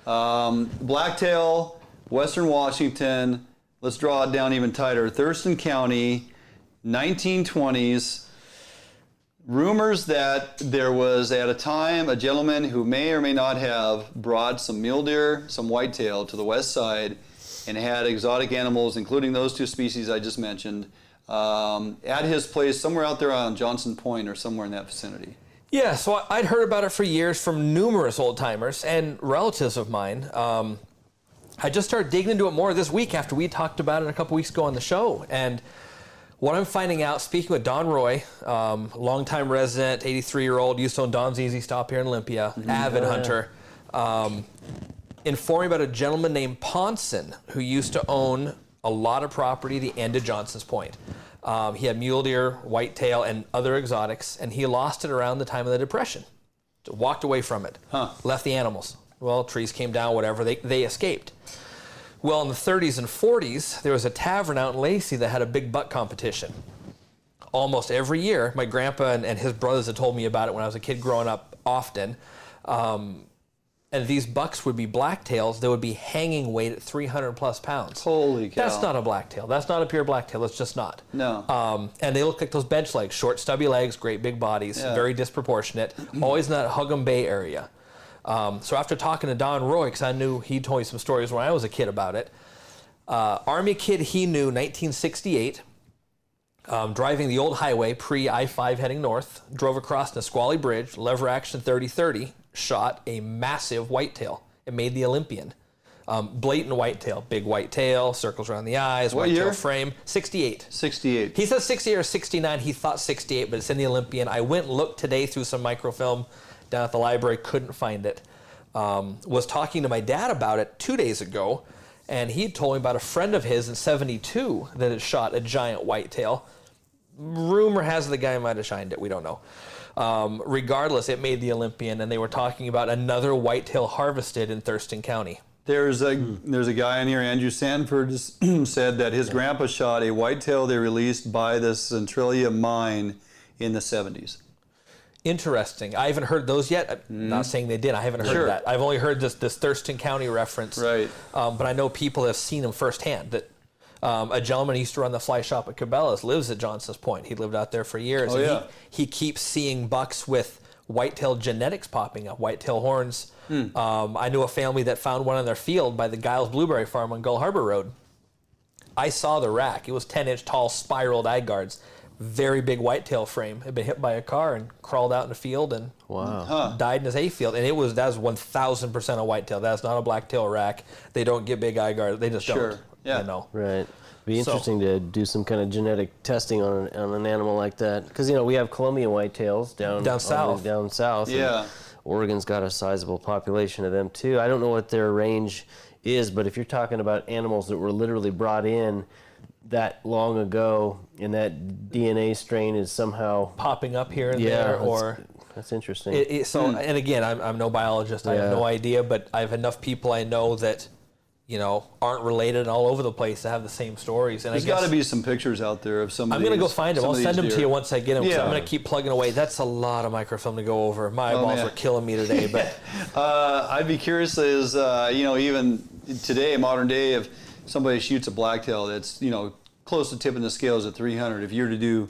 S2: Blacktail, Western Washington, let's draw it down even tighter. Thurston County, 1920s. Rumors that there was at a time a gentleman who may or may not have brought some mule deer, some whitetail to the west side and had exotic animals, including those two species I just mentioned, at his place somewhere out there on Johnson Point or somewhere in that vicinity.
S4: Yeah, so I'd heard about it for years from numerous old timers and relatives of mine. I just started digging into it more this week after we talked about it a couple weeks ago on the show. And what I'm finding out, speaking with Don Roy, longtime resident, 83-year-old, used to own Don's Easy Stop here in Olympia, avid hunter, informed me about a gentleman named Ponson who used to own a lot of property at the end of Johnson's Point. He had mule deer, whitetail, and other exotics, and he lost it around the time of the Depression. Walked away from it, left the animals. Well, trees came down, whatever, they escaped. Well, in the 30s and 40s, there was a tavern out in Lacey that had a big buck competition. Almost every year, my grandpa and his brothers had told me about it when I was a kid growing up often. And these bucks would be blacktails that would be hanging weight at 300 plus pounds.
S2: Holy cow.
S4: That's not a blacktail. That's not a pure blacktail. It's just not.
S2: No.
S4: And they look like those bench legs, short, stubby legs, great big bodies, very disproportionate, always in that Hug'em Bay area. So after talking to Don Roy, because I knew he told me some stories when I was a kid about it, Army kid he knew, 1968, driving the old highway pre-I-5 heading north, drove across Nisqually Bridge, lever action 30-30, shot a massive whitetail. It made the Olympian. Blatant whitetail, big whitetail, circles around the eyes,
S2: what
S4: whitetail
S2: year?
S4: frame. 68.
S2: 68.
S4: He said 68 or 69. He thought 68, but it's in the Olympian. I went and looked today through some microfilm down at the library, couldn't find it. Was talking to my dad about it 2 days ago, and he told me about a friend of his in 72 that had shot a giant whitetail. Rumor has it the guy might have shined it. We don't know. Regardless, it made the Olympian, and they were talking about another whitetail harvested in Thurston County.
S2: There's a guy in here, Andrew Sanford, said that his grandpa shot a whitetail they released by the Centralia mine in the 70s.
S4: Interesting. I haven't heard those yet. I'm not saying they did. I haven't heard that. I've only heard this Thurston County reference.
S2: Right.
S4: But I know people have seen them firsthand. That a gentleman who used to run the fly shop at Cabela's lives at Johnson's Point. He lived out there for years.
S2: Oh, yeah.
S4: He keeps seeing bucks with whitetail genetics popping up, whitetail horns. I knew a family that found one on their field by the Giles Blueberry Farm on Gull Harbor Road. I saw the rack. It was 10-inch tall spiraled eye guards. Very big whitetail frame. Had been hit by a car and crawled out in the field and died in his hayfield. And that was 1,000% a whitetail. That's not a blacktail rack. They don't get big eye guards. They just don't.
S2: Yeah.
S4: You know.
S3: Right. Be interesting to do some kind of genetic testing on an animal like that, because we have Colombian whitetails down south.
S2: Yeah.
S3: Oregon's got a sizable population of them too. I don't know what their range is, but if you're talking about animals that were literally brought in that long ago, and that DNA strain is somehow
S4: popping up here and there, or
S3: that's interesting.
S4: And again, I'm no biologist. I have no idea, but I have enough people I know that aren't related and all over the place to have the same stories. And
S2: there's got to be some pictures out there of some of
S4: I'm
S2: these.
S4: going to go find them. I'll send them to you once I get them, because I'm going to keep plugging away. That's a lot of microfilm to go over. My eyeballs are killing me today. But
S2: I'd be curious as, even today, modern day, if somebody shoots a blacktail that's, close to tipping the scales at 300, if you're to do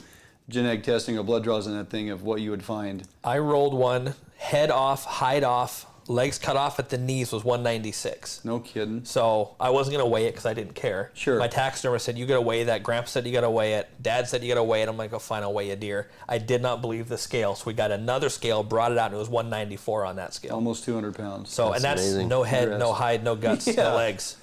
S2: genetic testing or blood draws on that thing, of what you would find.
S4: I rolled one, head off, hide off, legs cut off at the knees, was 196.
S2: No kidding.
S4: So I wasn't going to weigh it because I didn't care.
S2: Sure.
S4: My taxidermist said, you got to weigh that. Grandpa said, you got to weigh it. Dad said, you got to weigh it. I'm like, oh, fine, I'll weigh a deer. I did not believe the scale. So we got another scale, brought it out, and it was 194 on that scale.
S2: Almost 200 pounds.
S4: So, that's amazing. No head, no hide, no guts, no legs.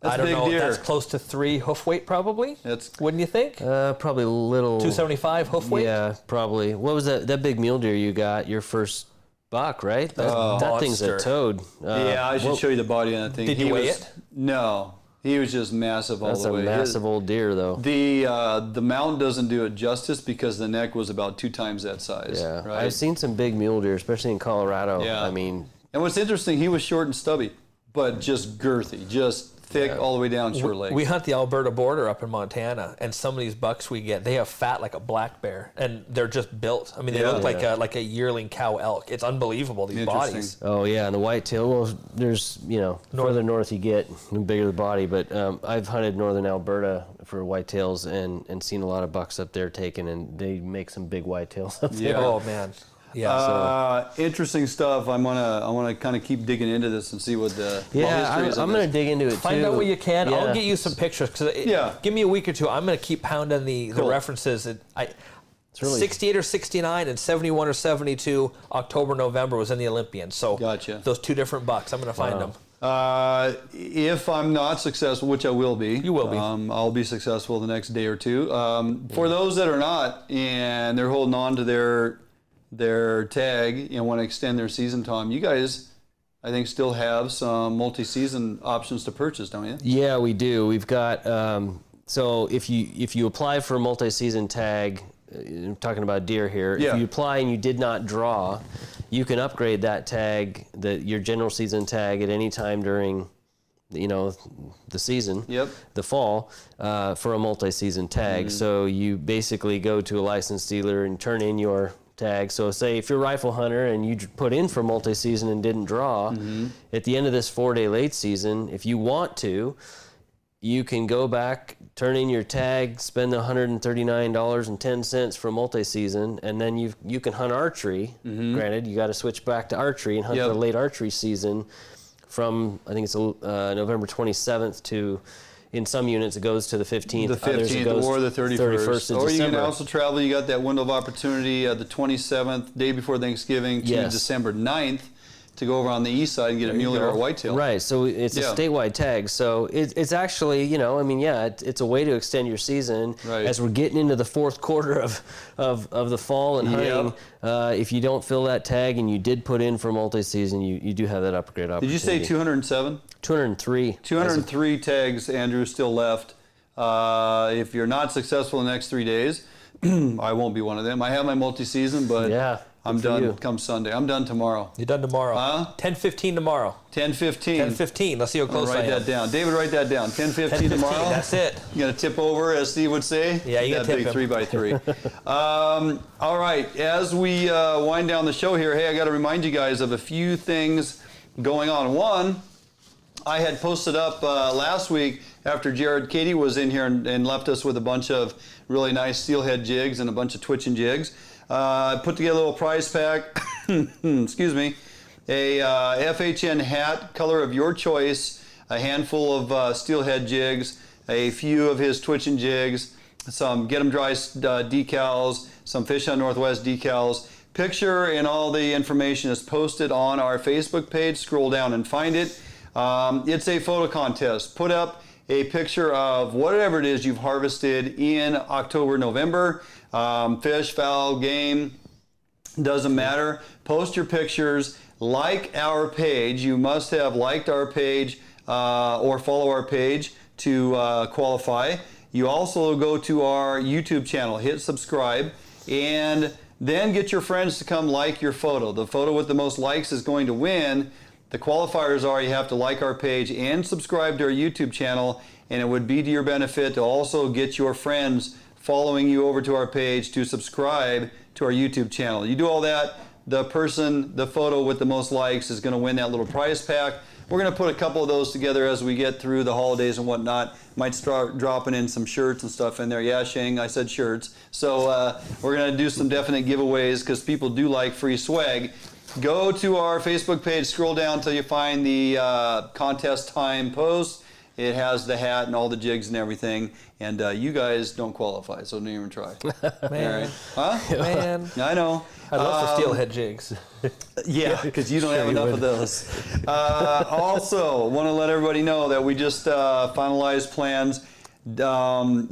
S2: That's
S4: I don't know.
S2: deer.
S4: That's close to 3 hoof weight, probably. Wouldn't you think?
S3: Probably a little.
S4: 275 hoof weight.
S3: Yeah, probably. What was that big mule deer you got? Your first buck, right? That thing's a toad.
S2: I should show you the body on that thing.
S4: Did you weigh it?
S2: No, he was just massive all the way.
S3: That's a massive old deer, though.
S2: The mount doesn't do it justice, because the neck was about 2 times that size.
S3: Yeah,
S2: right?
S3: I've seen some big mule deer, especially in Colorado.
S2: Yeah.
S3: I mean,
S2: and what's interesting, he was short and stubby, but just girthy, just thick all the way down short legs.
S4: We hunt the Alberta border up in Montana, and some of these bucks we get, they have fat like a black bear, and they're just built. I mean, they look like a yearling cow elk. It's unbelievable, these bodies.
S3: Oh yeah, and the whitetail. Well, there's further north you get, the bigger the body. But I've hunted northern Alberta for whitetails and seen a lot of bucks up there taken, and they make some big whitetails up there.
S4: Oh man. Yeah.
S2: Interesting stuff. I want to kind of keep digging into this and see what the history is.
S3: I'm going to dig into it too.
S4: Find out what you can. I'll get you some pictures. Give me a week or two. I'm going to keep pounding the references. It's really 68 or 69 and 71 or 72. October, November was in the Olympian. So those 2 different bucks. I'm going to find them.
S2: If I'm not successful, which I will be.
S4: You will be.
S2: I'll be successful the next day or two. For those that are not, and they're holding on to their tag and want to extend their season time, you guys, I think, still have some multi-season options to purchase, don't you?
S3: Yeah, we do. We've got so if you apply for a multi-season tag, I'm talking about deer here. If you apply and you did not draw, you can upgrade that tag, your general season tag, at any time during the season, the fall, for a multi-season tag. So you basically go to a licensed dealer and turn in your tag. So say if you're a rifle hunter and you put in for multi-season and didn't draw, at the end of this 4-day late season, if you want to, you can go back, turn in your tag, spend the $139.10 for multi-season, and then you can hunt archery. Granted, you got to switch back to archery and hunt the late archery season from, I think it's November 27th to in some units it goes to the 15th.
S2: The 15th or the 31st.
S3: Of
S2: or
S3: December.
S2: You can also travel. You got that window of opportunity the 27th, day before Thanksgiving, to December 9th. To go over on the east side and get a Mule Deer or White-Tail.
S3: Right, so it's a statewide tag. So it's actually, you know, I mean, it's a way to extend your season.
S2: Right.
S3: As we're getting into the fourth quarter of the fall and hunting, if you don't fill that tag and you did put in for multi-season, you do have that upgrade opportunity.
S2: Did you say 207?
S3: 203.
S2: 203 tags, Andrew, still left. If you're not successful in the next 3 days, I won't be one of them. I have my multi-season, but I'm done come Sunday. I'm done tomorrow.
S4: You're done tomorrow. 10:15 tomorrow.
S2: 10:15.
S4: 10:15. Let's see how close I am.
S2: Write that down. David, write that down. 10:15 tomorrow.
S4: That's it.
S2: You gonna tip over, as Steve would say?
S4: Yeah, you got to tip
S2: big 3x3. All right. As we wind down the show here, hey, I got to remind you guys of a few things going on. One, I had posted up last week after Jared Cady was in here and left us with a bunch of really nice steelhead jigs and a bunch of twitching jigs. Put together a little prize pack, excuse me, a FHN hat, color of your choice, a handful of steelhead jigs, a few of his twitching jigs, some Get 'em Dry decals, some Fish Hunt Northwest decals. Picture and all the information is posted on our Facebook page. Scroll down and find it. It's a photo contest. Put up a picture of whatever it is you've harvested in October, November. Fish, fowl, game, doesn't matter. Post your pictures. Like our page. You must have liked our page or follow our page to qualify. You also go to our YouTube channel, hit subscribe, and then get your friends to come like your photo. The photo with the most likes is going to win. The qualifiers are you have to like our page and subscribe to our YouTube channel, and it would be to your benefit to also get your friends following you over to our page to subscribe to our YouTube channel. You do all that, the photo with the most likes is going to win that little prize pack. We're going to put a couple of those together as we get through the holidays and whatnot. Might start dropping in some shirts and stuff in there. Yeah, Shane, I said shirts. So we're going to do some definite giveaways because people do like free swag. Go to our Facebook page, scroll down until you find the contest time post. It has the hat and all the jigs and everything, and you guys don't qualify, so don't even try.
S4: Man.
S2: All right. Huh?
S4: Man.
S2: I know.
S4: I love the steelhead jigs.
S2: Yeah, because you don't have enough of those. Also, want to let everybody know that we just finalized plans.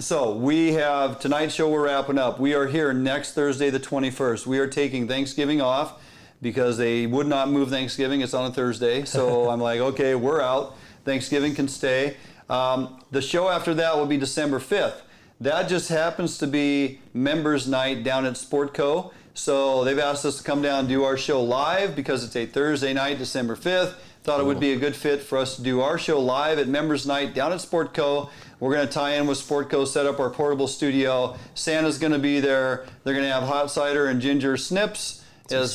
S2: So we have tonight's show, we're wrapping up. We are here next Thursday, the 21st. We are taking Thanksgiving off because they would not move Thanksgiving. It's on a Thursday. So I'm like, okay, we're out. Thanksgiving can stay. The show after that will be December 5th. That just happens to be members night down at Sportco. So they've asked us to come down and do our show live because it's a Thursday night, December 5th. Thought it would be a good fit for us to do our show live at members night down at Sportco. We're going to tie in with Sportco, set up our portable studio. Santa's going to be there. They're going to have hot cider and ginger snips. As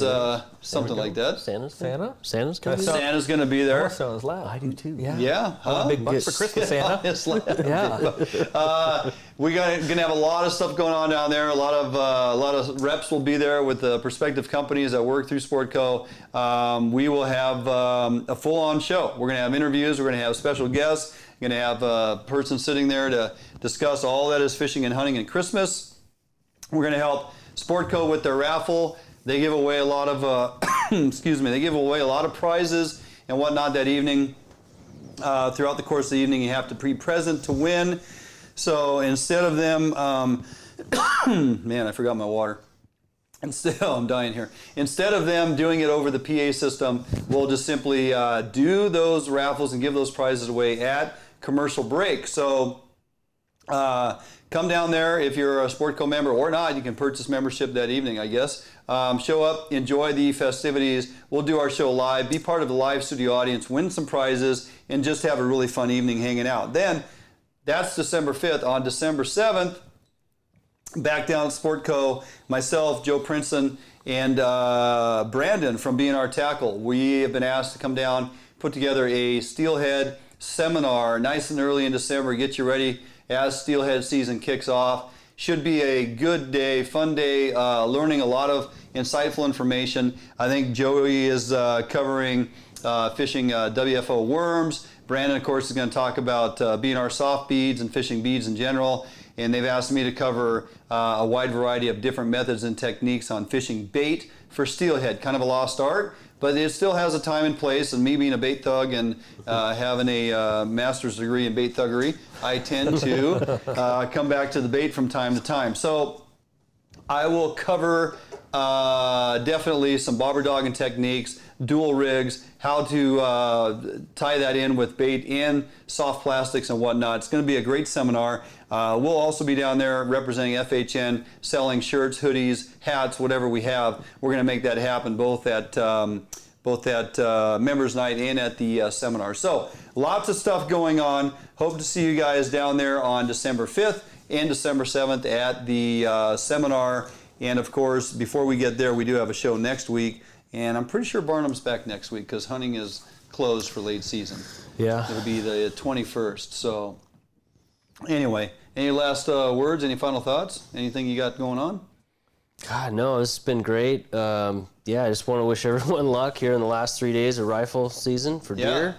S2: something like that.
S3: Santa's
S4: Santa?
S3: going to be there?
S2: Santa's going to be there.
S4: That sounds loud.
S3: I do too.
S2: Yeah.
S4: I want a big bucks for Christmas, Santa.
S2: It's loud.
S4: Yeah.
S2: We're gonna have a lot of stuff going on down there. A lot of reps will be there with the prospective companies that work through Sportco. We will have a full-on show. We're gonna have interviews. We're gonna have special guests. We're gonna have a person sitting there to discuss all that is fishing and hunting and Christmas. We're gonna help Sportco with their raffle. They give away a lot of they give away a lot of prizes and whatnot that evening. Throughout the course of the evening, you have to be present to win. So instead of them, man, I forgot my water. I'm dying here. Instead of them doing it over the PA system, we'll just simply do those raffles and give those prizes away at commercial break. So come down there if you're a Sportco member or not. You can purchase membership that evening, I guess. Show up, enjoy the festivities. We'll do our show live, be part of the live studio audience, win some prizes, and just have a really fun evening hanging out. Then, that's December 5th. On December 7th, back down at Sportco, myself, Joe Princeton, and Brandon from B&R Tackle. We have been asked to come down, put together a steelhead seminar nice and early in December, get you ready as steelhead season kicks off. Should be a good day, fun day, learning a lot of insightful information. I think Joey is covering fishing WFO worms. Brandon, of course, is going to talk about BNR soft beads and fishing beads in general. And they've asked me to cover a wide variety of different methods and techniques on fishing bait for steelhead. Kind of a lost art, but it still has a time and place. And me being a bait thug and having a master's degree in bait thuggery, I tend to come back to the bait from time to time. So I will cover definitely some bobber dogging techniques, dual rigs, how to tie that in with bait and soft plastics and whatnot. It's going to be a great seminar. We'll also be down there representing FHN, selling shirts, hoodies, hats, whatever we have. We're going to make that happen both at members night and at the seminar. So lots of stuff going on. Hope to see you guys down there on December 5th and December 7th at the seminar. And of course, before we get there, we do have a show next week. And I'm pretty sure Barnum's back next week because hunting is closed for late season. Yeah. It'll be the 21st. So anyway, any last words, any final thoughts? Anything you got going on?
S3: God, no, this has been great. Yeah, I just want to wish everyone luck here in the last 3 days of rifle season for deer.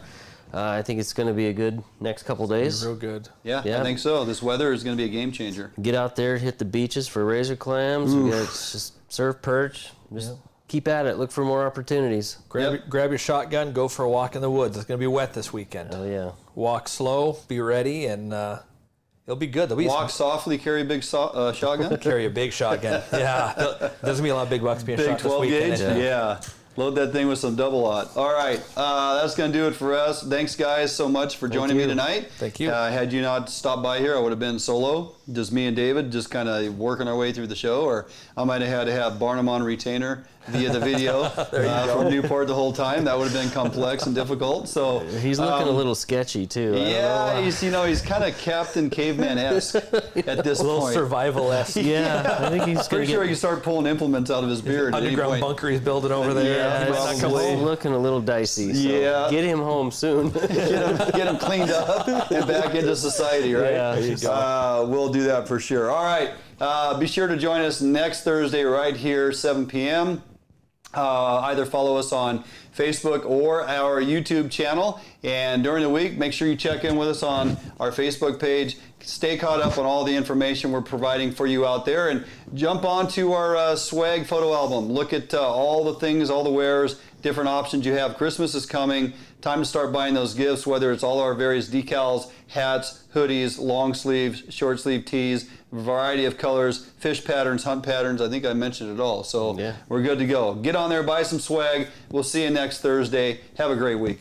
S3: I think it's going to be a good next couple days.
S4: Real good.
S2: Yeah, I think so. This weather is going to be a game changer.
S3: Get out there, hit the beaches for razor clams. We got just surf perch. Just keep at it. Look for more opportunities.
S4: Grab your shotgun. Go for a walk in the woods. It's going to be wet this weekend.
S3: Oh yeah.
S4: Walk slow. Be ready, and it'll be good.
S2: Walk softly. Carry a big shotgun.
S4: Carry a big shotgun. Yeah. There's gonna be a lot of big bucks being shot this weekend.
S2: 12 gauge. Yeah. Load that thing with some double aught. All right, that's going to do it for us. Thanks, guys, so much for joining me tonight.
S4: Thank you.
S2: Had you not stopped by here, I would have been solo, just me and David, just kind of working our way through the show, or I might have had to have Barnum on retainer via the video from Newport the whole time. That would have been complex and difficult. So
S3: he's looking a little sketchy too.
S2: Yeah, he's kind of Captain Caveman-esque at this point.
S4: A little survival-esque.
S3: Yeah, I think he's
S2: pretty sure he can start pulling implements out of his beard.
S4: Underground bunker he's building over there.
S3: Yeah, he's looking a little dicey. So get him home soon.
S2: get him cleaned up and back into society, right?
S3: Yeah, there you go.
S2: We'll do that for sure. All right, be sure to join us next Thursday right here, 7 p.m. Either follow us on Facebook or our YouTube channel. And during the week, make sure you check in with us on our Facebook page. Stay caught up on all the information we're providing for you out there. And jump onto our swag photo album. Look at all the things, all the wares, different options you have. Christmas is coming. Time to start buying those gifts, whether it's all our various decals, hats, hoodies, long sleeves, short sleeve tees, variety of colors, fish patterns, hunt patterns. I think I mentioned it all. So we're good to go. Get on there, buy some swag. We'll see you next Thursday. Have a great week.